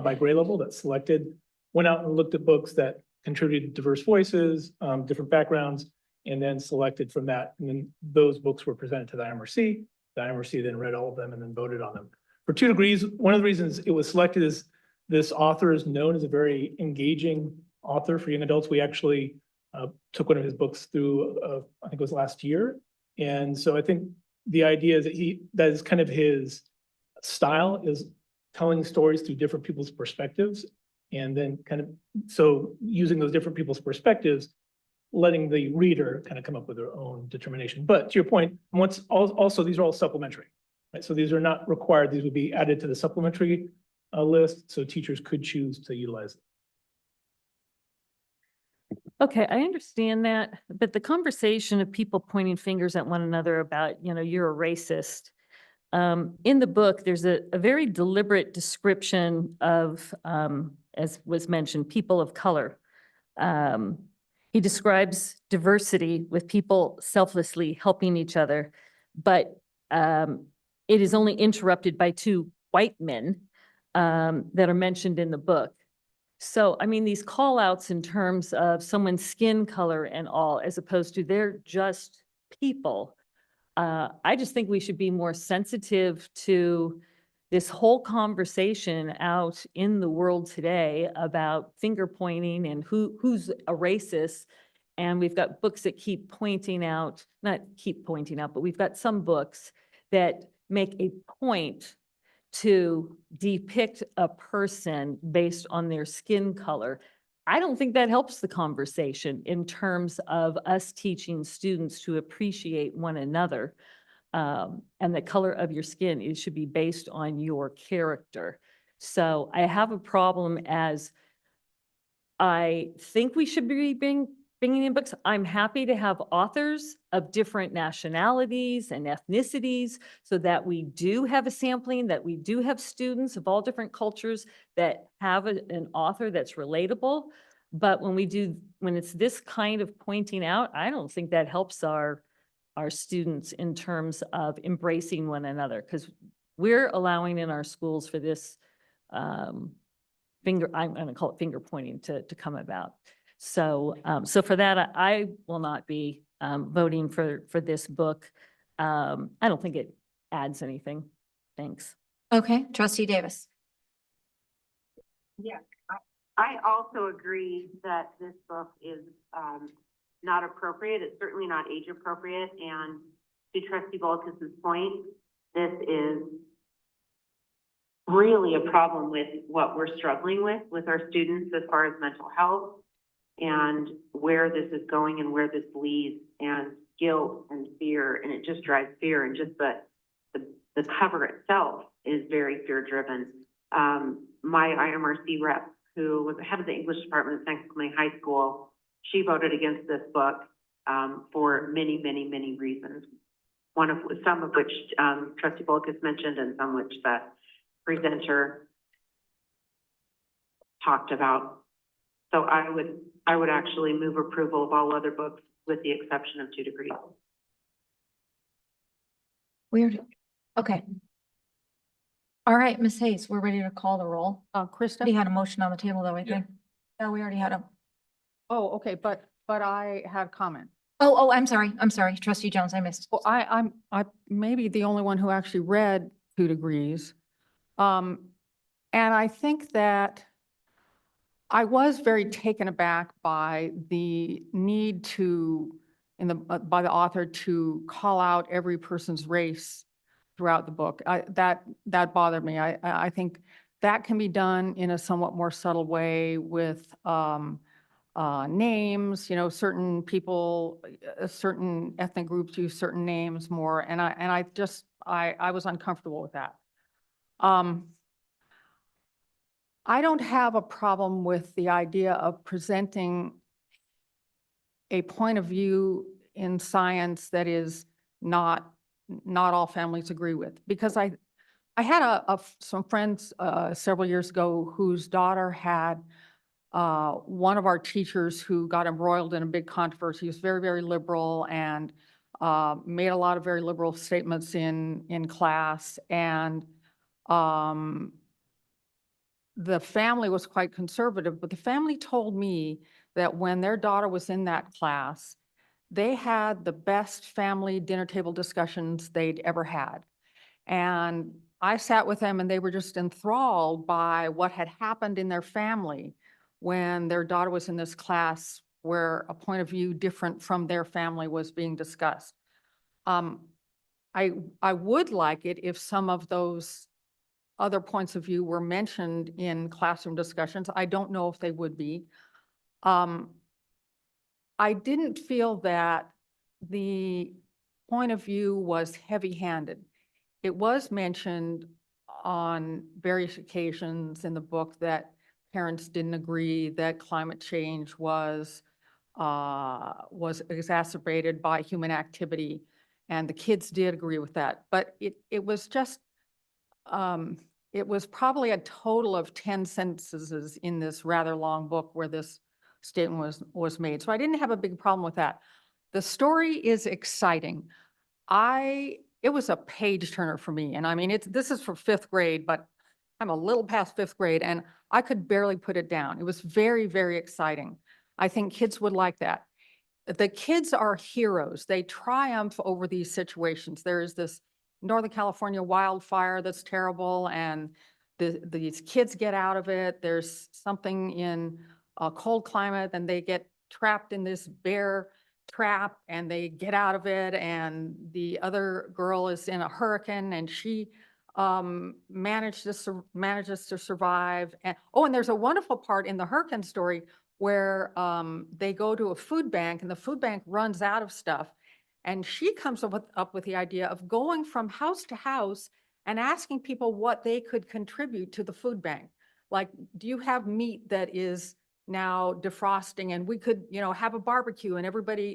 by grade level that went out and looked at books that contributed diverse voices, different backgrounds, and then selected from that. And then those books were presented to the IMRC. The IMRC then read all of them and then voted on them. For 2 Degrees, one of the reasons it was selected is this author is known as a very engaging author for young adults. We actually took one of his books through, I think it was last year. And so I think the idea is that is kind of his style, is telling stories through different people's perspectives. And then so using those different people's perspectives, letting the reader kind of come up with their own determination. But to your point, also these are all supplementary, right? So these are not required. These would be added to the supplementary list, so teachers could choose to utilize it. Okay, I understand that, but the conversation of people pointing fingers at one another about, you're a racist. In the book, there's a very deliberate description of, as was mentioned, people of color. He describes diversity with people selflessly helping each other, but it is only interrupted by 2 white men that are mentioned in the book. So, I mean, these call outs in terms of someone's skin color and all, as opposed to they're just people. I just think we should be more sensitive to this whole conversation out in the world today about finger pointing and who's a racist. And we've got books that keep pointing out, not keep pointing out, but we've got some books that make a point to depict a person based on their skin color. I don't think that helps the conversation in terms of us teaching students to appreciate one another. And the color of your skin, it should be based on your character. So I have a problem, as I think we should be bringing in books. I'm happy to have authors of different nationalities and ethnicities so that we do have a sampling, that we do have students of all different cultures that have an author that's relatable. But when it's this kind of pointing out, I don't think that helps our students in terms of embracing one another, because we're allowing in our schools for this I'm going to call it finger pointing to come about. So, so for that, I will not be voting for this book. I don't think it adds anything. Thanks. Okay, Trustee Davis. Yeah, I also agree that this book is not appropriate. It's certainly not age appropriate. And to Trustee Bullock's point, this is really a problem with what we're struggling with our students as far as mental health and where this is going and where this leads, and guilt and fear. And it just drives fear, and just the cover itself is very fear driven. My IMRC rep, who was the head of the English department at San Clemente High School, she voted against this book for many, many, many reasons. Some of which Trustee Bullock has mentioned, and some which the presenter talked about. So I would actually move approval of all other books with the exception of 2 Degrees. Weird. Okay. All right, Ms. Hayes, we're ready to call the roll. Krista? We had a motion on the table though, I think. No, we already had a. Oh, okay, but I had comment. Oh, I'm sorry. Trustee Jones, I missed. Well, I may be the only one who actually read 2 Degrees. And I think that I was very taken aback by the need by the author to call out every person's race throughout the book. That bothered me. I think that can be done in a somewhat more subtle way with names. Certain people, certain ethnic groups use certain names more, and I just I was uncomfortable with that. I don't have a problem with the idea of presenting a point of view in science that is not all families agree with, because I had some friends several years ago whose daughter had one of our teachers who got embroiled in a big controversy. He was very, very liberal and made a lot of very liberal statements in class. And the family was quite conservative, but the family told me that when their daughter was in that class, they had the best family dinner table discussions they'd ever had. And I sat with them and they were just enthralled by what had happened in their family when their daughter was in this class where a point of view different from their family was being discussed. I would like it if some of those other points of view were mentioned in classroom discussions. I don't know if they would be. I didn't feel that the point of view was heavy-handed. It was mentioned on various occasions in the book that parents didn't agree that climate change was exacerbated by human activity, and the kids did agree with that. But it was just, it was probably a total of 10 sentences in this rather long book where this statement was made. So I didn't have a big problem with that. The story is exciting. It was a page turner for me. And I mean, this is for 5th grade, but I'm a little past 5th grade and I could barely put it down. It was very, very exciting. I think kids would like that. The kids are heroes. They triumph over these situations. There is this Northern California wildfire that's terrible, and these kids get out of it. There's something in a cold climate and they get trapped in this bear trap and they get out of it, and the other girl is in a hurricane and she manages to survive. And there's a wonderful part in the hurricane story where they go to a food bank and the food bank runs out of stuff, and she comes up with the idea of going from house to house and asking people what they could contribute to the food bank. Like, do you have meat that is now defrosting, and we could, have a barbecue and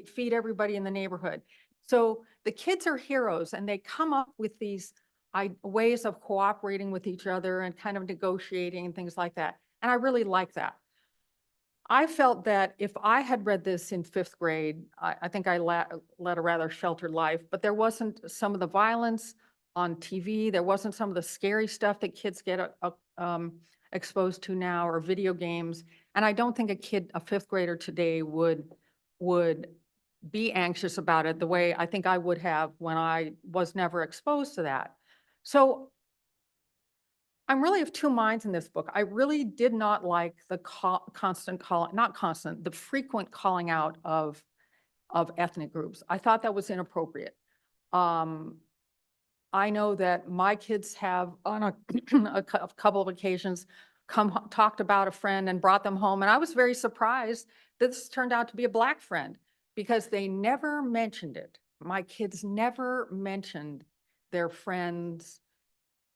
feed everybody in the neighborhood. So the kids are heroes, and they come up with these ways of cooperating with each other and kind of negotiating and things like that. And I really like that. I felt that if I had read this in 5th grade, I think I led a rather sheltered life, but there wasn't some of the violence on TV. There wasn't some of the scary stuff that kids get exposed to now, or video games. And I don't think a 5th grader today would be anxious about it the way I think I would have when I was never exposed to that. So I'm really of two minds in this book. I really did not like the the frequent calling out of ethnic groups. I thought that was inappropriate. I know that my kids have on a couple of occasions talked about a friend and brought them home. And I was very surprised that this turned out to be a Black friend, because they never mentioned it. My kids never mentioned their friend's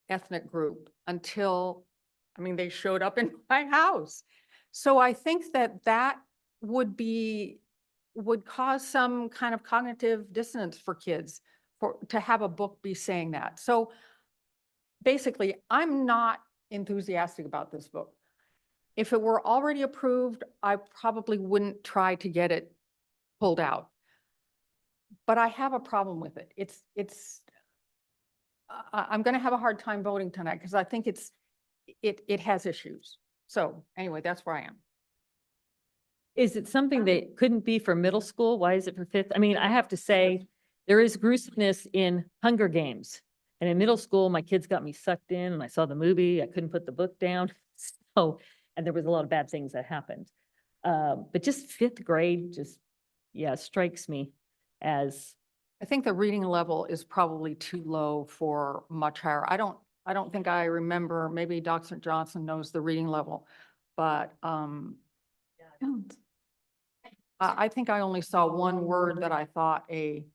ethnic group until, they showed up in my house. So I think that would cause some kind of cognitive dissonance for kids to have a book be saying that. So basically, I'm not enthusiastic about this book. If it were already approved, I probably wouldn't try to get it pulled out. But I have a problem with it. I'm going to have a hard time voting tonight because I think it has issues. So anyway, that's where I am. Is it something that couldn't be for middle school? Why is it for 5th? I have to say, there is gruesomeness in Hunger Games. And in middle school, my kids got me sucked in and I saw the movie. I couldn't put the book down. And there was a lot of bad things that happened. But just 5th grade, strikes me as. I think the reading level is probably too low for much higher. I don't think I remember, maybe Dr. Johnson knows the reading level, but I think I only saw one word that I thought a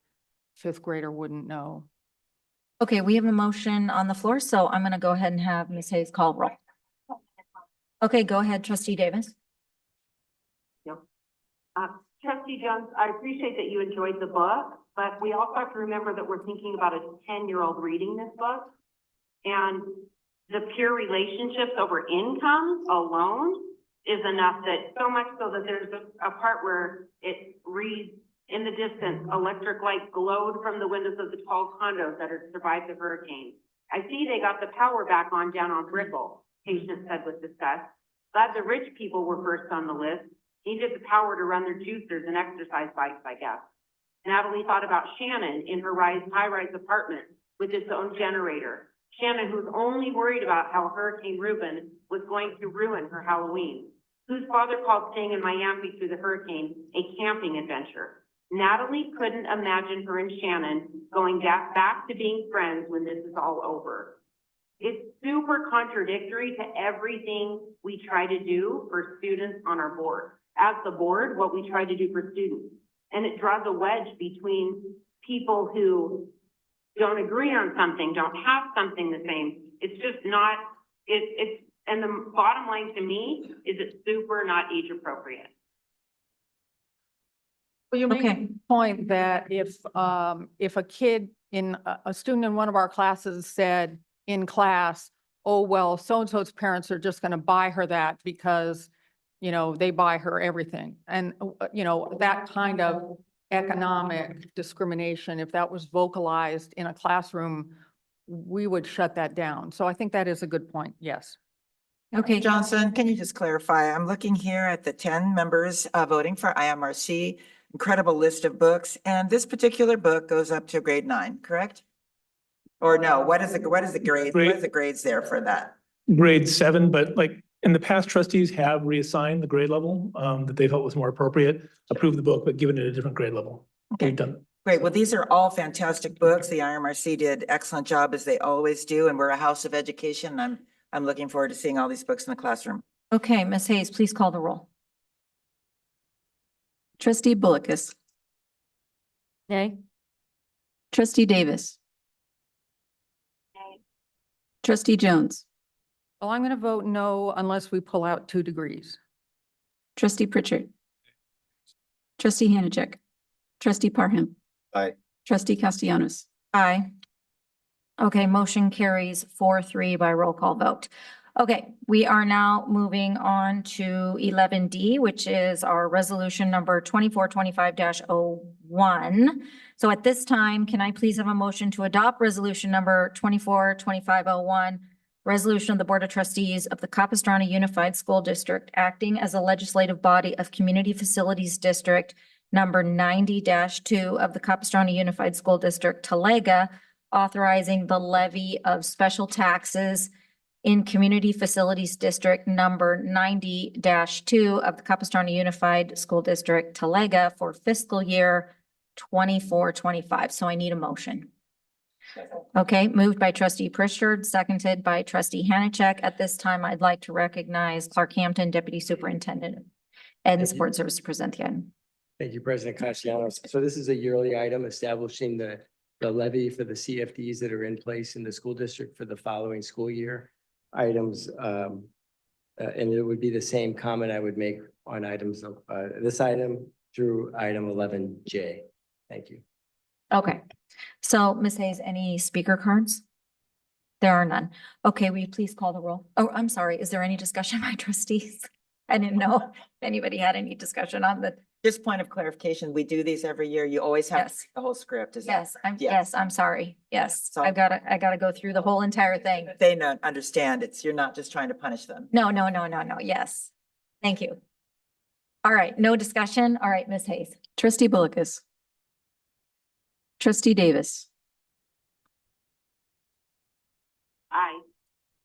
5th grader wouldn't know. Okay, we have a motion on the floor, so I'm gonna go ahead and have Ms. Hayes call roll. Okay, go ahead, trustee Davis. Trustee Jones, I appreciate that you enjoyed the book, but we also have to remember that we're thinking about a 10-year-old reading this book. And the pure relationships over income alone is enough that, so much so that there's a part where it reads in the distance, electric light glowed from the windows of the tall condos that had survived the hurricane. I see they got the power back on down on Brickell, patient said with disgust. Glad the rich people were first on the list. Needed the power to run their juicers and exercise bikes, I guess. Natalie thought about Shannon in her high-rise apartment with its own generator. Shannon, who's only worried about how Hurricane Reuben was going to ruin her Halloween. Whose father called staying in Miami through the hurricane a camping adventure. Natalie couldn't imagine her and Shannon going back to being friends when this is all over. It's super contradictory to everything we try to do for students on our board. As the board, what we try to do for students. And it draws a wedge between people who don't agree on something, don't have something the same. It's just not, and the bottom line to me is it's super not age appropriate. Well, you make a point that if a kid a student in one of our classes said in class, oh, well, so-and-so's parents are just going to buy her that because, you know, they buy her everything. And, you know, that kind of economic discrimination, if that was vocalized in a classroom, we would shut that down. So I think that is a good point. Yes. Okay. Johnson, can you just clarify? I'm looking here at the 10 members voting for IMRC, incredible list of books. And this particular book goes up to grade 9, correct? Or no, what is the grade? What is the grades there for that? Grade 7, but like in the past, trustees have reassigned the grade level that they felt was more appropriate, approved the book, but given it a different grade level. Okay. We've done. Great. Well, these are all fantastic books. The IMRC did excellent job as they always do, and we're a house of education. I'm looking forward to seeing all these books in the classroom. Okay, Ms. Hayes, please call the roll. Trustee Bullicus. Nay. Trustee Davis. Trustee Jones. Well, I'm going to vote no unless we pull out 2 degrees. Trustee Pritchard. Trustee Hanachek. Trustee Parham. Aye. Trustee Castellanos. Aye. Okay, motion carries 4-3 by roll call vote. Okay, we are now moving on to 11D, which is our resolution number 2425-01. So at this time, can I please have a motion to adopt resolution number 2425-01, resolution of the Board of Trustees of the Capistrano Unified School District acting as a legislative body of Community Facilities District number 90-2 of the Capistrano Unified School District, Talega, authorizing the levy of special taxes in Community Facilities District number 90-2 of the Capistrano Unified School District, Talega, for fiscal year 24-25. So I need a motion. Okay, moved by trustee Pritchard, seconded by trustee Hanachek. At this time, I'd like to recognize Clark Hampton, Deputy Superintendent, Ed and Support Service, to present the item. Thank you, President Castellanos. So this is a yearly item establishing the levy for the CFDs that are in place in the school district for the following school year. Items, and it would be the same comment I would make on items of this item through item 11J. Thank you. Okay, so Ms. Hayes, any speaker cards? There are none. Okay, will you please call the roll? Oh, I'm sorry. Is there any discussion by trustees? I didn't know if anybody had any discussion on the. Just point of clarification, we do these every year. You always have to read the whole script. Is that- Yes, I'm sorry. Yes, So- I gotta go through the whole entire thing. They don't understand. You're not just trying to punish them. No. Yes. Thank you. All right, no discussion. All right, Ms. Hayes. Trustee Bullicus. Trustee Davis. Aye.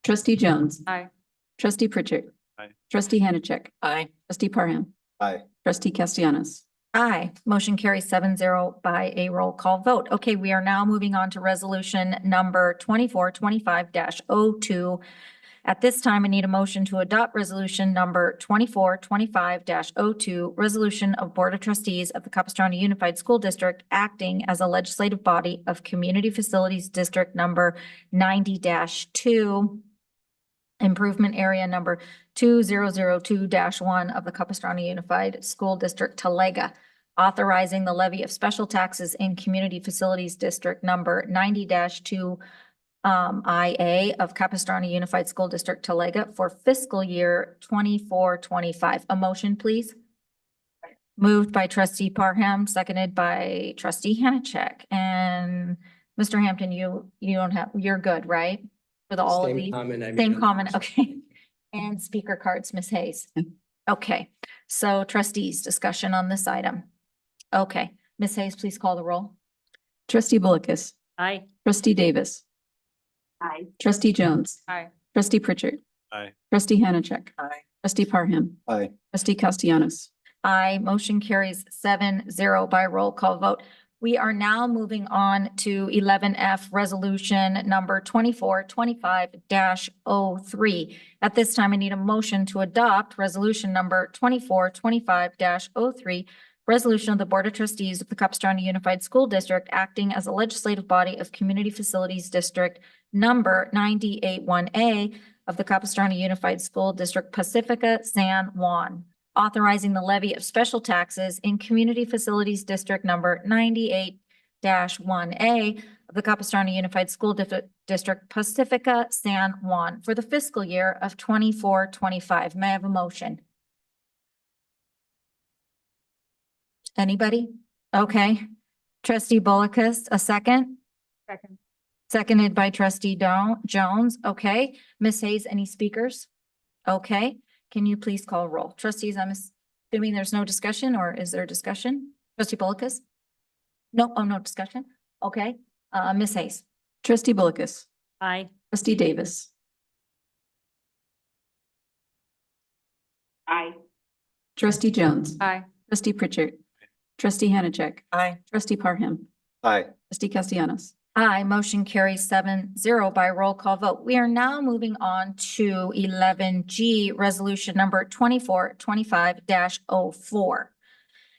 Trustee Jones. Aye. Trustee Pritchard. Aye. Trustee Hanachek. Aye. Trustee Parham. Aye. Trustee Castellanos. Aye, motion carries 7-0 by a roll call vote. Okay, we are now moving on to resolution number 2425-02. At this time, I need a motion to adopt resolution number 2425-02, resolution of Board of Trustees of the Capistrano Unified School District acting as a legislative body of Community Facilities District number 90-2, improvement area number 2002-1 of the Capistrano Unified School District Talega, authorizing the levy of special taxes in Community Facilities District number 90-2 IA of Capistrano Unified School District Talega for fiscal year 24-25. A motion, please. Moved by trustee Parham, seconded by trustee Hanachek. And Mr. Hampton, you don't have, you're good, right? With all of Same these? comment I made Same on the comment, first okay. And speaker cards, Ms. Hayes. Okay, so trustees, discussion on this item. Okay, Ms. Hayes, please call the roll. Trustee Bullockis, Aye. trustee Davis, Aye. trustee Jones, Aye. trustee Pritchard, Aye. trustee Hanachek, Aye. trustee Parham, Aye. trustee Castellanos. Aye, motion carries 7-0 by roll call vote. We are now moving on to 11F, resolution number 2425-03. At this time, I need a motion to adopt resolution number 2425-03, resolution of the Board of Trustees of the Capistrano Unified School District acting as a legislative body of Community Facilities District number 981A of the Capistrano Unified School District Pacifica San Juan, authorizing the levy of special taxes in Community Facilities District number 98-1A of the Capistrano Unified School District Pacifica San Juan for the fiscal year of 24-25. May I have a motion? Anybody? Okay. Trustee Bullockis, a second? Second. Seconded by trustee Jones. Okay. Ms. Hayes, any speakers? Okay. Can you please call roll? Trustees, I'm assuming there's no discussion, or is there discussion? Trustee Bullockis? No, oh, no discussion. Okay. Ms. Hayes? Trustee Bullockis, Aye. trustee Davis, Aye. trustee Jones, Aye. trustee Pritchard, trustee Hanachek, Aye. trustee Parham, Aye. trustee Castellanos. Aye, motion carries 7-0 by roll call vote. We are now moving on to 11G, resolution number 2425-04.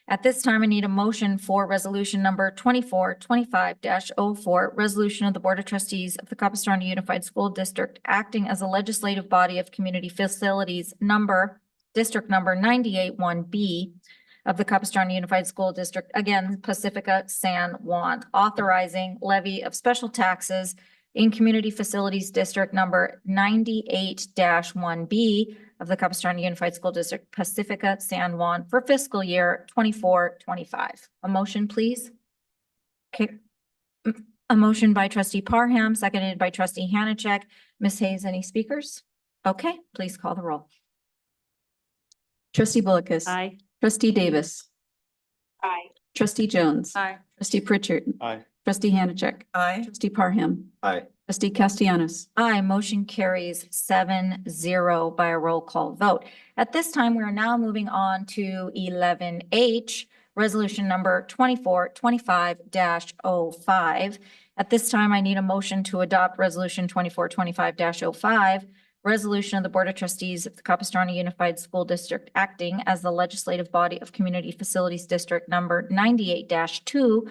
At this time, I need a motion for resolution number 2425-04, resolution of the Board of Trustees of the Capistrano Unified School District acting as a legislative body of Community Facilities District number 981B of the Capistrano Unified School District, again, Pacifica San Juan, authorizing levy of special taxes in Community Facilities District number 98-1B of the Capistrano Unified School District, Pacifica San Juan for fiscal year 24-25. A motion, please. Okay. A motion by trustee Parham, seconded by trustee Hanachek. Ms. Hayes, any speakers? Okay, please call the roll. Trustee Bullockis. Aye. Trustee Davis, Aye. trustee Jones, Aye. trustee Pritchard, Aye. trustee Hanachek, Aye. trustee Parham, Aye. trustee Castellanos. Aye, motion carries 7-0 by a roll call vote. At this time, we are now moving on to 11H, resolution number 2425-05. At this time, I need a motion to adopt resolution 2425-05, resolution of the Board of Trustees of the Capistrano Unified School District acting as the legislative body of Community Facilities District number 98-2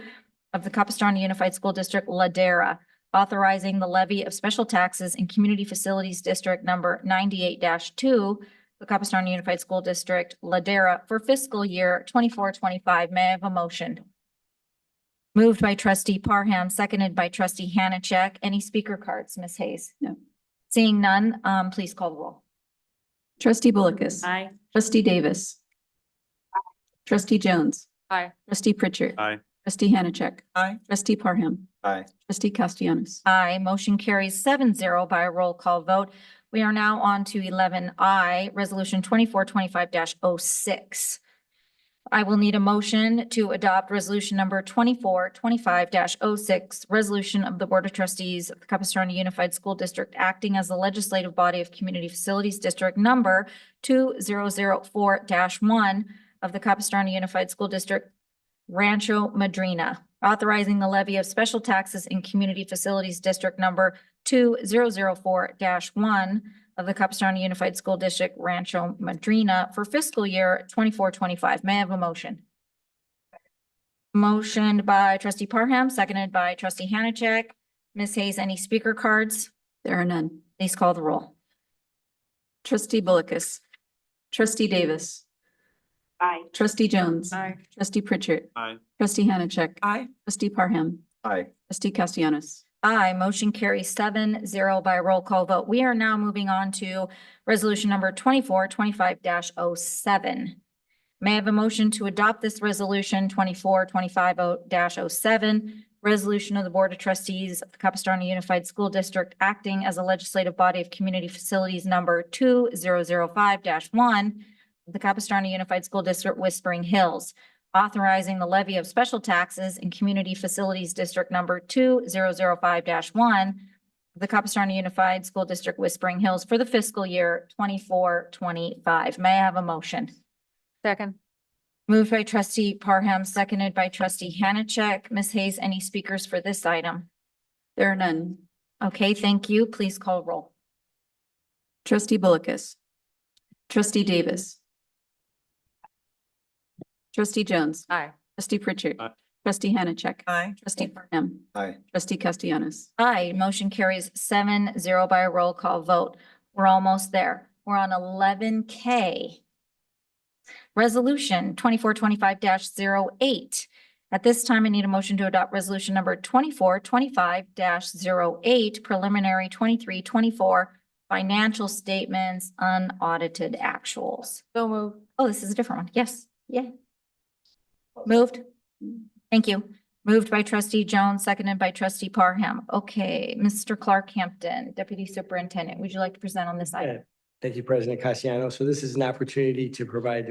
of the Capistrano Unified School District Ladera, authorizing the levy of special taxes in Community Facilities District number 98-2, the Capistrano Unified School District Ladera for fiscal year 24-25. May I have a motion? Moved by trustee Parham, seconded by trustee Hanachek. Any speaker cards, Ms. Hayes? No. Seeing none, please call the roll. Trustee Bullockis. Aye. Trustee Davis. Trustee Jones. Aye. Trustee Pritchard. Aye. Trustee Hanachek. Aye. Trustee Parham. Aye. Trustee Castellanos. Aye, motion carries 7-0 by a roll call vote. We are now on to 11I, resolution 2425-06. I will need a motion to adopt resolution number 2425-06, resolution of the Board of Trustees of the Capistrano Unified School District acting as the legislative body of Community Facilities District number 2004-1 of the Capistrano Unified School District Rancho Madrina, authorizing the levy of special taxes in Community Facilities District number 2004-1 of the Capistrano Unified School District Rancho Madrina for fiscal year 24-25. May I have a motion? Motioned by trustee Parham, seconded by trustee Hanachek. Ms. Hayes, any speaker cards? There are none. Please call the roll. Trustee Bullicus. Trustee Davis. Aye. Trustee Jones. Aye. Trustee Pritchard. Aye. Trustee Hanachek. Aye. Trustee Parham. Aye. Trustee Castellanos. Aye, motion carries 7-0 by roll call vote. We are now moving on to resolution number 24-25-07. May I have a motion to adopt this resolution 24-25-07? Resolution of the Board of Trustees of the Capistrano Unified School District acting as a legislative body of community facilities number 2005-1 of the Capistrano Unified School District Whispering Hills, authorizing the levy of special taxes in Community Facilities District number 2005-1 of the Capistrano Unified School District Whispering Hills for the fiscal year 24-25. May I have a motion? Second. Moved by trustee Parham, seconded by trustee Hanachek. Ms. Hayes, any speakers for this item? There are none. Okay, thank you. Please call roll. Trustee Bullicus. Trustee Davis. Trustee Jones. Aye. Trustee Pritchard. Aye. Trustee Hanachek. Aye. Trustee Parham. Aye. Trustee Castellanos. Aye, motion carries 7-0 by a roll call vote. We're almost there. We're on 11K. Resolution 24-25-08. At this time, I need a motion to adopt resolution number 24-25-08, preliminary 23-24 financial statements, unaudited actuals. So move. Oh, this is a different one. Yes, yeah. Moved. Thank you. Moved by trustee Jones, seconded by trustee Parham. Okay, Mr. Clark Hampton, Deputy Superintendent, would you like to present on this item? Thank you, President Cassiano. So this is an opportunity to provide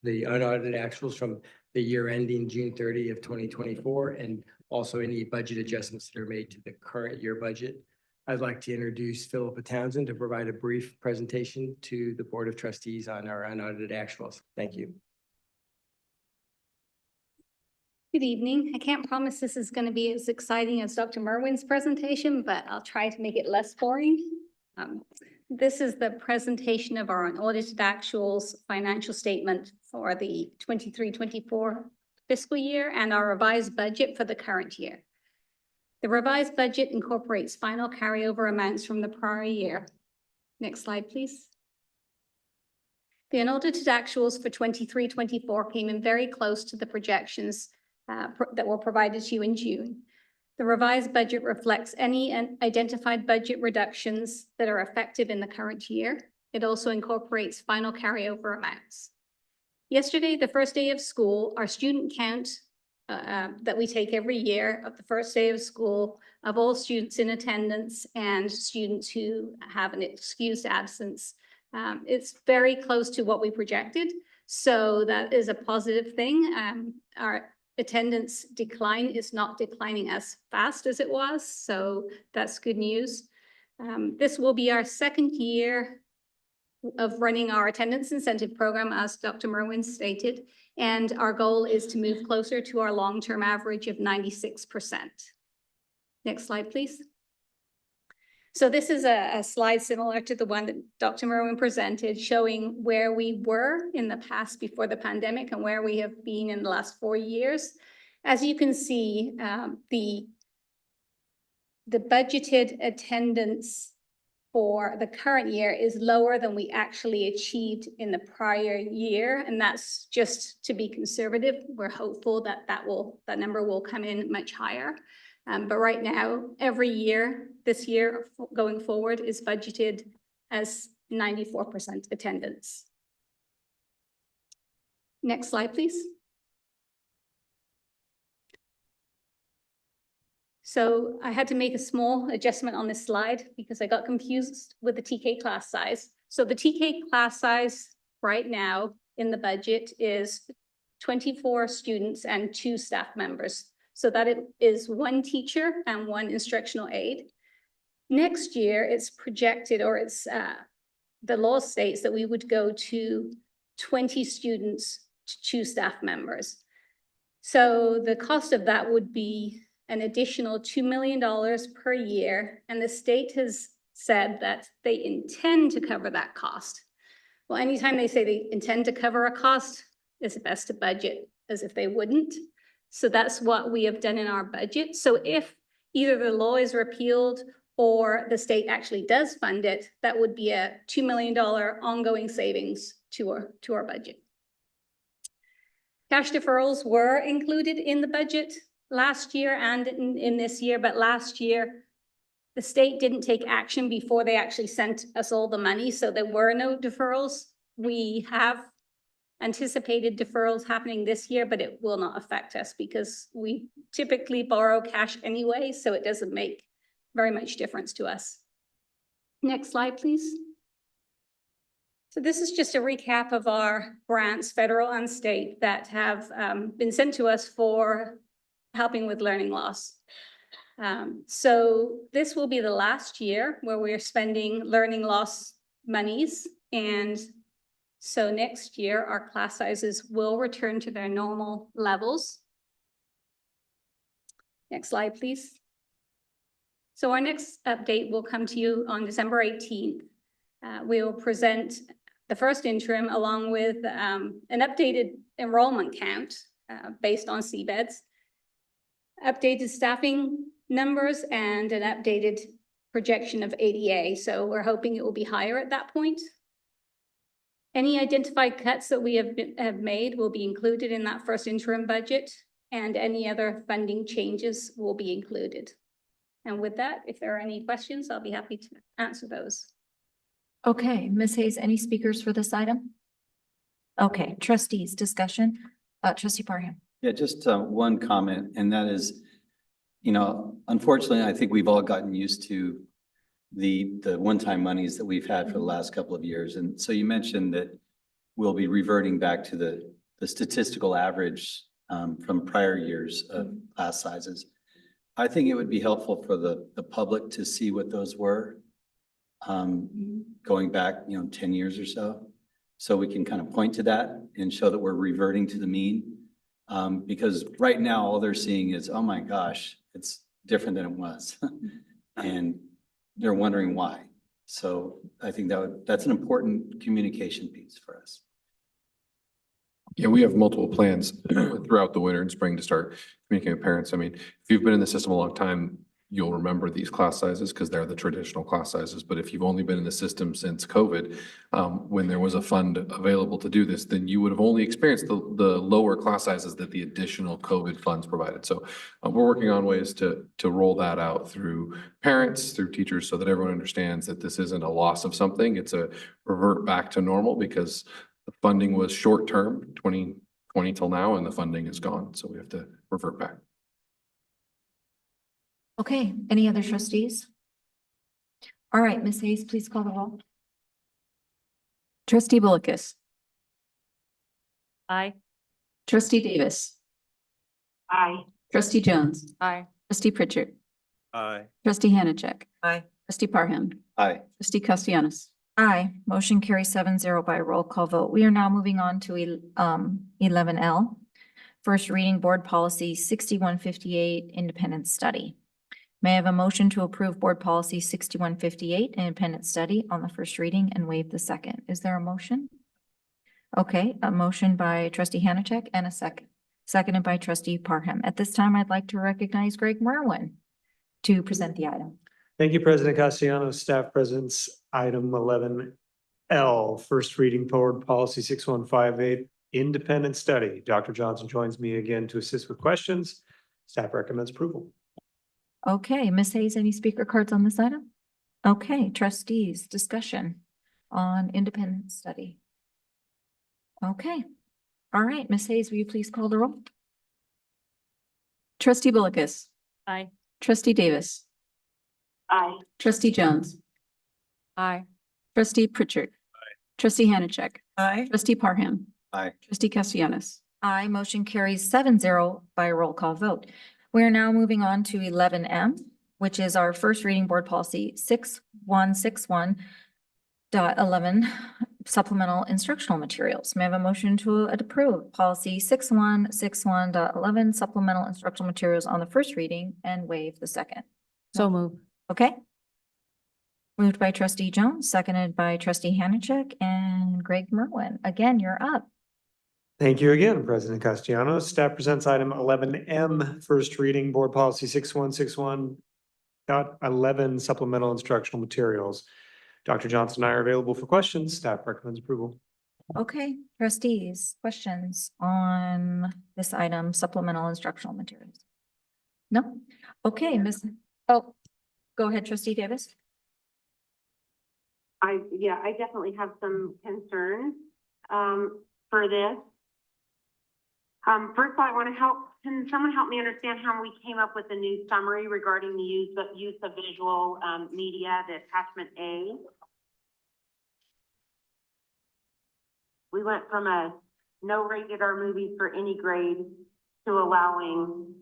the unaudited actuals from the year ending June 30 of 2024, and also any budget adjustments that are made to the current year budget. I'd like to introduce Philippa Townsend to provide a brief presentation to the Board of Trustees on our unaudited actuals. Thank you. Good evening. I can't promise this is going to be as exciting as Dr. Merwin's presentation, but I'll try to make it less boring. This is the presentation of our unaudited actuals financial statement for the 23-24 fiscal year and our revised budget for the current year. The revised budget incorporates final carryover amounts from the prior year. Next slide, please. The unaudited actuals for 23-24 came in very close to the projections that were provided to you in June. The revised budget reflects any identified budget reductions that are effective in the current year. It also incorporates final carryover amounts. Yesterday, the first day of school, our student count that we take every year of the first day of school of all students in attendance and students who have an excused absence, it's very close to what we projected. So that is a positive thing. Our attendance decline is not declining as fast as it was, so that's good news. This will be our second year of running our attendance incentive program, as Dr. Merwin stated, and our goal is to move closer to our long-term average of 96%. Next slide, please. So this is a slide similar to the one that Dr. Merwin presented, showing where we were in the past before the pandemic and where we have been in the last 4 years. As you can see, the budgeted attendance for the current year is lower than we actually achieved in the prior year, and that's just to be conservative. We're hopeful that that number will come in much higher. But right now, every year, this year going forward is budgeted as 94% attendance. Next slide, please. So I had to make a small adjustment on this slide because I got confused with the TK class size. So the TK class size right now in the budget is 24 students and 2 staff members. So that it is 1 teacher and 1 instructional aide. Next year, it's projected, or it's the law states that we would go to 20 students to 2 staff members. So the cost of that would be an additional $2 million per year. And the state has said that they intend to cover that cost. Well, anytime they say they intend to cover a cost, it's best to budget as if they wouldn't. So that's what we have done in our budget. So if either the law is repealed or the state actually does fund it, that would be a $2 million ongoing savings to our budget. Cash deferrals were included in the budget last year and in this year, but last year, the state didn't take action before they actually sent us all the money, so there were no deferrals. We have anticipated deferrals happening this year, but it will not affect us because we typically borrow cash anyway, so it doesn't make very much difference to us. Next slide, please. So this is just a recap of our grants, federal and state, that have been sent to us for helping with learning loss. So this will be the last year where we're spending learning loss monies. And so next year, our class sizes will return to their normal levels. Next slide, please. So our next update will come to you on December 18th. We will present the first interim along with an updated enrollment count based on CBEDS, updated staffing numbers, and an updated projection of ADA. So we're hoping it will be higher at that point. Any identified cuts that we have made will be included in that first interim budget, and any other funding changes will be included. And with that, if there are any questions, I'll be happy to answer those. Okay, Ms. Hayes, any speakers for this item? Okay, trustees, discussion. Trustee Parham. Yeah, just one comment, and that is, unfortunately, I think we've all gotten used to the one-time monies that we've had for the last couple of years. And so you mentioned that we'll be reverting back to the statistical average from prior years of class sizes. I think it would be helpful for the public to see what those were going back, 10 years or so. So we can kind of point to that and show that we're reverting to the mean. Because right now, all they're seeing is, oh my gosh, it's different than it was. And they're wondering why. So I think that's an important communication piece for us. Yeah, we have multiple plans throughout the winter and spring to start communicating with parents. I mean, if you've been in the system a long time, you'll remember these class sizes because they're the traditional class sizes. But if you've only been in the system since COVID, when there was a fund available to do this, then you would have only experienced the lower class sizes that the additional COVID funds provided. So we're working on ways to roll that out through parents, through teachers, so that everyone understands that this isn't a loss of something. It's a revert back to normal because the funding was short-term, 2020 till now, and the funding is gone. So we have to revert back. Okay, any other trustees? All right, Ms. Hayes, please call the roll. Trustee Bullicus. Aye. Trustee Davis. Aye. Trustee Jones. Aye. Trustee Pritchard. Aye. Trustee Hanachek. Aye. Trustee Parham. Aye. Trustee Castellanos. Aye, motion carries 7-0 by roll call vote. We are now moving on to 11L. First reading Board Policy 6158, Independent Study. May I have a motion to approve Board Policy 6158, Independent Study on the first reading and waive the second? Is there a motion? Okay, a motion by Trustee Hanachek and a seconded by Trustee Parham. At this time, I'd like to recognize Greg Merwin to present the item. Thank you, President Castellanos. Staff presents item 11L, first reading Board Policy 6158, Independent Study. Dr. Johnson joins me again to assist with questions. Staff recommends approval. Okay, Ms. Hayes, any speaker cards on this item? Okay, trustees, discussion on independent study. Okay, all right, Ms. Hayes, will you please call the roll? Trustee Bullicus. Aye. Trustee Davis. Aye. Trustee Jones. Aye. Trustee Pritchard. Aye. Trustee Hanachek. Aye. Trustee Parham. Aye. Trustee Castellanos. Aye, motion carries 7-0 by a roll call vote. We are now moving on to 11M, which is our first reading Board Policy 6161.11, Supplemental Instructional Materials. May I have a motion to approve Policy 6161.11, Supplemental Instructional Materials on the first reading and waive the second? So move. Okay. Moved by trustee Jones, seconded by trustee Hannachek and Greg Merwin. Again, you're up. Thank you again, President Castellanos. Staff presents item 11M, first reading, Board Policy 6161.11, supplemental instructional materials. Dr. Johnson and I are available for questions. Staff recommends approval. Okay, trustees, questions on this item, supplemental instructional materials? No? Okay, go ahead, trustee Davis. I definitely have some concerns, for this. First of all, I want to can someone help me understand how we came up with a new summary regarding the use of visual, media, the attachment A? We went from a no rated R movies for any grade to allowing,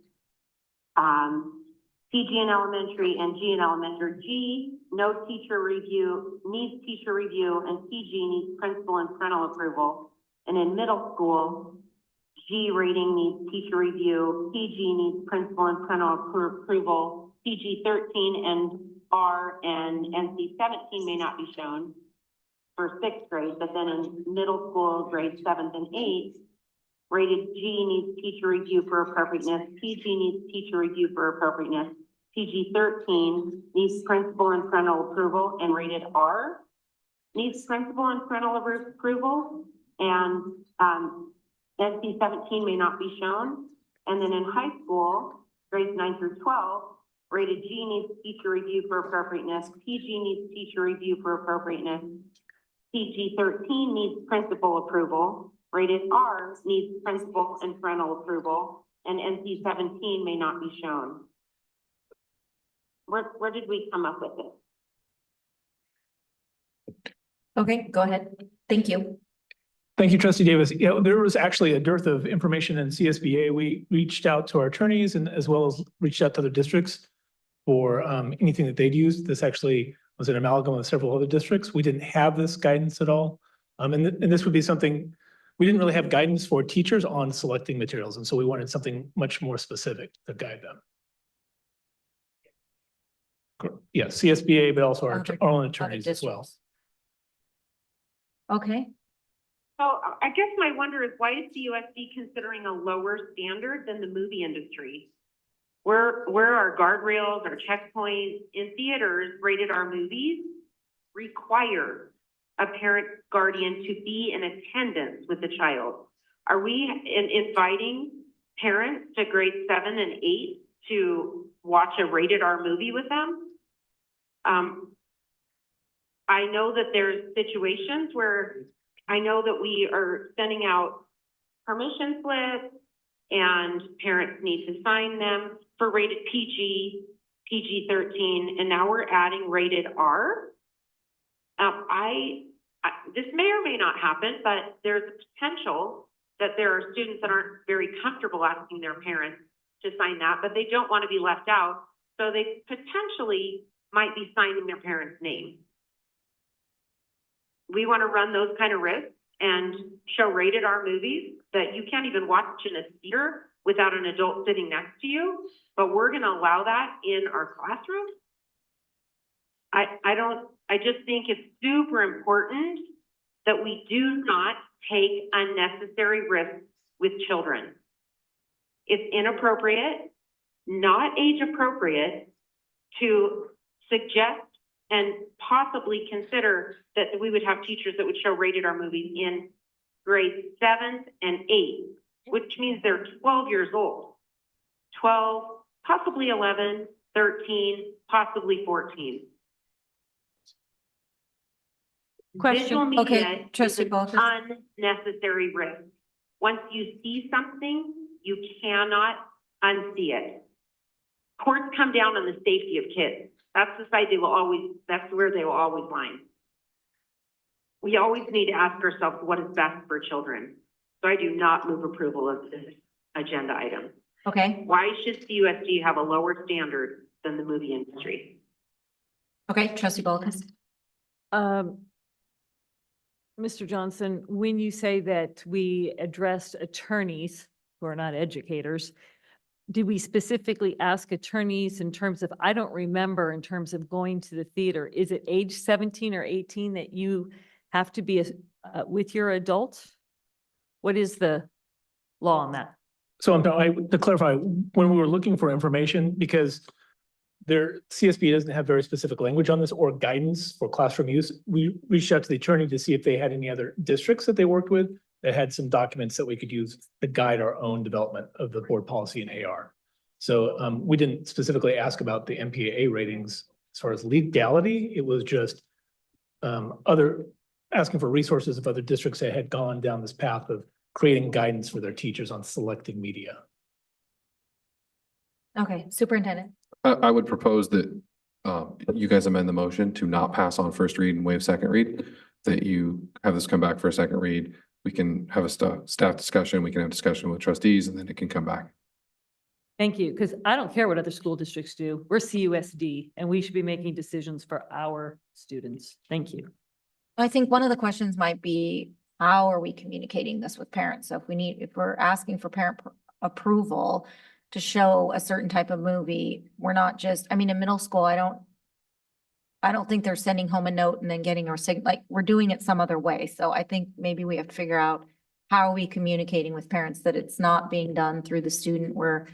PG in elementary and G in elementary. G, no teacher review, needs teacher review, and PG needs principal and parental approval. And in middle school, G rating needs teacher review, PG needs principal and parental approval, PG 13 and R and NC 17 may not be shown for 6th grade, but then in middle school, grades 7th and 8th, rated G needs teacher review for appropriateness, PG needs teacher review for appropriateness, PG 13 needs principal and parental approval, and rated R needs principal and parental approval, and NC 17 may not be shown. And then in high school, grades 9 through 12, rated G needs teacher review for appropriateness, PG needs teacher review for appropriateness, PG 13 needs principal approval, rated R needs principal and parental approval, and NC 17 may not be shown. Where did we come up with it? Okay, go ahead. Thank you. Thank you, trustee Davis. You know, there was actually a dearth of information in CSBA. We reached out to our attorneys and as well as reached out to other districts for anything that they'd used. This actually was an amalgam of several other districts. We didn't have this guidance at all. And this would be something, we didn't really have guidance for teachers on selecting materials. And so we wanted something much more specific to guide them. Yeah, CSBA, but also our own attorneys as well. Okay. So I guess my wonder is, why is the USD considering a lower standard than the movie industry? Where are guardrails or checkpoints in theaters? Rated R movies require a parent guardian to be in attendance with the child. Are we inviting parents to grade 7 and 8 to watch a rated R movie with them? I know that there's situations where I know that we are sending out permission slips and parents need to sign them for rated PG, PG 13, and now we're adding rated R. This may or may not happen, but there's a potential that there are students that aren't very comfortable asking their parents to sign that, but they don't want to be left out. So they potentially might be signing their parent's name. We want to run those kind of risks and show rated R movies that you can't even watch in a theater without an adult sitting next to you, but we're going to allow that in our classroom. I just think it's super important that we do not take unnecessary risks with children. It's inappropriate, not age appropriate, to suggest and possibly consider that we would have teachers that would show rated R movies in grades 7th and 8th, which means they're 12 years old. 12, possibly 11, 13, possibly 14. Visual media Okay, trustee is Baltus. an unnecessary risk. Once you see something, you cannot unsee it. Courts come down on the safety of kids. That's the side that's where they will always line. We always need to ask ourselves what is best for children. So I do not move approval of this agenda item. Okay. Why should CUSD have a lower standard than the movie industry? Okay, trustee Baltus. Mr. Johnson, when you say that we addressed attorneys who are not educators, did we specifically ask attorneys in terms of, I don't remember in terms of going to the theater, is it age 17 or 18 that you have to be with your adult? What is the law on that? So to clarify, when we were looking for information, because CSB doesn't have very specific language on this or guidance for classroom use, we reached out to the attorney to see if they had any other districts that they worked with that had some documents that we could use to guide our own development of the board policy in AR. So we didn't specifically ask about the MPAA ratings as far as legality. It was just asking for resources of other districts that had gone down this path of creating guidance for their teachers on selecting media. Okay, Superintendent. I would propose that you guys amend the motion to not pass on first read and waive second read, that you have this come back for a second read. We can have a staff discussion, we can have discussion with trustees, and then it can come back. Thank you, because I don't care what other school districts do. We're CUSD, and we should be making decisions for our students. Thank you. I think one of the questions might be, how are we communicating this with parents? So if we're asking for parent approval to show a certain type of movie, we're not just, I mean, in middle school, I don't think they're sending home a note and then getting our like, we're doing it some other way. So I think maybe we have to figure out, how are we communicating with parents that it's not being done through the student, where,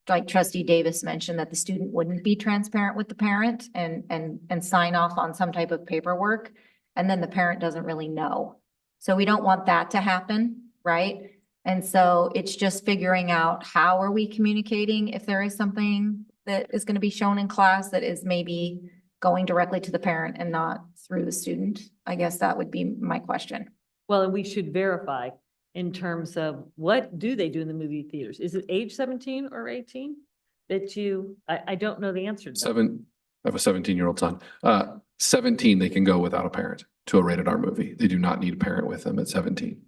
like Trustee Davis mentioned, that the student wouldn't be transparent with the parent and sign off on some type of paperwork, and then the parent doesn't really know. So we don't want that to happen, right? And so it's just figuring out, how are we communicating if there is something that is going to be shown in class that is maybe going directly to the parent and not through the student? I guess that would be my question. Well, and we should verify in terms of, what do they do in the movie theaters? Is it age 17 or 18 that I don't know the answer to that. I have a 17-year-old son. 17, they can go without a parent to a rated R movie. They do not need a parent with them at 17.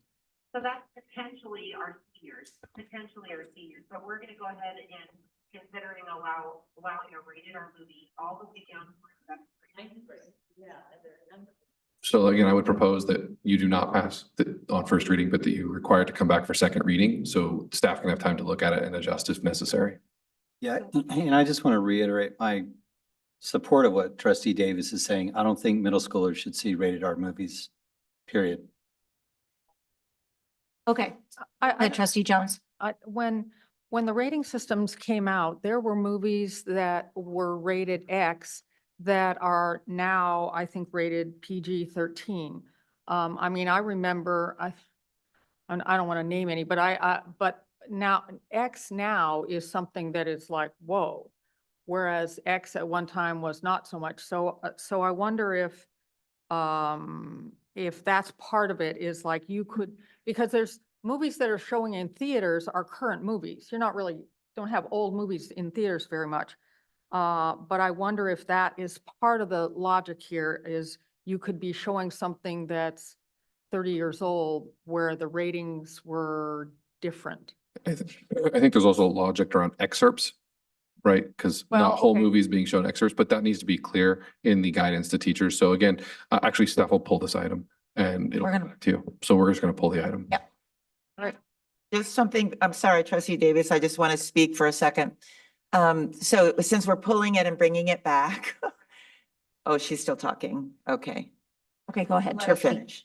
So that's potentially our seniors, but we're gonna go ahead and considering allowing a rated R movie all the way down to 7th grade. So again, I would propose that you do not pass on first reading, but that you require to come back for second reading, so staff can have time to look at it and adjust if necessary. Yeah, and I just want to reiterate my support of what Trustee Davis is saying. I don't think middle schoolers should see rated R movies, period. Okay, Trustee Jones. When the rating systems came out, there were movies that were rated X that are now, I think, rated PG-13. I mean, I remember, and I don't want to name any, but but now X now is something that is like, whoa, whereas X at one time was not so much. So I wonder if that's part of it, is like, you could, because there's movies that are showing in theaters are current movies. You're not really, don't have old movies in theaters very much. But I wonder if that is part of the logic here, is you could be showing something that's 30 years old where the ratings were different. I think there's also logic around excerpts, right? Because not whole movies being shown excerpts, but that needs to be clear in the guidance to teachers. So again, actually staff will pull this item and it'll come back to you. So we're just going to pull the item. Yeah. All right. Just something, I'm sorry, Trustee Davis, I just want to speak for a second. So since we're pulling it and bringing it back, oh, she's still talking. Okay. Okay, go ahead. Let her finish.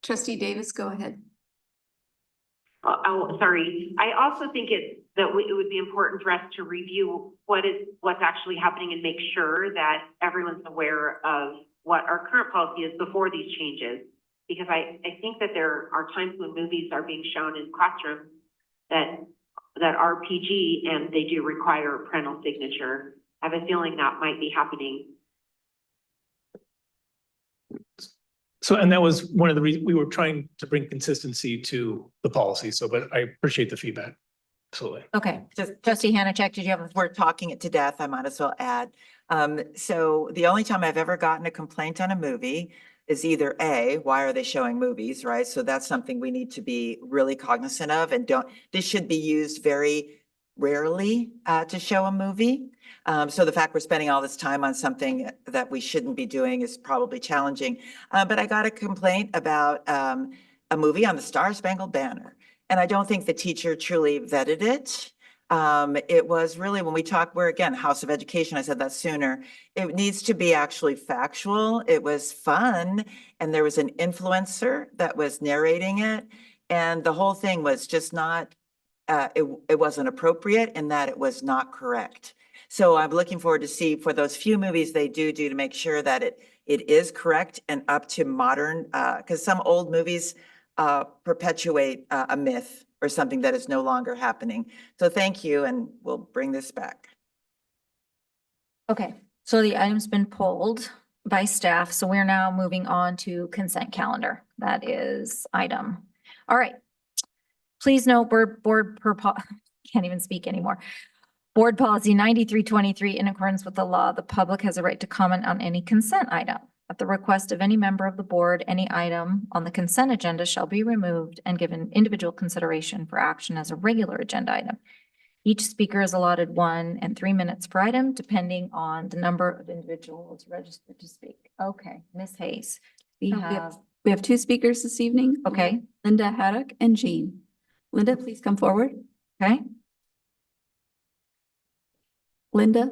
Trustee Davis, go ahead. Oh, sorry. I also think it would be important for us to review what's actually happening and make sure that everyone's aware of what our current policy is before these changes. Because I think that there are times when movies are being shown in classrooms that are PG and they do require parental signature. I have a feeling that might be happening. So, and that was one of the reasons we were trying to bring consistency to the policy. So, but I appreciate the feedback. Absolutely. Okay. Trustee Hanachek, did you have We're talking it to death, I might as well add. So the only time I've ever gotten a complaint on a movie is either A, why are they showing movies, right? So that's something we need to be really cognizant of, and this should be used very rarely to show a movie. So the fact we're spending all this time on something that we shouldn't be doing is probably challenging. But I got a complaint about a movie on the Star Spangled Banner, and I don't think the teacher truly vetted it. It was really, when we talk, we're again, House of Education, I said that sooner. It needs to be actually factual. It was fun, and there was an influencer that was narrating it, and the whole thing was just not, it wasn't appropriate in that it was not correct. So I'm looking forward to see for those few movies they do to make sure that it is correct and up to modern, because some old movies perpetuate a myth or something that is no longer happening. So thank you, and we'll bring this back. Okay, so the item's been pulled by staff, so we're now moving on to consent calendar. That is item. All right. Please note can't even speak anymore. Board policy 9323, in accordance with the law, the public has a right to comment on any consent item. At the request of any member of the board, any item on the consent agenda shall be removed and given individual consideration for action as a regular agenda item. Each speaker is allotted 1 and 3 minutes per item, depending on the number of individuals registered to speak. Okay, Ms. Hayes, we have 2 speakers this evening. Okay. Linda Haddock and Jean. Linda, please come forward. Okay. Linda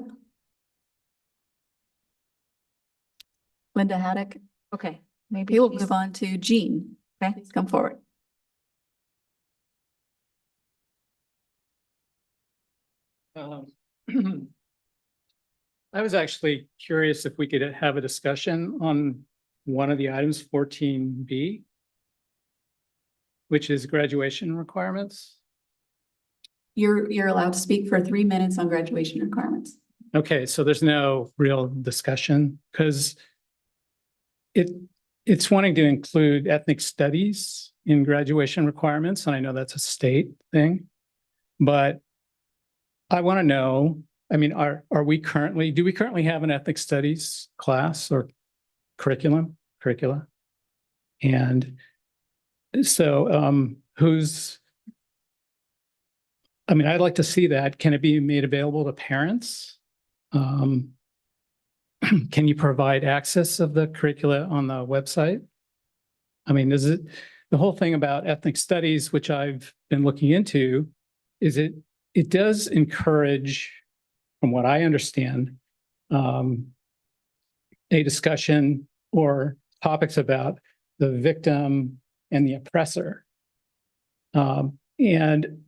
Haddock. Okay, maybe We will move on to Jean. Okay. Please come forward. I was actually curious if we could have a discussion on one of the items, 14B, which is graduation requirements. You're allowed to speak for 3 minutes on graduation requirements. Okay, so there's no real discussion because it's wanting to include ethnic studies in graduation requirements, and I know that's a state thing, but I want to know, I mean, do we currently have an ethnic studies class or curricula? And so I'd like to see that. Can it be made available to parents? Can you provide access of the curricula on the website? I mean, the whole thing about ethnic studies, which I've been looking into, is it does encourage, from what I understand, a discussion or topics about the victim and the oppressor. And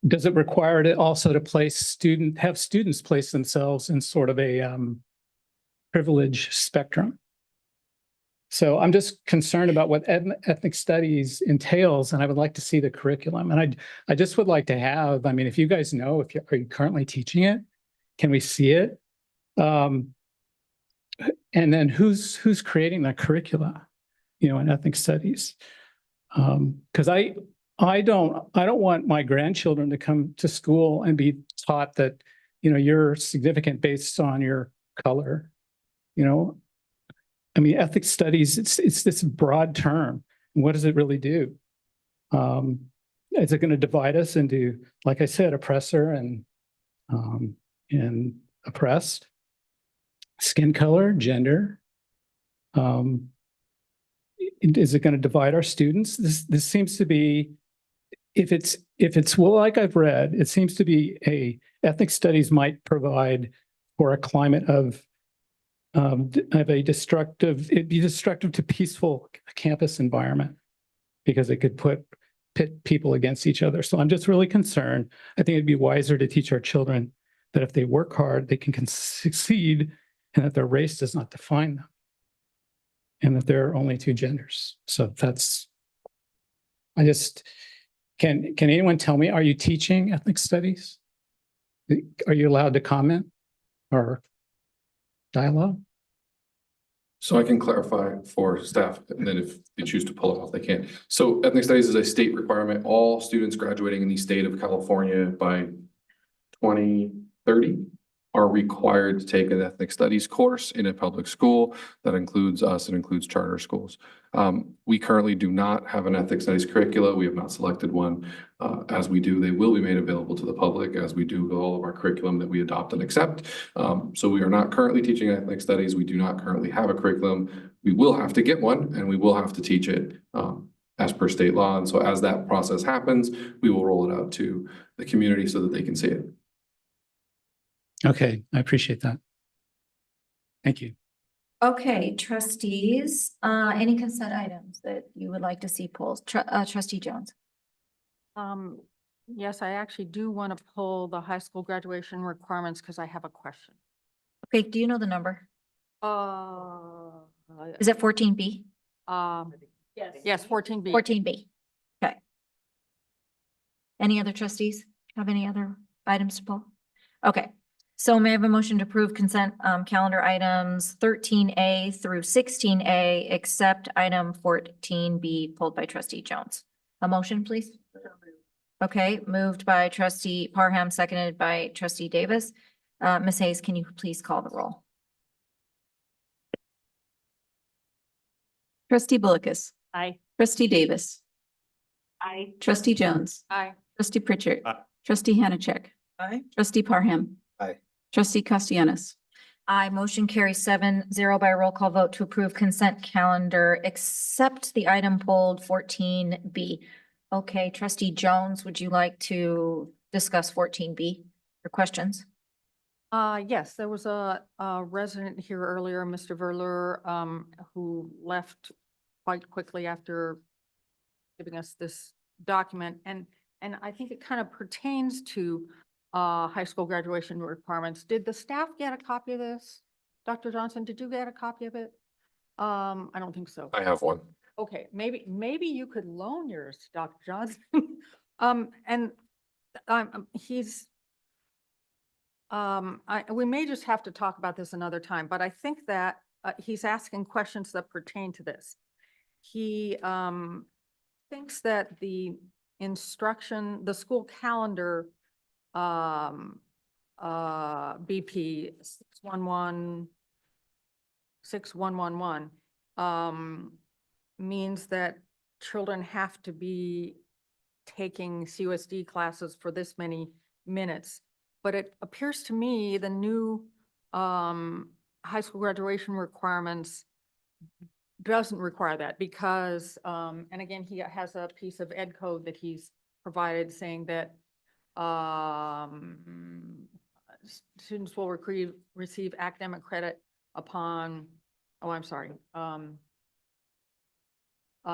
does it require it also to have students place themselves in sort of a privilege spectrum? So I'm just concerned about what ethnic studies entails, and I would like to see the curriculum. And I just would like to have, I mean, if you guys know, are you currently teaching it? Can we see it? And then who's creating that curricula, in ethnic studies? Because I don't want my grandchildren to come to school and be taught that, you're significant based on your color. I mean, ethics studies, it's this broad term. What does it really do? Is it going to divide us into, like I said, oppressor and oppressed? Skin color, gender? Is it going to divide our students? This seems to be, if it's well, like I've read, it seems to be ethnic studies might provide for a climate of it'd be destructive to peaceful campus environment because it could pit people against each other. So I'm just really concerned. I think it'd be wiser to teach our children that if they work hard, they can succeed, and that their race does not define them, and that there are only 2 genders. So can anyone tell me, are you teaching ethnic studies? Are you allowed to comment or dialogue? So I can clarify for staff, and then if they choose to pull it off, they can. So ethnic studies is a state requirement. All students graduating in the state of California by 2030 are required to take an ethnic studies course in a public school. That includes us, it includes charter schools. We currently do not have an ethnic studies curricula. We have not selected one. As we do, they will be made available to the public as we do with all of our curriculum that we adopt and accept. So we are not currently teaching ethnic studies. We do not currently have a curriculum. We will have to get one and we will have to teach it as per state law. And so as that process happens, we will roll it out to the community so that they can see it. Okay, I appreciate that. Thank you. Okay, trustees, any consent items that you would like to see pulled? Trustee Jones. Yes, I actually do want to pull the high school graduation requirements because I have a question. Okay, do you know the number? Is it 14B? Yes, 14B. 14B. Okay. Any other trustees have any other items to pull? Okay, so may I have a motion to approve consent calendar items 13A through 16A, except item 14B pulled by trustee Jones? A motion, please? Okay, moved by trustee Parham, seconded by trustee Davis. Ms. Hayes, can you please call the roll? Trustee Bullockis. Aye. Trustee Davis. Aye. Trustee Jones. Aye. Trustee Pritchard. Aye. Trustee Hanachek. Aye. Trustee Parham. Aye. Trustee Castellanos. Aye, motion carries 7-0 by roll call vote to approve consent calendar, except the item pulled 14B. Okay, trustee Jones, would you like to discuss 14B or questions? Yes, there was a resident here earlier, Mr. Verler, who left quite quickly after giving us this document. And I think it kind of pertains to high school graduation requirements. Did the staff get a copy of this? Dr. Johnson, did you get a copy of it? I don't think so. I have one. Okay, maybe you could loan yours, to Dr. Johnson. We may just have to talk about this another time, but I think that he's asking questions that pertain to this. He thinks that the school calendar BP 6111 means that children have to be taking CUSD classes for this many minutes. But it appears to me the new high school graduation requirements doesn't require that because, and again, he has a piece of ed code that he's provided saying that students will receive academic credit upon,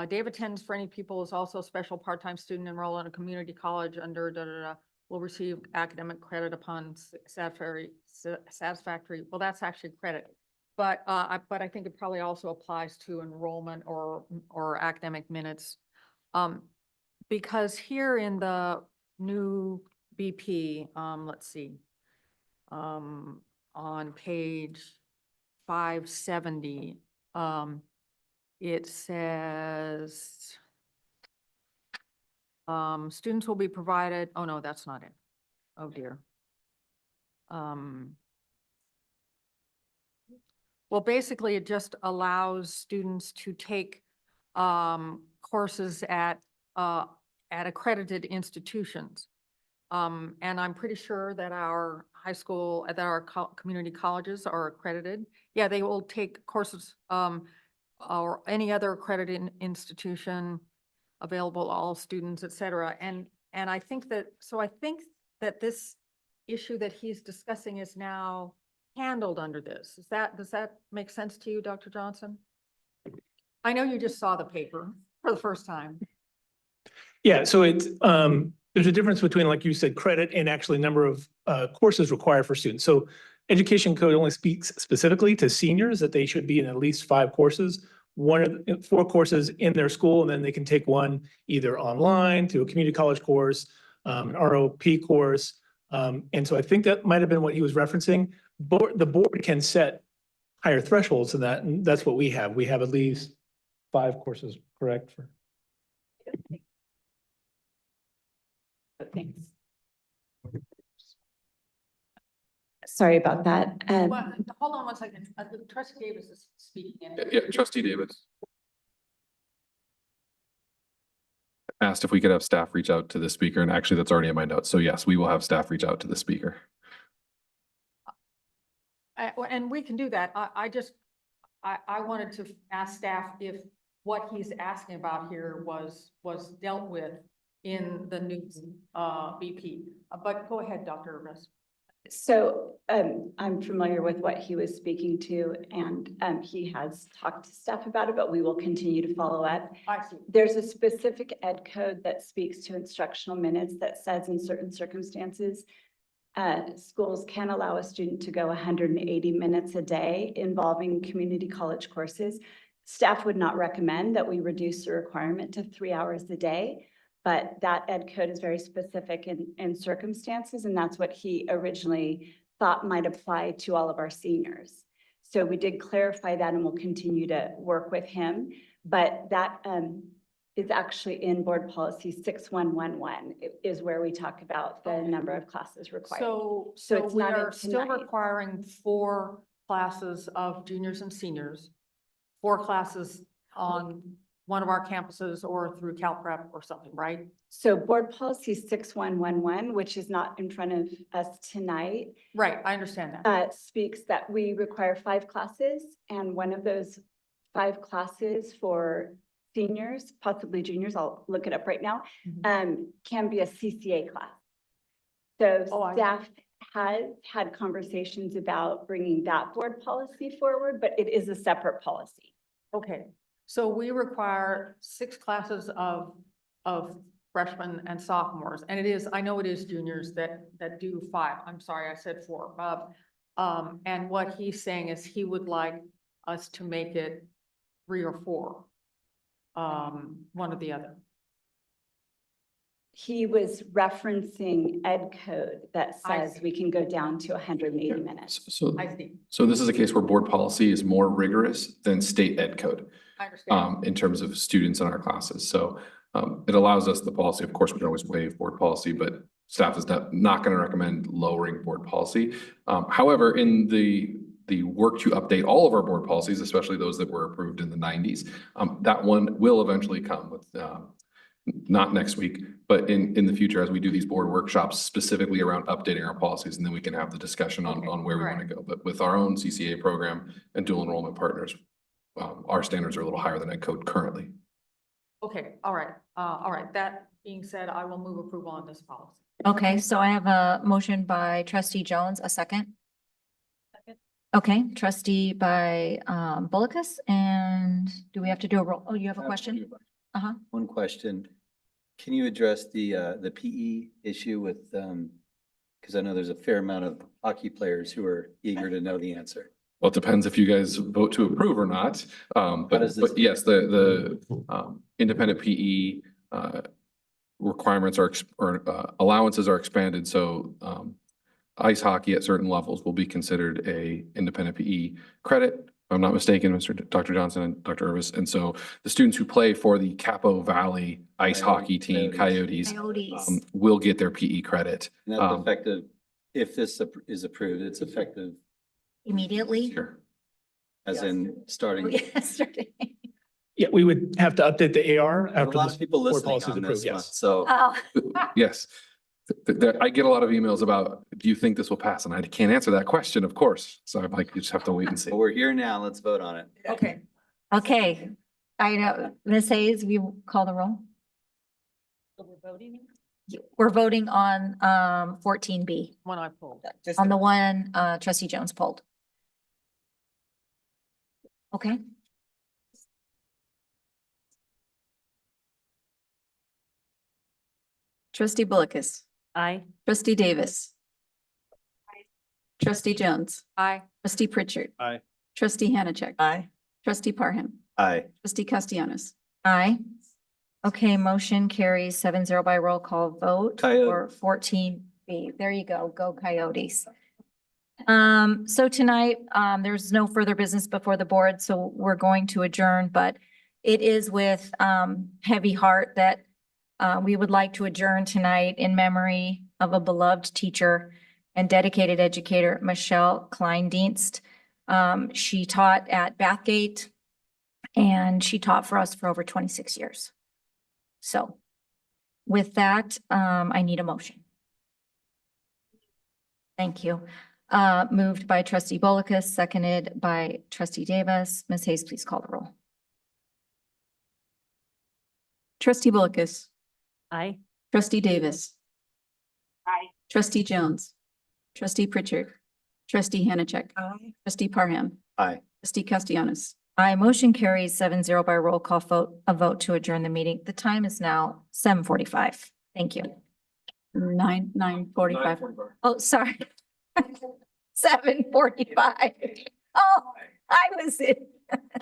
Dave attends for any people is also a special part-time student enrolled in a community college under will receive academic credit upon satisfactory, well, that's actually credit. But I think it probably also applies to enrollment or academic minutes. Because here in the new BP, let's see, on page 570, it says students will be provided, oh no, that's not it. Oh dear. Well, basically it just allows students to take courses at accredited institutions. And I'm pretty sure that our high school, that our community colleges are accredited. Yeah, they will take courses or any other accredited institution available to all students, et cetera. And I think that, so I think that this issue that he's discussing is now handled under this. Does that make sense to you, Dr. Johnson? I know you just saw the paper for the first time. Yeah, so it's, there's a difference between, like you said, credit and actually number of courses required for students. So education code only speaks specifically to seniors that they should be in at least 5 courses, 4 courses in their school, and then they can take one either online through a community college course, an ROP course. And so I think that might have been what he was referencing. The board can set higher thresholds than that, and that's what we have. We have at least 5 courses, correct? Thanks. Sorry about that. Well, hold on one second. Trustee Davis is speaking. Yeah, Trustee Davis asked if we could have staff reach out to the speaker, and actually that's already in my notes. So yes, we will have staff reach out to the speaker. And we can do that. I wanted to ask staff if what he's asking about here was dealt with in the new BP. But go ahead, Dr. Rivas. So I'm familiar with what he was speaking to, and he has talked to staff about it, but we will continue to follow up. I see. There's a specific ed code that speaks to instructional minutes that says in certain circumstances, schools can allow a student to go 180 minutes a day involving community college courses. Staff would not recommend that we reduce the requirement to 3 hours a day. But that ed code is very specific in circumstances, and that's what he originally thought might apply to all of our seniors. So we did clarify that, and we'll continue to work with him. But that is actually in board policy 6111 is where we talk about the number of classes required. So it's we not are a still tonight. requiring 4 classes of juniors and seniors, 4 classes on one of our campuses or through CalPrep or something, right? So board policy 6111, which is not in front of us tonight, Right, I understand that. speaks that we require 5 classes, and one of those 5 classes for seniors, possibly juniors, I'll look it up right now, can be a CCA class. So staff has had conversations about bringing that board policy forward, but it is a separate policy. Okay, so we require 6 classes of freshmen and sophomores, and it is, I know it is juniors that do 5. I'm sorry, I said 4. And what he's saying is he would like us to make it 3 or 4, one or the other. He was referencing ed code that I says we can go down to 180 minutes. I see. So this is a case where board policy is more rigorous than state ed code. I understand. In terms of students in our classes. So it allows us the policy. Of course, we can always waive board policy, but staff is not going to recommend lowering board policy. However, in the work to update all of our board policies, especially those that were approved in the 90s, that one will eventually come with not next week, but in the future as we do these board workshops specifically around updating our policies, and then we can have the discussion on where we want to go. But with our own CCA program and dual enrollment partners, our standards are a little higher than ed code currently. Okay, all right. All right. That being said, I will move approval on this policy. Okay, so I have a motion by trustee Jones, a second. Okay, trustee by Bullicus, and do we have to do a roll? Oh, you have a question? Uh-huh. One question. Can you address the PE issue with, because I know there's a fair amount of hockey players who are eager to know the answer. Well, it depends if you guys vote to approve or not. But yes, the independent PE requirements or allowances are expanded. So ice hockey at certain levels will be considered a independent PE credit. If I'm not mistaken, Dr. Johnson and Dr. Irvis. And so the students who play for the Capo Valley ice hockey team, Coyotes, will get their PE credit. And that's effective, if this is approved, it's effective Immediately? Sure. as in starting. Yesterday. Yeah, we would have to update the AR A after lot this of people board listening policy is on approved, this one, yes. so. Oh. Yes. I get a lot of emails about, do you think this will pass? And I can't answer that question, of course. So I'm like, you just have to wait and see. But we're here now, let's vote on it. Okay. Okay, I know, Ms. Hayes, will you call the roll? We're voting on 14B, One I pulled. on the one trustee Jones pulled. Okay. Trustee Bullicus. Aye. Trustee Davis. Trustee Jones. Aye. Trustee Pritchard. Aye. Trustee Hanachek. Aye. Trustee Parham. Aye. Trustee Castellanos. Aye. Okay, motion carries 7-0 by roll call vote for 14B. There you go. Go Coyotes. So tonight, there's no further business before the board, so we're going to adjourn, but it is with heavy heart that we would like to adjourn tonight in memory of a beloved teacher and dedicated educator Michelle Kleindienst. She taught at Bathgate and she taught for us for over 26 years. So with that, I need a motion. Thank you. Moved by trustee Bolus, seconded by trustee Davis. Ms. Hayes, please call the roll. Trustee Bolus, Aye. trustee Davis, Aye. trustee Jones, trustee Pritchard, trustee Hannachek, Aye. trustee Parham, Aye. trustee Castellanos. Aye, motion carries 7-0 by roll call vote, a vote to adjourn the meeting. The time is now 7:45. Thank you. 9:45. Oh, sorry. 7:45. Oh, I was in.